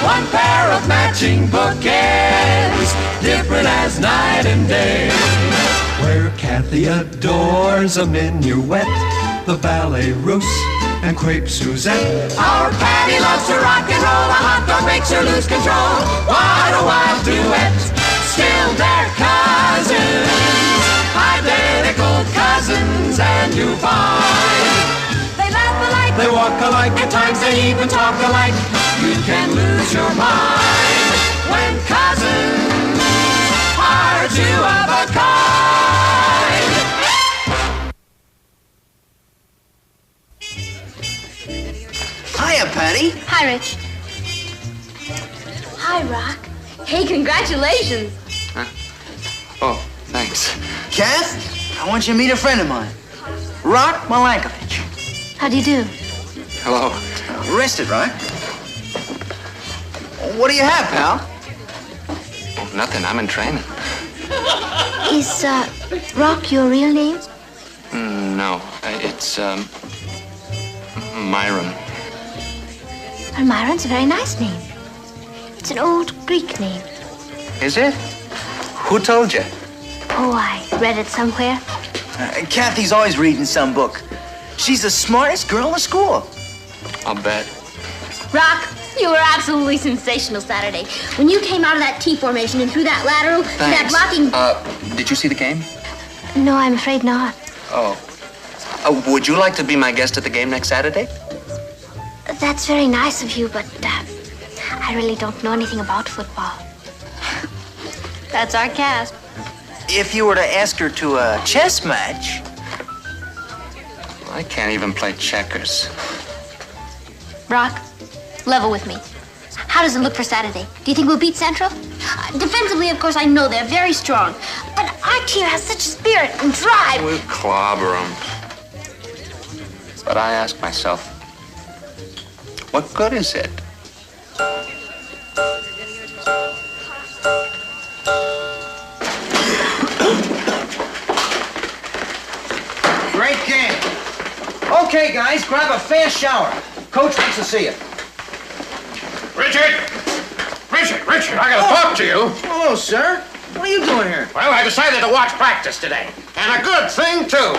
One pair of matching bookends, different as night and day. Where Kathy adores a minuet, the ballet russe, and crepe Suzette. Our Patty loves to rock and roll, a hot dog makes her lose control. What a wild duet, still they're cousins, identical cousins, and you find they laugh alike, they walk alike, at times they even talk alike. You can lose your mind when cousins are two of a kind. Hiya, Patty. Hi, Rich. Hi, Rock. Hey, congratulations. Oh, thanks. Kath, I want you to meet a friend of mine, Rock Malenkovich. How do you do? Hello. Rested, right? What do you have, pal? Nothing. I'm in training. Is, Rock your real name? No, it's, Myron. Well, Myron's a very nice name. It's an old Greek name. Is it? Who told you? Oh, I read it somewhere. Kathy's always reading some book. She's the smartest girl in the school. I'll bet. Rock, you were absolutely sensational Saturday. When you came out of that T formation and threw that lateral, that blocking... Did you see the game? No, I'm afraid not. Oh. Would you like to be my guest at the game next Saturday? That's very nice of you, but I really don't know anything about football. That's our cast. If you were to ask her to a chess match... I can't even play checkers. Rock, level with me. How does it look for Saturday? Do you think we'll beat Central? Defensively, of course, I know they're very strong. But our team has such spirit and drive. We'll clobber them. But I ask myself, what good is it? Great game. Okay, guys, grab a fast shower. Coach wants to see you. Richard, I gotta talk to you. Hello, sir. What are you doing here? Well, I decided to watch practice today. And a good thing, too.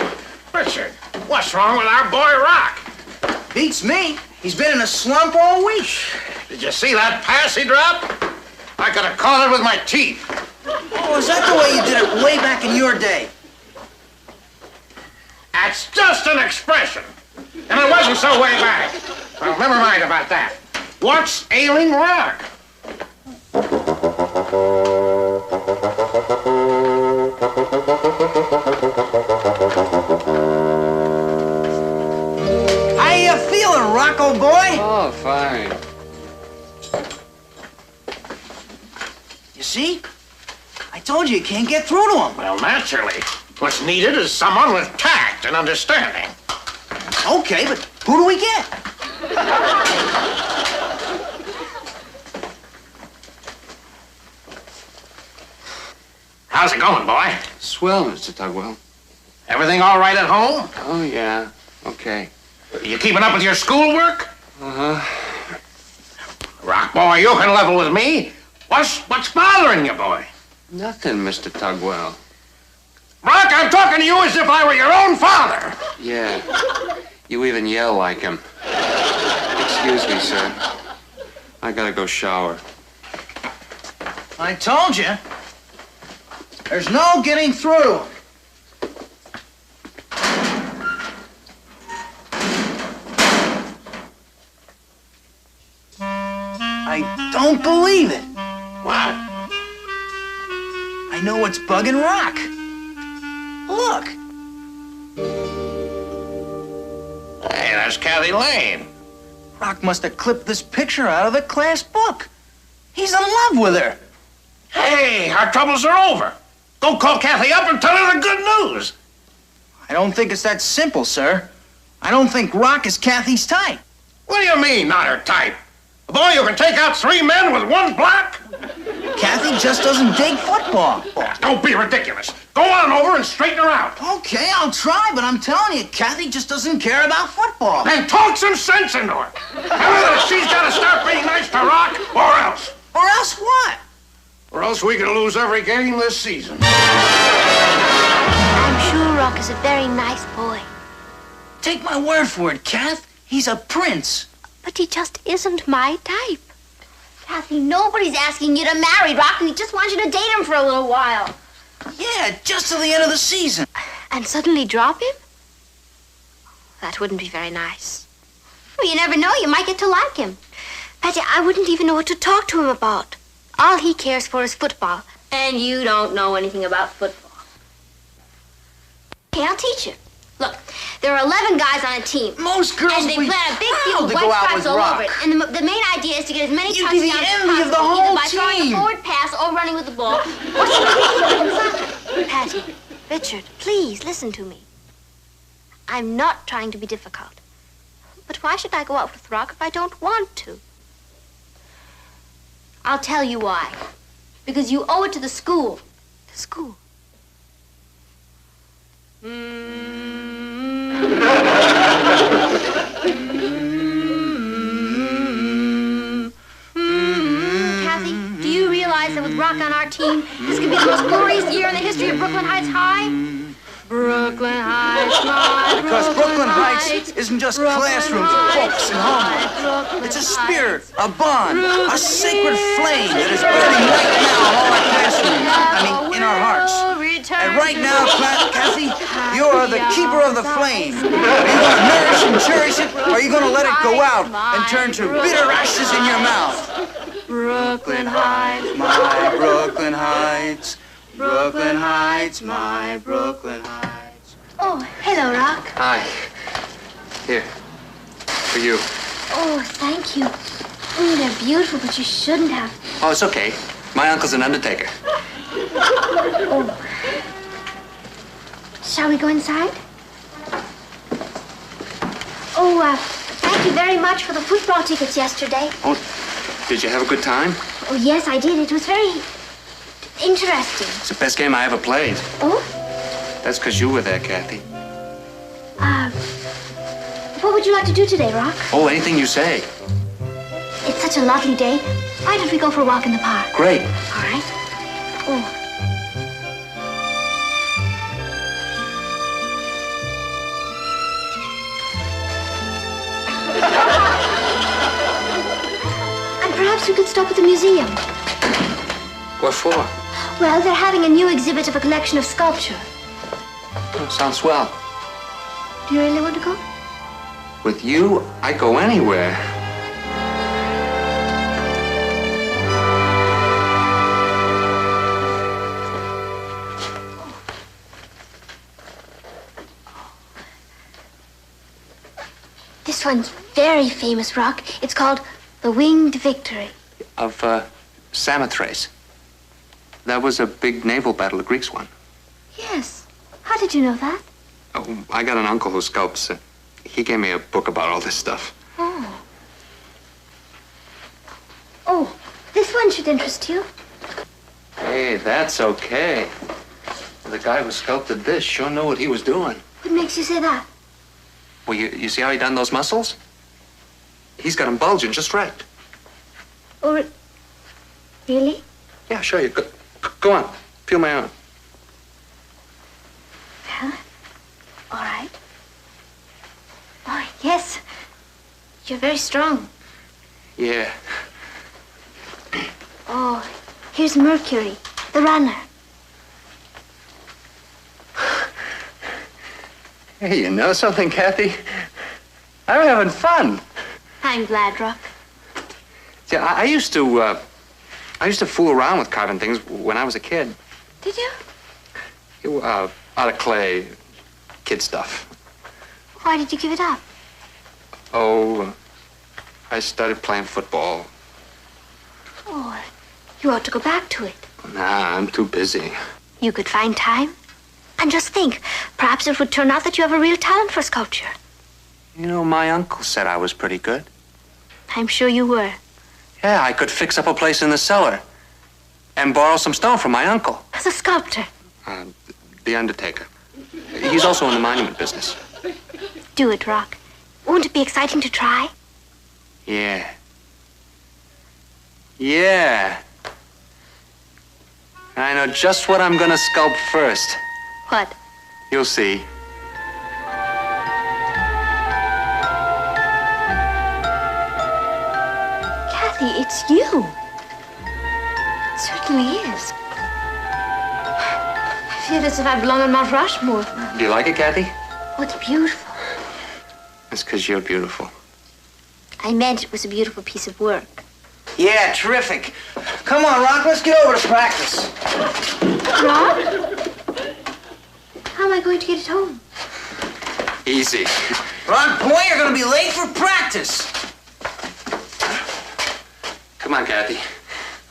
Richard, what's wrong with our boy Rock? Beats me. He's been in a slump all week. Did you see that pass he dropped? I could have caught it with my teeth. Oh, is that the way you did it way back in your day? That's just an expression. And it wasn't so way back. Well, never mind about that. What's ailing Rock? How you feeling, Rocco boy? Oh, fine. You see? I told you can't get through to him. Well, naturally. What's needed is someone with tact and understanding. Okay, but who do we get? How's it going, boy? Swell, Mr. Tugwell. Everything all right at home? Oh, yeah. Okay. You keeping up with your schoolwork? Uh-huh. Rock, boy, you can level with me. What's bothering you, boy? Nothing, Mr. Tugwell. Rock, I'm talking to you as if I were your own father. Yeah. You even yell like him. Excuse me, sir. I gotta go shower. I told you. There's no getting through. I don't believe it. What? I know what's bugging Rock. Look. Hey, that's Kathy Lane. Rock must have clipped this picture out of the class book. He's in love with her. Hey, our troubles are over. Go call Kathy up and tell her the good news. I don't think it's that simple, sir. I don't think Rock is Kathy's type. What do you mean, not her type? A boy who can take out 3 men with 1 block? Kathy just doesn't dig football. Don't be ridiculous. Go on over and straighten her out. Okay, I'll try, but I'm telling you, Kathy just doesn't care about football. Then talk some sense into her. Tell her that she's got to start being nice to Rock, or else. Or else what? Or else we could lose every game this season. I'm sure Rock is a very nice boy. Take my word for it, Kath. He's a prince. But he just isn't my type. Kathy, nobody's asking you to marry Rock. We just want you to date him for a little while. Yeah, just till the end of the season. And suddenly drop him? That wouldn't be very nice. Well, you never know. You might get to like him. Patty, I wouldn't even know what to talk to him about. All he cares for is football. And you don't know anything about football. Okay, I'll teach you. Look, there are 11 guys on a team. Most girls and they would be plant a big field proud of to white go out stripes with all Rock. over it. And the main idea is to get as many You'd be touchdowns the as envy of the possible, whole either by throwing team. a forward pass or running with the ball. Patty, Richard, please listen to me. I'm not trying to be difficult. But why should I go out with Rock if I don't want to? I'll tell you why. Because you owe it to the school. The school. Kathy, do you realize that with Rock on our team, this could be the most glorious year in the history of Brooklyn Heights High? Brooklyn Heights, my Because Brooklyn Heights isn't just classrooms, books, and homework. It's a spirit, a bond, a sacred flame that is burning right now in all our classrooms. In our hearts. And right now, Kathy, you're the keeper of the flame. Are you going to nourish and cherish it, or are you going to let it go out and turn to bitter ashes in your mouth? Brooklyn Heights, My Brooklyn Heights, Brooklyn Heights, my Brooklyn Heights. Oh, hello, Rock. Hi. Here. For you. Oh, thank you. They're beautiful, but you shouldn't have. Oh, it's okay. My uncle's an undertaker. Oh. Shall we go inside? Oh, thank you very much for the football tickets yesterday. Oh, did you have a good time? Oh, yes, I did. It was very interesting. It's the best game I ever played. Oh? That's because you were there, Kathy. What would you like to do today, Rock? Oh, anything you say. It's such a lovely day. Why don't we go for a walk in the park? Great. All right. Oh. And perhaps we could stop at the museum. What for? Well, they're having a new exhibit of a collection of sculpture. Oh, sounds swell. Do you really want to go? With you, I go anywhere. This one's very famous, Rock. It's called The Winged Victory. Of, Samothrace. That was a big naval battle the Greeks won. Yes. How did you know that? Oh, I got an uncle who sculpts. He gave me a book about all this stuff. Oh. Oh, this one should interest you. Hey, that's okay. The guy who sculpted this sure knew what he was doing. What makes you say that? Well, you see how he done those muscles? He's got them bulging just right. Oh, really? Yeah, I'll show you. Go on. Feel my arm. Well, all right. Oh, yes. You're very strong. Yeah. Oh, here's Mercury, the runner. Hey, you know something, Kathy? I'm having fun. I'm glad, Rock. See, I used to fool around with carving things when I was a kid. Did you? Out of clay, kid stuff. Why did you give it up? Oh, I started playing football. Oh, you ought to go back to it. Nah, I'm too busy. You could find time. And just think, perhaps it would turn out that you have a real talent for sculpture. You know, my uncle said I was pretty good. I'm sure you were. Yeah, I could fix up a place in the cellar and borrow some stone from my uncle. As a sculptor. The undertaker. He's also in the monument business. Do it, Rock. Won't it be exciting to try? Yeah. Yeah. I know just what I'm gonna sculpt first. What? You'll see. Kathy, it's you. It certainly is. I feel as if I belong on Mount Rushmore. Do you like it, Kathy? Oh, it's beautiful. It's because you're beautiful. I meant it was a beautiful piece of work. Yeah, terrific. Come on, Rock, let's get over to practice. Rock? How am I going to get it home? Easy. Rock, boy, you're gonna be late for practice. Come on, Kathy.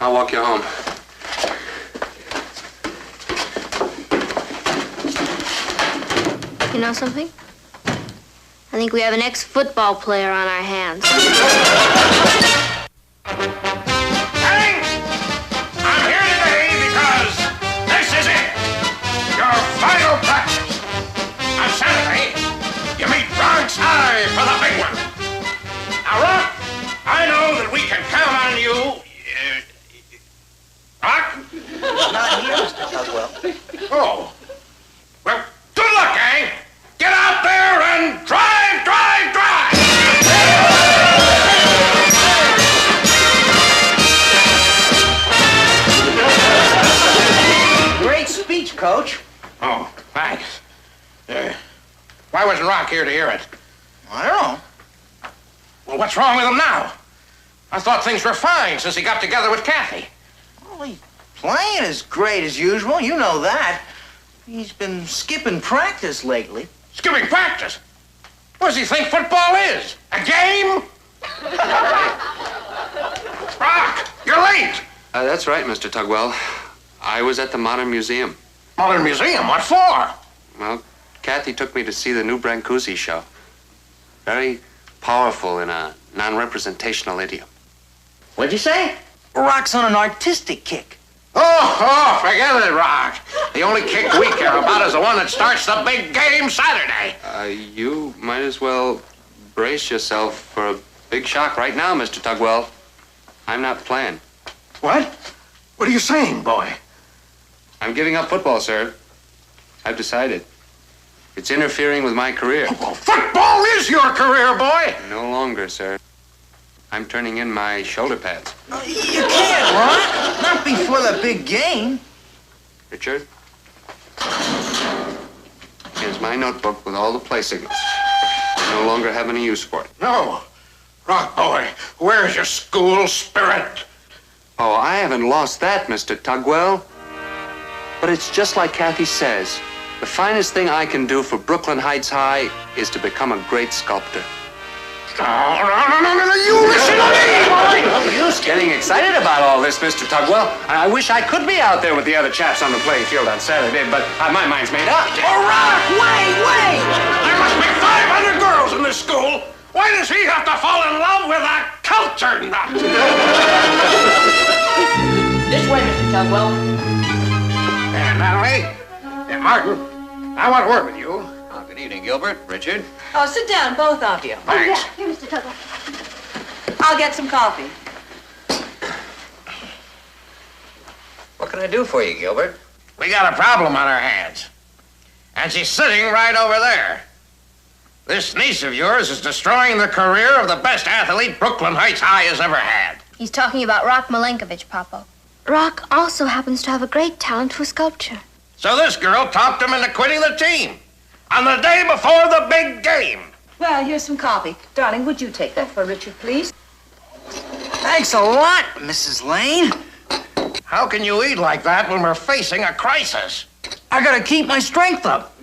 I'll walk you home. You know something? I think we have an ex-football player on our hands. I'm here today because this is it. Your final practice. On Saturday, you isn't Rock here to hear it? I don't know. Well, what's wrong with him now? I thought things were fine since he got together with Kathy. Well, he's playing as great as usual. You know that. He's been skipping practice lately. Skipping practice? What does he think football is? A game? Rock, you're late. That's right, Mr. Tugwell. I was at the Modern Museum. Modern Museum? What for? Well, Kathy took me to see the new Brancusi show. Very powerful in a non-representational idiom. What'd you say? Rock's on an artistic kick. Oh, forget it, Rock. The only kick we care about is the one that starts the big game Saturday. You might as well brace yourself for a big shock right now, Mr. Tugwell. I'm not playing. What? What are you saying, boy? I'm giving up football, sir. I've decided. It's interfering with my career. Oh, football is your career, boy. No longer, sir. I'm turning in my shoulder pads. You can't, Rock. Not before the big game. Richard, here's my notebook with all the play signals. No longer have any use for it. No. Rock, boy, where's your school spirit? Oh, I haven't lost that, Mr. Tugwell. But it's just like Kathy says. The finest thing I can do for Brooklyn Heights High is to become a great sculptor. No, you listen to me, boy! You're getting excited about all this, Mr. Tugwell. I wish I could be out there with the other chaps on the playing field on Saturday, but my mind's made up. Oh, Rock, wait! There must be 500 girls in this school. Why does he have to fall in love with a culture nut? This way, Mr. Tugwell. And Natalie, and Martin, I want to work with you. Oh, good evening, Gilbert. Richard. Oh, sit down, both of you. Thanks. Here, Mr. Tugwell. I'll get some coffee. What can I do for you, Gilbert? We got a problem on our hands. And she's sitting right over there. This niece of yours is destroying the career of the best athlete Brooklyn Heights High has ever had. He's talking about Rock Milenkovich, Papa. Rock also happens to have a great talent for sculpture. So this girl talked him into quitting the team on the day before the big game. Well, here's some coffee. Darling, would you take that for Richard, please? Thanks a lot, Mrs. Lane. How can you eat like that when we're facing a crisis? I gotta keep my strength up.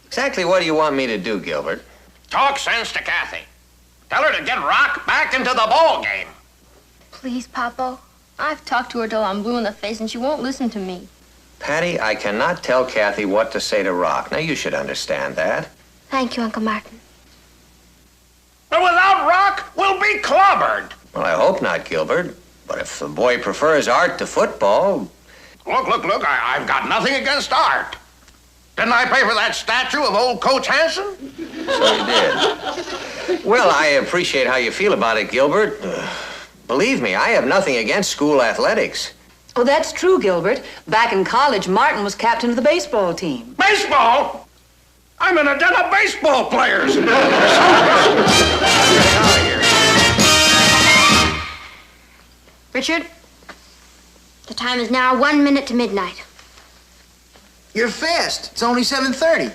Exactly what do you want me to do, Gilbert? Talk sense to Kathy. Tell her to get Rock back into the ball game. Please, Papa. I've talked to her till I'm blue in the face, and she won't listen to me. Patty, I cannot tell Kathy what to say to Rock. Now, you should understand that. Thank you, Uncle Martin. But without Rock, we'll be clobbered. Well, I hope not, Gilbert. But if the boy prefers art to football... Look, I've got nothing against art. Didn't I pay for that statue of old Coach Hansen? So you did. Well, I appreciate how you feel about it, Gilbert. Believe me, I have nothing against school athletics. Oh, that's true, Gilbert. Back in college, Martin was captain of the baseball team. Baseball? I'm in a den of baseball players. Richard, the time is now 1 minute to midnight. You're fast. It's only 7:30.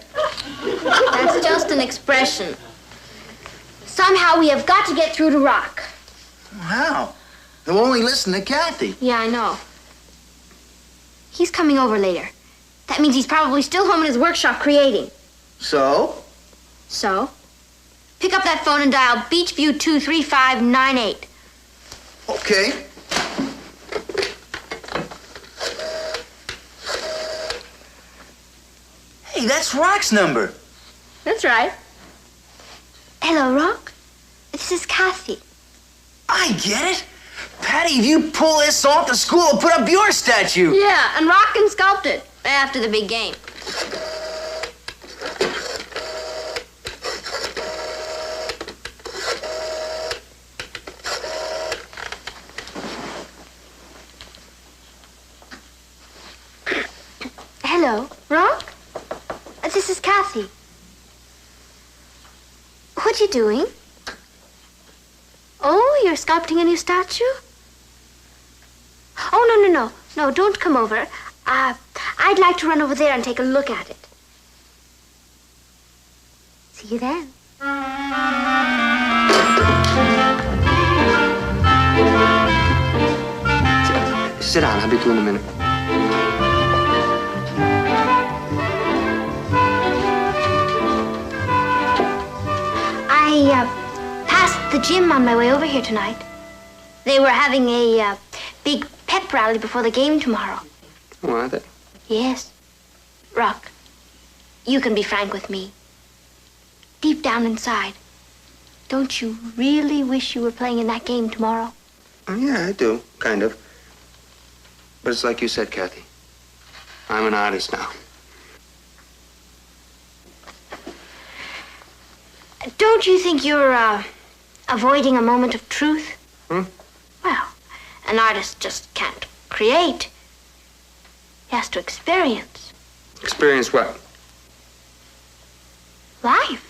That's just an expression. Somehow we have got to get through to Rock. How? They'll only listen to Kathy. Yeah, I know. He's coming over later. That means he's probably still home in his workshop creating. So? So? Pick up that phone and dial Beachview 23598. Okay. Hey, that's Rock's number. That's right. Hello, Rock. This is Kathy. I get it. Patty, if you pull this off, the school will put up your statue. Yeah, and Rock can sculpt it after the big game. Hello, Rock? This is Kathy. What you doing? Oh, you're sculpting a new statue? Oh, no, don't come over. I'd like to run over there and take a look at it. See you then. Sit down. I'll be through in a minute. I passed the gym on my way over here tonight. They were having a big pep rally before the game tomorrow. Oh, are they? Yes. Rock, you can be frank with me. Deep down inside, don't you really wish you were playing in that game tomorrow? Oh, yeah, I do. Kind of. But it's like you said, Kathy. I'm an artist now. Don't you think you're avoiding a moment of truth? Hmm? Well, an artist just can't create. He has to experience. Experience what? Life.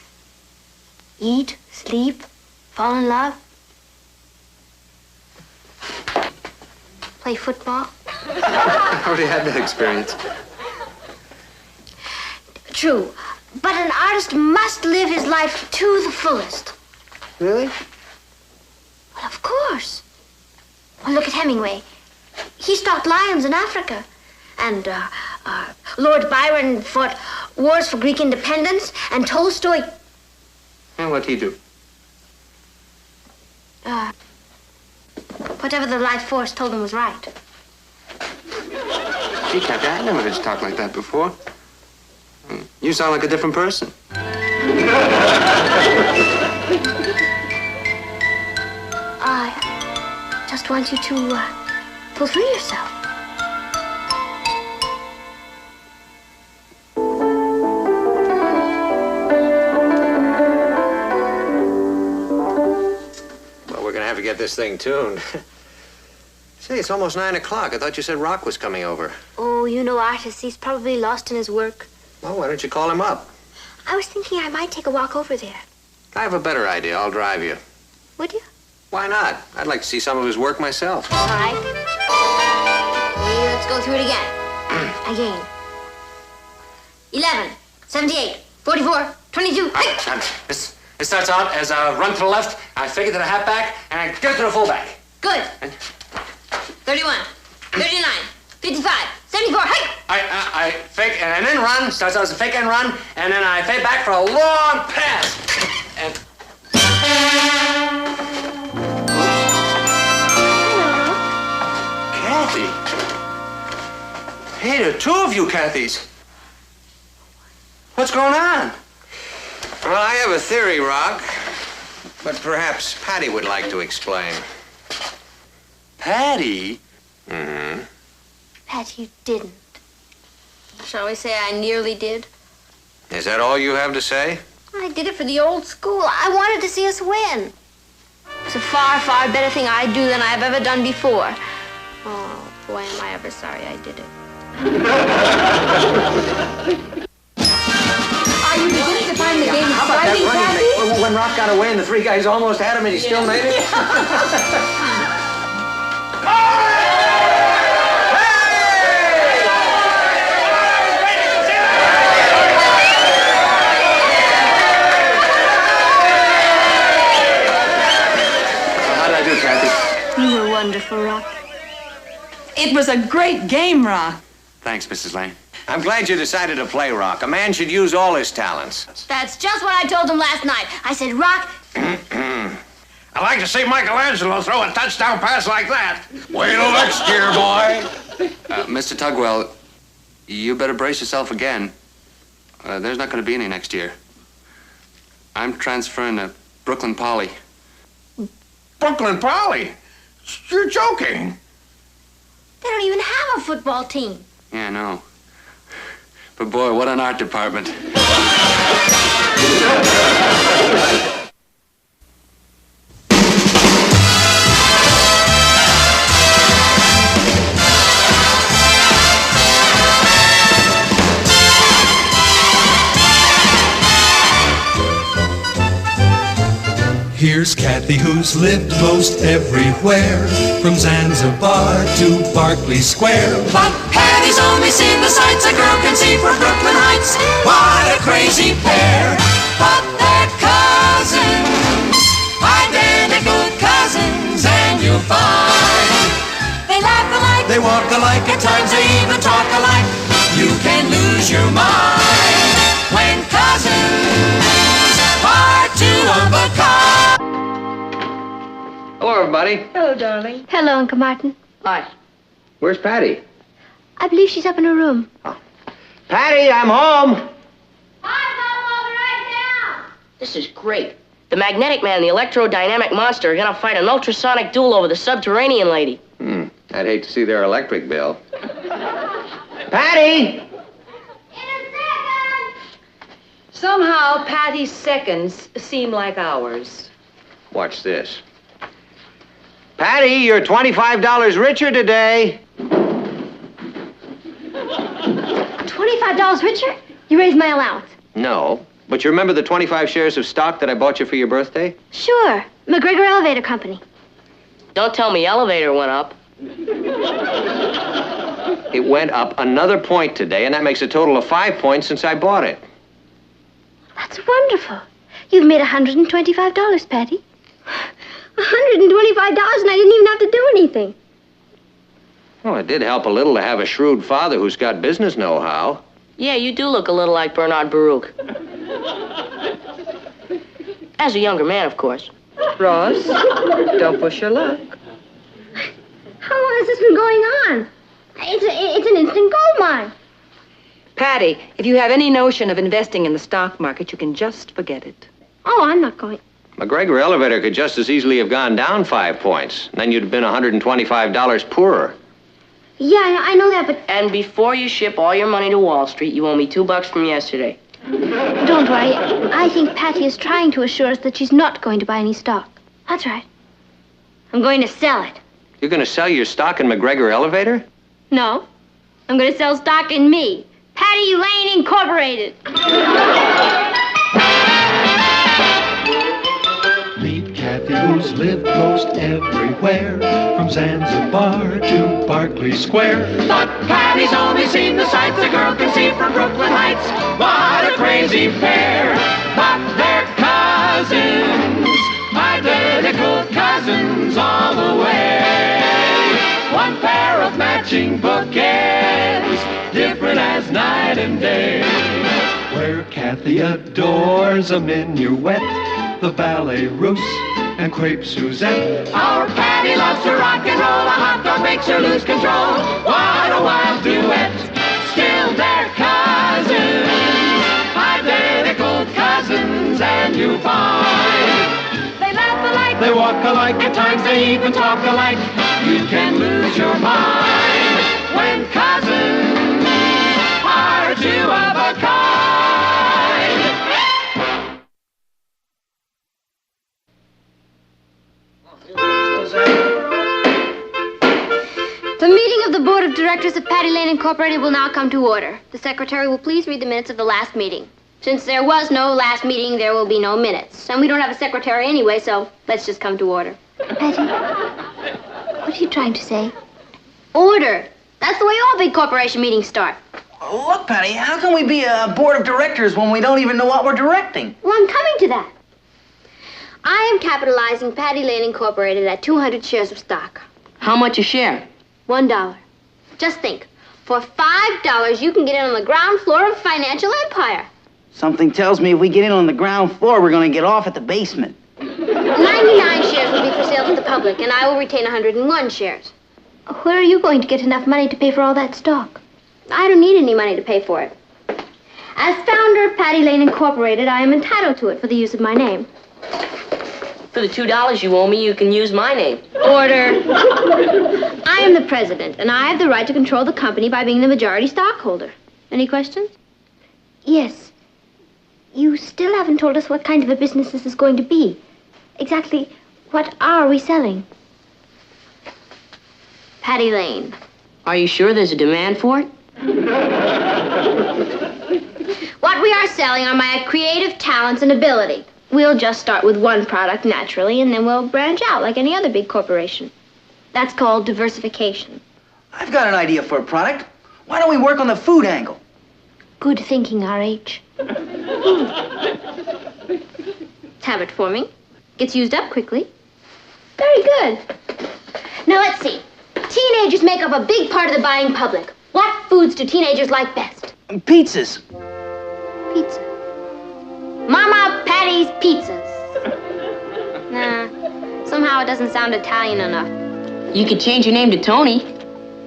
Eat, sleep, fall in love. Play football. I already had that experience. True. But an artist must live his life to the fullest. Really? Well, of course. Well, look at Hemingway. He stalked lions in Africa. And Lord Byron fought wars for Greek independence. And Tolstoy... And what'd he do? Whatever the life force told him was right. Gee, Kathy, I never heard you talk like that before. You sound like a different person. I just want you to pull through yourself. Well, we're gonna have to get this thing tuned. Say, it's almost 9 o'clock. I thought you said Rock was coming over. Oh, you know artists. He's probably lost in his work. Well, why don't you call him up? I was thinking I might take a walk over there. I have a better idea. I'll drive you. Would you? Why not? I'd like to see some of his work myself. All right. Let's go through it again. Again. 11, 78, 44, 22. It starts out as a run to the left, I fake it to the halfback, and I get it to the fullback. Good. 31, 39, 55, 74. Hey! I fake and then run. Starts out as a fake and run, and then I fade back for a long pass. And Kathy. Hey, there are two of you, Kathys. What's going on? Well, I have a theory, Rock. But perhaps Patty would like to explain. Patty? Mm-hmm. Pat, you didn't. Shall we say I nearly did? Is that all you have to say? I did it for the old school. I wanted to see us win. It's a far, far better thing I do than I've ever done before. Oh, boy, am I ever sorry I did it. Are you beginning to find the game How about that exciting, running Kathy? mate? When Rock got away and the three guys almost had him and he still made it? How did I do, Kathy? You were wonderful, Rock. It was a great game, Rock. Thanks, Mrs. Lane. I'm glad you decided to play Rock. A man should use all his talents. That's just what I told him last night. I said, Rock, I'd like to see Michelangelo throw a touchdown pass like that. Wait till next year, boy. Mr. Tugwell, you better brace yourself again. There's not going to be any next year. I'm transferring to Brooklyn Poly. Brooklyn Poly? You're joking. they don't even have a football team. Yeah, I know. But boy, what an art department. Here's Kathy, who's lived most everywhere, from Zanzibar to Berkeley Square. But Patty's only seen the sights a girl can see from Brooklyn Heights. What a crazy pair! but they're cousins, identical cousins, and you'll find they laugh alike, they walk alike, at times they even talk alike. You can lose your mind when cousins are two of a kind. Hello, everybody. Hello, darling. Hello, Uncle Martin. Hi. Where's Patty? I believe she's up in her room. Patty, I'm home. This is great. The Magnetic Man and the Electrodynamic Monster are gonna fight an ultrasonic duel over the Subterranean Lady. I'd hate to see their electric bill. Patty! Somehow, Patty's seconds seem like hours. Watch this. Patty, you're $25 richer today. $25 richer? You raised my allowance. No, but you remember the 25 shares of stock that I bought you for your birthday? Sure. McGregor Elevator Company. Don't tell me elevator went up. It went up another point today, and that makes a total of 5 points since I bought it. That's wonderful. You've made $125, Patty. $125 and I didn't even have to do anything. Well, it did help a little to have a shrewd father who's got business know-how. Yeah, you do look a little like Bernard Baruch. As a younger man, of course. Ross, don't push your luck. How long has this been going on? It's an instant gold mine. Patty, if you have any notion of investing in the stock market, you can just forget it. Oh, I'm not going. McGregor Elevator could just as easily have gone down 5 points. And then you'd have been $125 poorer. Yeah, I know that, but... And before you ship all your money to Wall Street, you owe me $2 from yesterday. Don't worry. I think Patty is trying to assure us that she's not going to buy any stock. That's right. I'm going to sell it. You're going to sell your stock in McGregor Elevator? No. I'm going to sell stock in me. Patty Lane Incorporated. Meet Kathy, who's lived most everywhere, from Zanzibar to Berkeley Square. But Patty's only seen the sights a girl can see from Brooklyn Heights. What a crazy pair. But they're cousins, identical cousins all the way. One pair of matching bookends, different as night and day. Where Kathy adores a minuet, the ballet russe, and crepe Suzette. Our Patty loves to rock and roll, a hot dog makes her lose control. What a wild duet, still they're cousins, identical cousins, and you find they laugh alike, they walk alike, at times they even talk alike. You can lose your mind when cousins are two of a kind. The meeting of the Board of Directors of Patty Lane Incorporated will now come to order. The secretary will please read the minutes of the last meeting. Since there was no last meeting, there will be no minutes. And we don't have a secretary anyway, so let's just come to order. Patty, what are you trying to say? Order. That's the way all big corporation meetings start. Look, Patty, how can we be a board of directors when we don't even know what we're directing? Well, I'm coming to that. I am capitalizing Patty Lane Incorporated at 200 shares of stock. How much a share? $1. Just think. For $5, you can get in on the ground floor of a financial empire. Something tells me if we get in on the ground floor, we're going to get off at the basement. 99 shares will be for sale to the public, and I will retain 101 shares. Where are you going to get enough money to pay for all that stock? I don't need any money to pay for it. As founder of Patty Lane Incorporated, I am entitled to it for the use of my name. For the $2 you owe me, you can use my name. Order. I am the president, and I have the right to control the company by being the majority stockholder. Any questions? Yes. You still haven't told us what kind of a business this is going to be. Exactly what are we selling? Patty Lane. Are you sure there's a demand for it? What we are selling are my creative talents and ability. We'll just start with one product naturally, and then we'll branch out like any other big corporation. That's called diversification. I've got an idea for a product. Why don't we work on the food angle? Good thinking, R.H. Have it for me. Gets used up quickly. Very good. Now let's see. Teenagers make up a big part of the buying public. What foods do teenagers like best? Pizzas. Pizza. Mama Patty's Pizzas. Nah, somehow it doesn't sound Italian enough. You could change your name to Tony.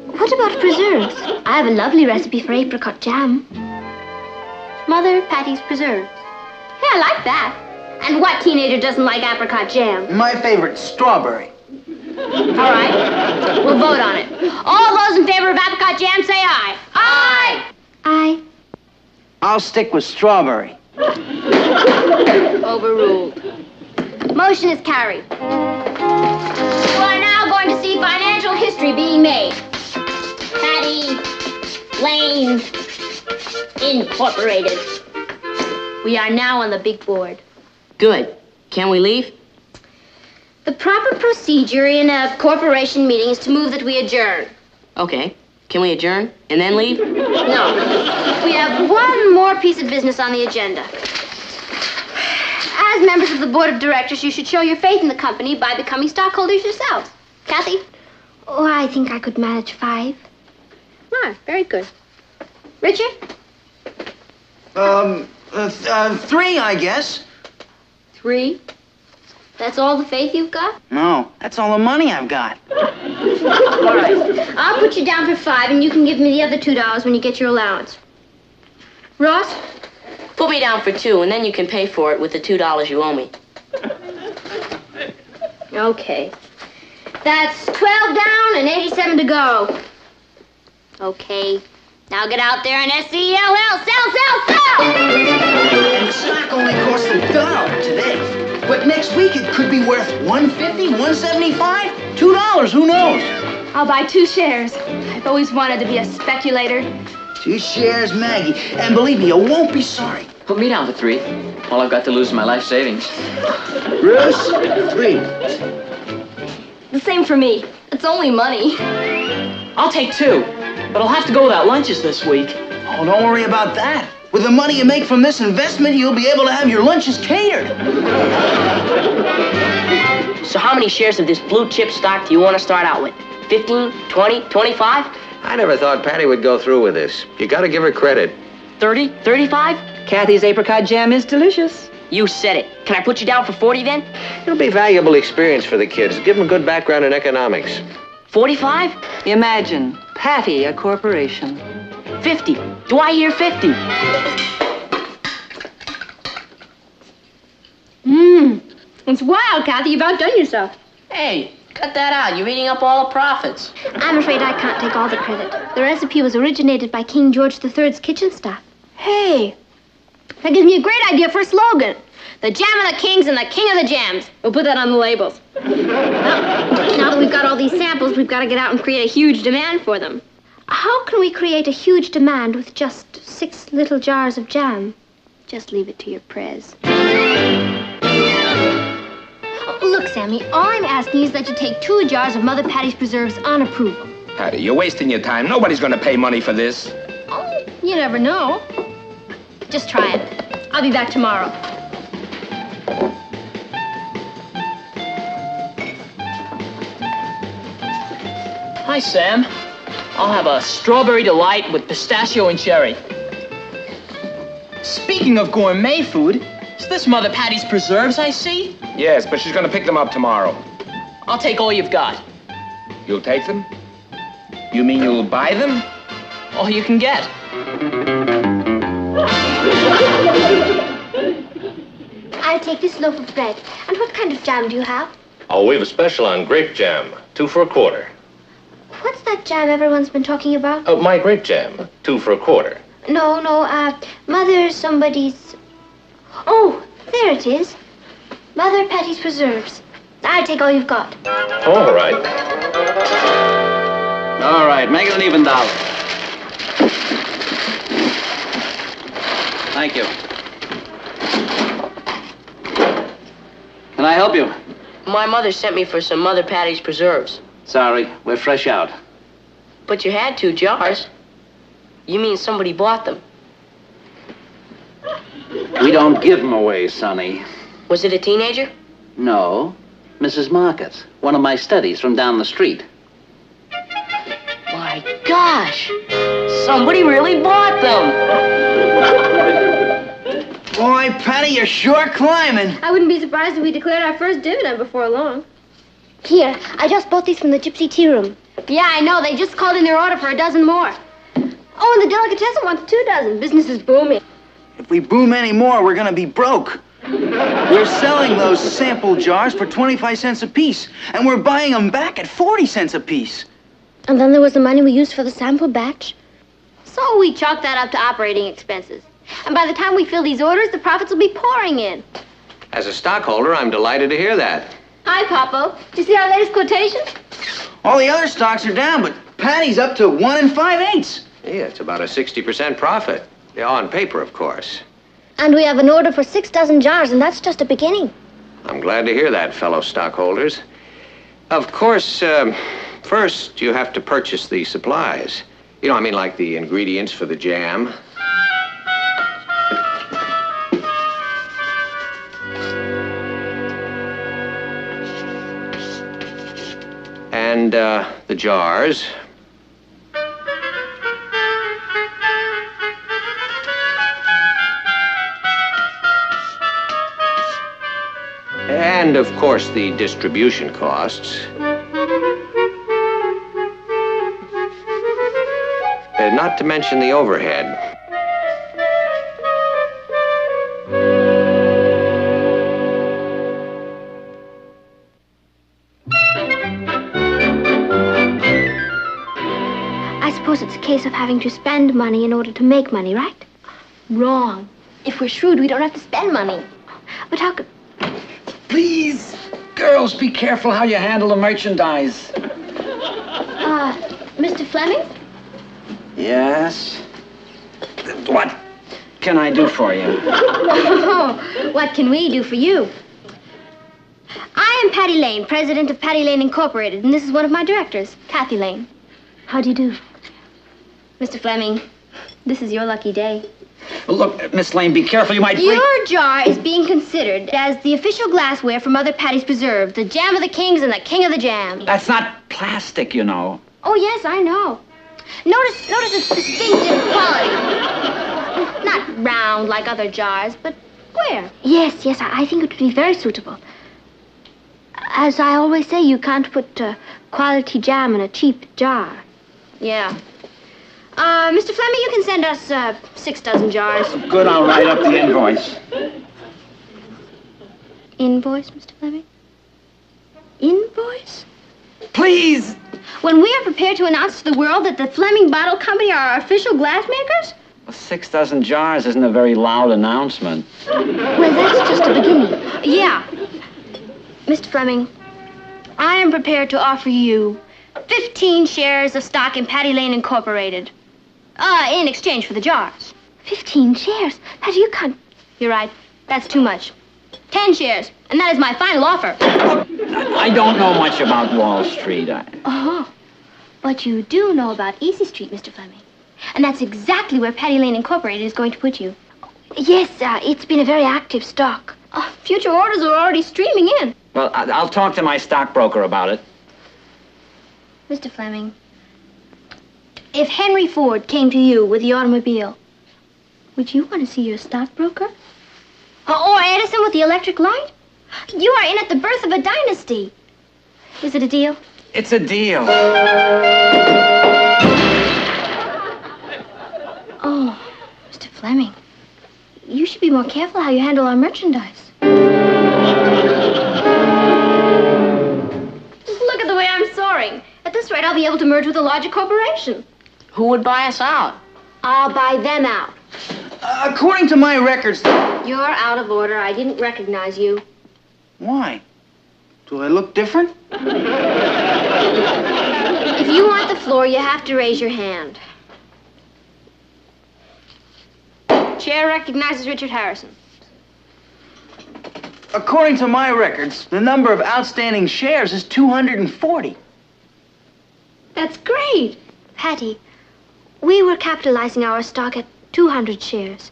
What about preserves? I have a lovely recipe for apricot jam. Mother Patty's Preserves. Hey, I like that. And what teenager doesn't like apricot jam? My favorite, strawberry. All right, we'll vote on it. All those in favor of apricot jam, say aye. Aye. Aye. I'll stick with strawberry. Overruled. Motion is carried. We are now going to see financial history being made. Patty Lane Incorporated. We are now on the big board. Good. Can we leave? The proper procedure in a corporation meeting is to move that we adjourn. Okay. Can we adjourn and then leave? No. We have one more piece of business on the agenda. As members of the board of directors, you should show your faith in the company by becoming stockholders yourselves. Kathy? Oh, I think I could manage 5. Ah, very good. Richard? 3, I guess. 3? That's all the faith you've got? No, that's all the money I've got. All right. I'll put you down for 5, and you can give me the other $2 when you get your allowance. Ross? Put me down for 2, and then you can pay for it with the $2 you owe me. Okay. That's 12 down and 87 to go. Okay. Now get out there and SELL. Sell! And the stock only costs $1 today. But next week it could be worth $1.50, $1.75, $2. Who knows? I'll buy 2 shares. I've always wanted to be a speculator. 2 shares, Maggie. And believe me, you won't be sorry. Put me down for 3. All I've got to lose is my life savings. Bruce, 3. The same for me. It's only money. I'll take 2, but I'll have to go without lunches this week. Oh, don't worry about that. With the money you make from this investment, you'll be able to have your lunches catered. So how many shares of this blue chip stock do you want to start out with? 15, 20, 25? I never thought Patty would go through with this. You gotta give her credit. 30, 35? Kathy's apricot jam is delicious. You said it. Can I put you down for 40 then? It'll be valuable experience for the kids. Give them a good background in economics. 45? Imagine, Patty, a corporation. 50. Do I hear 50? It's wild, Kathy. You've outdone yourself. Hey, cut that out. You're eating up all the profits. I'm afraid I can't take all the credit. The recipe was originated by King George III's kitchen staff. Hey, that gives me a great idea for a slogan. The jam of the kings and the king of the jams. We'll put that on the labels. Now that we've got all these samples, we've got to get out and create a huge demand for them. How can we create a huge demand with just 6 little jars of jam? Just leave it to your prez. Oh, look, Sammy, all I'm asking is that you take 2 jars of Mother Patty's preserves on approval. Patty, you're wasting your time. Nobody's going to pay money for this. Oh, you never know. Just try it. I'll be back tomorrow. Hi, Sam. I'll have a strawberry delight with pistachio and cherry. Speaking of gourmet food, is this Mother Patty's preserves I see? Yes, but she's going to pick them up tomorrow. I'll take all you've got. You'll take them? You mean you'll buy them? All you can get. I'll take this loaf of bread. And what kind of jam do you have? Oh, we have a special on grape jam. 2 for $0.25. What's that jam everyone's been talking about? Oh, my grape jam. 2 for $0.25. No, Mother somebody's... Oh, there it is. Mother Patty's preserves. I'll take all you've got. All right. All right, make it an even dollar. Thank you. Can I help you? My mother sent me for some Mother Patty's preserves. Sorry, we're fresh out. But you had 2 jars. You mean somebody bought them? We don't give them away, Sonny. Was it a teenager? No, Mrs. Marcus, one of my studies from down the street. My gosh! Somebody really bought them! Boy, Patty, you're sure climbing. I wouldn't be surprised if we declared our first dividend before long. Here, I just bought these from the Gypsy Tea Room. Yeah, I know. They just called in their order for a dozen more. Oh, and the delicatessen wants 2 dozen. Business is booming. If we boom any more, we're gonna be broke. We're selling those sample jars for 25 cents a piece, and we're buying them back at 40 cents a piece. And then there was the money we used for the sample batch. So we chalked that up to operating expenses. And by the time we fill these orders, the profits will be pouring in. As a stockholder, I'm delighted to hear that. Hi, Popo. Did you see our latest quotation? All the other stocks are down, but Patty's up to 1 5/8. Yeah, it's about a 60% profit. Yeah, on paper, of course. And we have an order for 6 dozen jars, and that's just a beginning. I'm glad to hear that, fellow stockholders. Of course, first you have to purchase the supplies. You know, I mean, like the ingredients for the jam. And the jars. And, of course, the distribution costs. Not to mention the overhead. I suppose it's a case of having to spend money in order to make money, right? Wrong. If we're shrewd, we don't have to spend money. But how could... Please, girls, be careful how you handle the merchandise. Mr. Fleming? Yes? What can I do for you? Oh, what can we do for you? I am Patty Lane, president of Patty Lane Incorporated, and this is one of my directors, Kathy Lane. How do you do? Mr. Fleming, this is your lucky day. Look, Miss Lane, be careful. You might break... Your jar is being considered as the official glassware for Mother Patty's Preserve, the jam of the kings and the king of the jam. That's not plastic, you know. Oh, yes, I know. Notice its distinctive quality. Not round like other jars, but square. Yes, I think it would be very suitable. As I always say, you can't put quality jam in a cheap jar. Yeah. Mr. Fleming, you can send us 6 dozen jars. Good, I'll write up the invoice. Invoice, Mr. Fleming? Invoice? Please! When we are prepared to announce to the world that the Fleming Bottle Company are our official glass makers? 6 dozen jars isn't a very loud announcement. Well, that's just a beginning. Yeah. Mr. Fleming, I am prepared to offer you 15 shares of stock in Patty Lane Incorporated. In exchange for the jars. 15 shares? Patty, you can't... You're right. That's too much. 10 shares, and that is my final offer. I don't know much about Wall Street. Oh, but you do know about Easy Street, Mr. Fleming. And that's exactly where Patty Lane Incorporated is going to put you. Yes, it's been a very active stock. Future orders are already streaming in. Well, I'll talk to my stockbroker about it. Mr. Fleming, if Henry Ford came to you with the automobile, would you want to see your stockbroker? Or Edison with the electric light? You are in at the birth of a dynasty. Is it a deal? It's a deal. Oh, Mr. Fleming, you should be more careful how you handle our merchandise. Just look at the way I'm soaring. At this rate, I'll be able to merge with a larger corporation. Who would buy us out? I'll buy them out. According to my records... You're out of order. I didn't recognize you. Why? Do I look different? If you want the floor, you have to raise your hand. Chair recognizes Richard Harrison. According to my records, the number of outstanding shares is 240. That's great. Patty, we were capitalizing our stock at 200 shares.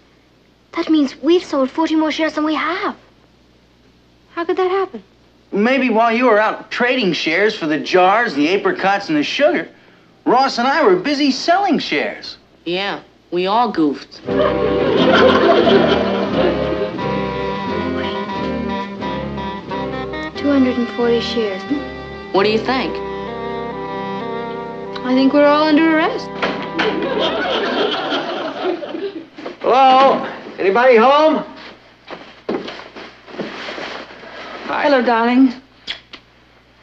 That means we've sold 40 more shares than we have. How could that happen? Maybe while you were out trading shares for the jars, the apricots, and the sugar, Ross and I were busy selling shares. Yeah, we all goofed. 240 shares. What do you think? I think we're all under arrest. Hello? Anybody home? Hi. Hello, darling.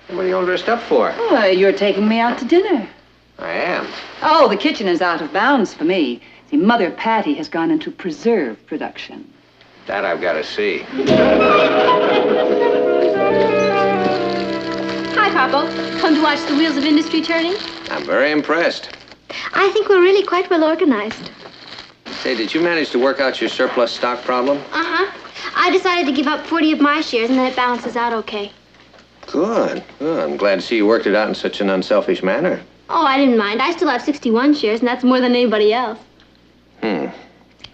What are you all dressed up for? Oh, you're taking me out to dinner. I am. Oh, the kitchen is out of bounds for me. See, Mother Patty has gone into preserve production. That I've got to see. Hi, Papa. Come to watch the wheels of industry turning? I'm very impressed. I think we're really quite well organized. Say, did you manage to work out your surplus stock problem? Uh-huh. I decided to give up 40 of my shares, and then it balances out okay. Good. Good. I'm glad to see you worked it out in such an unselfish manner. Oh, I didn't mind. I still have 61 shares, and that's more than anybody else.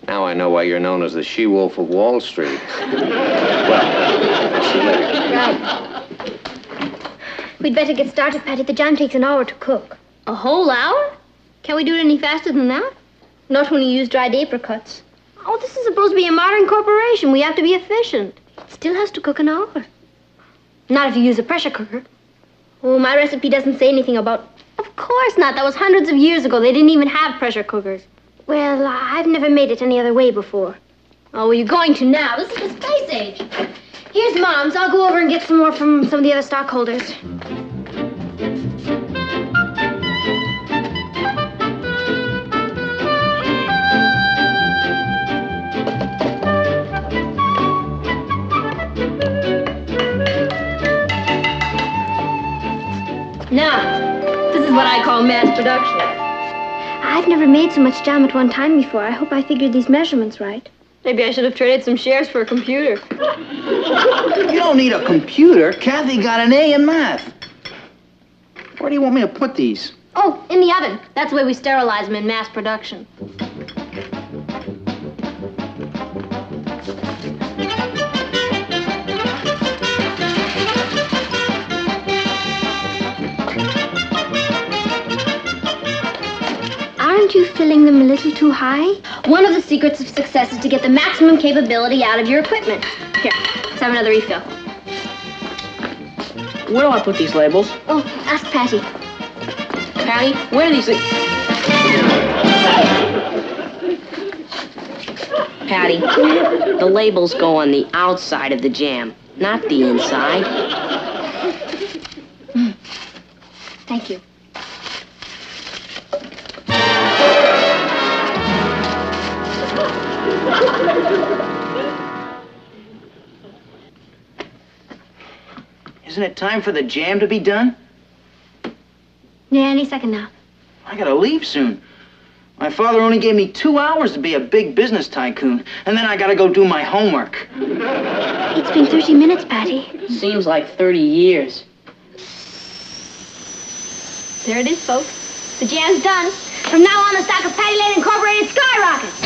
Now I know why you're known as the she-wolf of Wall Street. Well, I'll see you later. We'd better get started, Patty. The jam takes an hour to cook. A whole hour? Can we do it any faster than that? Not when you use dried apricots. Oh, this is supposed to be a modern corporation. We have to be efficient. It still has to cook an hour. Not if you use a pressure cooker. Oh, my recipe doesn't say anything about... Of course not. That was hundreds of years ago. They didn't even have pressure cookers. Well, I've never made it any other way before. Oh, well, you're going to now. This is the space age. Here's Mom's. I'll go over and get some more from some of the other stockholders. Now, this is what I call mass production. I've never made so much jam at one time before. I hope I figured these measurements right. Maybe I should have traded some shares for a computer. You don't need a computer. Kathy got an A in math. Where do you want me to put these? Oh, in the oven. That's the way we sterilize them in mass production. Aren't you filling them a little too high? One of the secrets of success is to get the maximum capability out of your equipment. Here, let's have another refill. Where do I put these labels? Oh, ask Patty. Patty, where are these things? Patty, the labels go on the outside of the jam, not the inside. Thank you. Isn't it time for the jam to be done? Yeah, any second now. I gotta leave soon. My father only gave me 2 hours to be a big business tycoon, and then I gotta go do my homework. It's been 30 minutes, Patty. Seems like 30 years. There it is, folks. The jam's done. From now on, the stock of Patty Lane Incorporated skyrockets.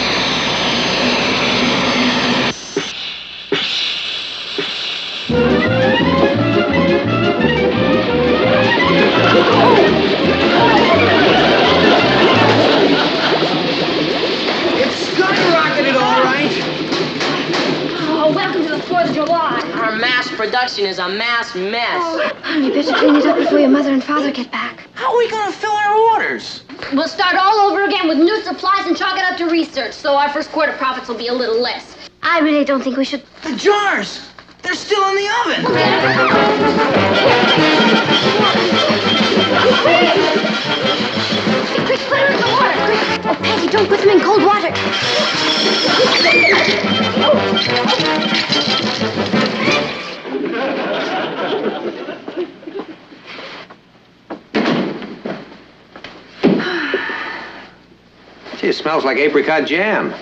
It's skyrocketed, all right. Oh, welcome to the 4th of July. Our mass production is a mass mess. You better clean it up before your mother and father get back. How are we gonna fill our orders? We'll start all over again with new supplies and chalk it up to research, so our first quarter profits will be a little less. I really don't think we should... The jars! They're still in the oven! Quick, put her in the water, quick! Oh, Patty, don't put them in cold water. Gee, it smells like apricot jam.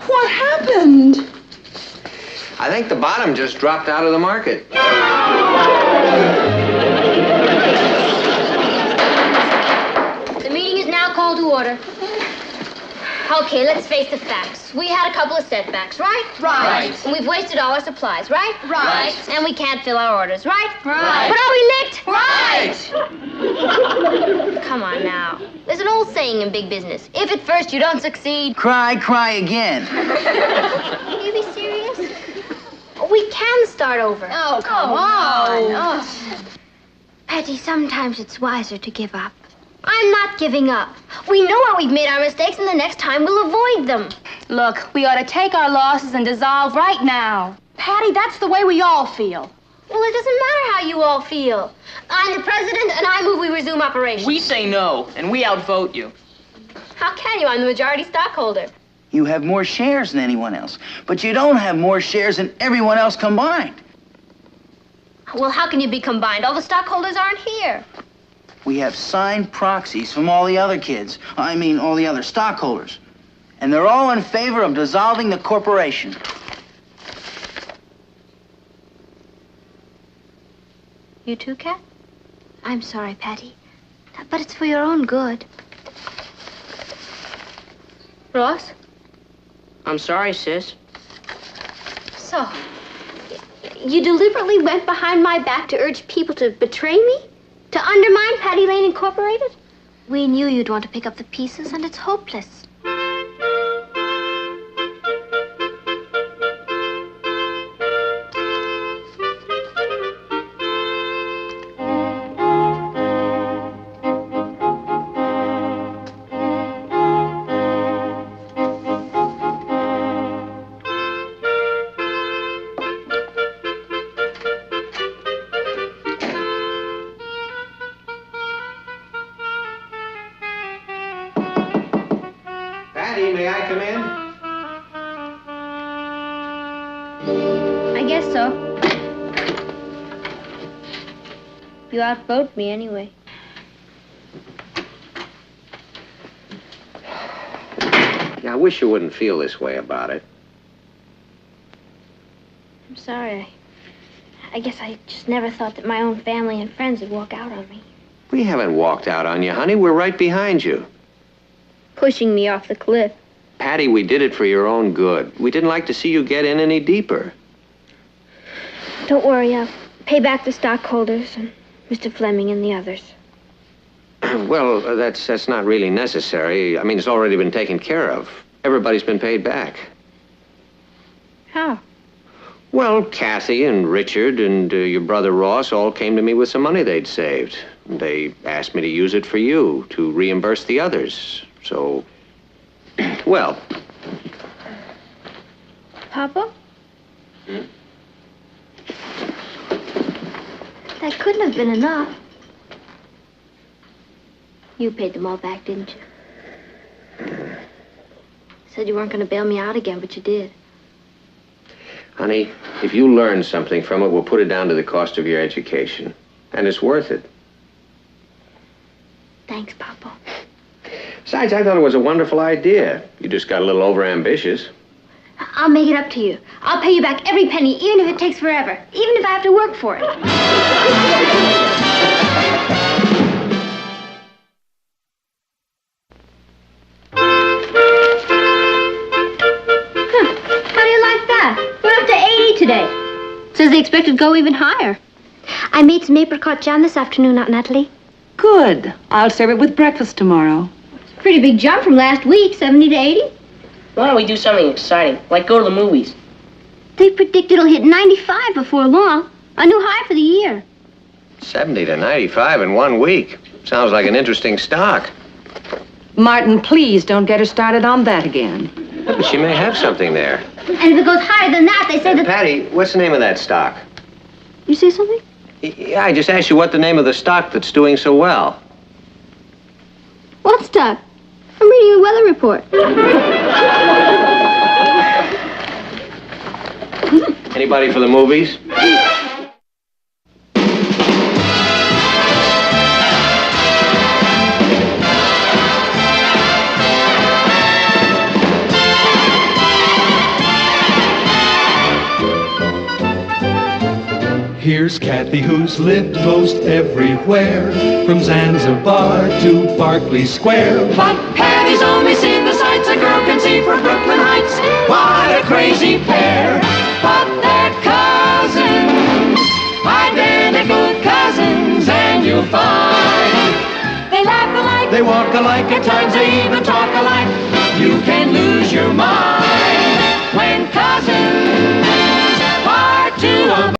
What happened? I think the bottom just dropped out of the market. order. Okay, let's face the facts. We had a couple of setbacks, right? Right. And we've wasted all our supplies, right? Right. And we can't fill our orders, right? Right. But are we licked? Right. Come on now. There's an old saying in big business. If at first you don't succeed... Cry again. Can you be serious? We can start over. Oh, come on. Oh. Patty, sometimes it's wiser to give up. I'm not giving up. We know how we've made our mistakes, and the next time we'll avoid them. Look, we ought to take our losses and dissolve right now. Patty, that's the way we all feel. Well, it doesn't matter how you all feel. I'm the president, and I move we resume operations. We say no, and we outvote you. How can you? I'm the majority stockholder. You have more shares than anyone else, but you don't have more shares than everyone else combined. Well, how can you be combined? All the stockholders aren't here. We have signed proxies from all the other kids. I mean, all the other stockholders. And they're all in favor of dissolving the corporation. You too, Kat? I'm sorry, Patty. But it's for your own good. Ross? I'm sorry, sis. So, you deliberately went behind my back to urge people to betray me? To undermine Patty Lane Incorporated? We knew you'd want to pick up the pieces, and it's hopeless. Patty, may I come in? I guess so. You outvote me anyway. Yeah, I wish you wouldn't feel this way about it. I'm sorry. I guess I just never thought that my own family and friends would walk out on me. We haven't walked out on you, honey. We're right behind you. Pushing me off the cliff. Patty, we did it for your own good. We didn't like to see you get in any deeper. Don't worry, I'll pay back the stockholders and Mr. Fleming and the others. Well, that's not really necessary. I mean, it's already been taken care of. Everybody's been paid back. How? Well, Kathy and Richard and your brother Ross all came to me with some money they'd saved. They asked me to use it for you, to reimburse the others. So, well. Papa? That couldn't have been enough. You paid them all back, didn't you? Said you weren't going to bail me out again, but you did. Honey, if you learn something from it, we'll put it down to the cost of your education. And it's worth it. Thanks, Papa. Besides, I thought it was a wonderful idea. You just got a little overambitious. I'll make it up to you. I'll pay you back every penny, even if it takes forever. Even if I have to work for it. How do you like that? We're up to 80 today. Says they expect it to go even higher. I made some apricot jam this afternoon, Aunt Natalie. Good. I'll serve it with breakfast tomorrow. Pretty big jump from last week, 70 to 80. Why don't we do something exciting, like go to the movies? They predict it'll hit 95 before long. A new high for the year. 70 to 95 in 1 week. Sounds like an interesting stock. Martin, please don't get her started on that again. Yeah, but she may have something there. And if it goes higher than that, they say that... Patty, what's the name of that stock? You say something? Yeah, I just asked you what the name of the stock that's doing so well. What stock? I'm reading the weather report. Anybody for the movies? Here's Kathy, who's lived most everywhere, from Zanzibar to Berkeley Square. But Patty's only seen the sights a girl can see from Brooklyn Heights. What a crazy pair! But they're cousins, identical cousins, and you'll find they laugh alike, They walk alike, at times they even talk alike. You can lose your mind when cousins are two of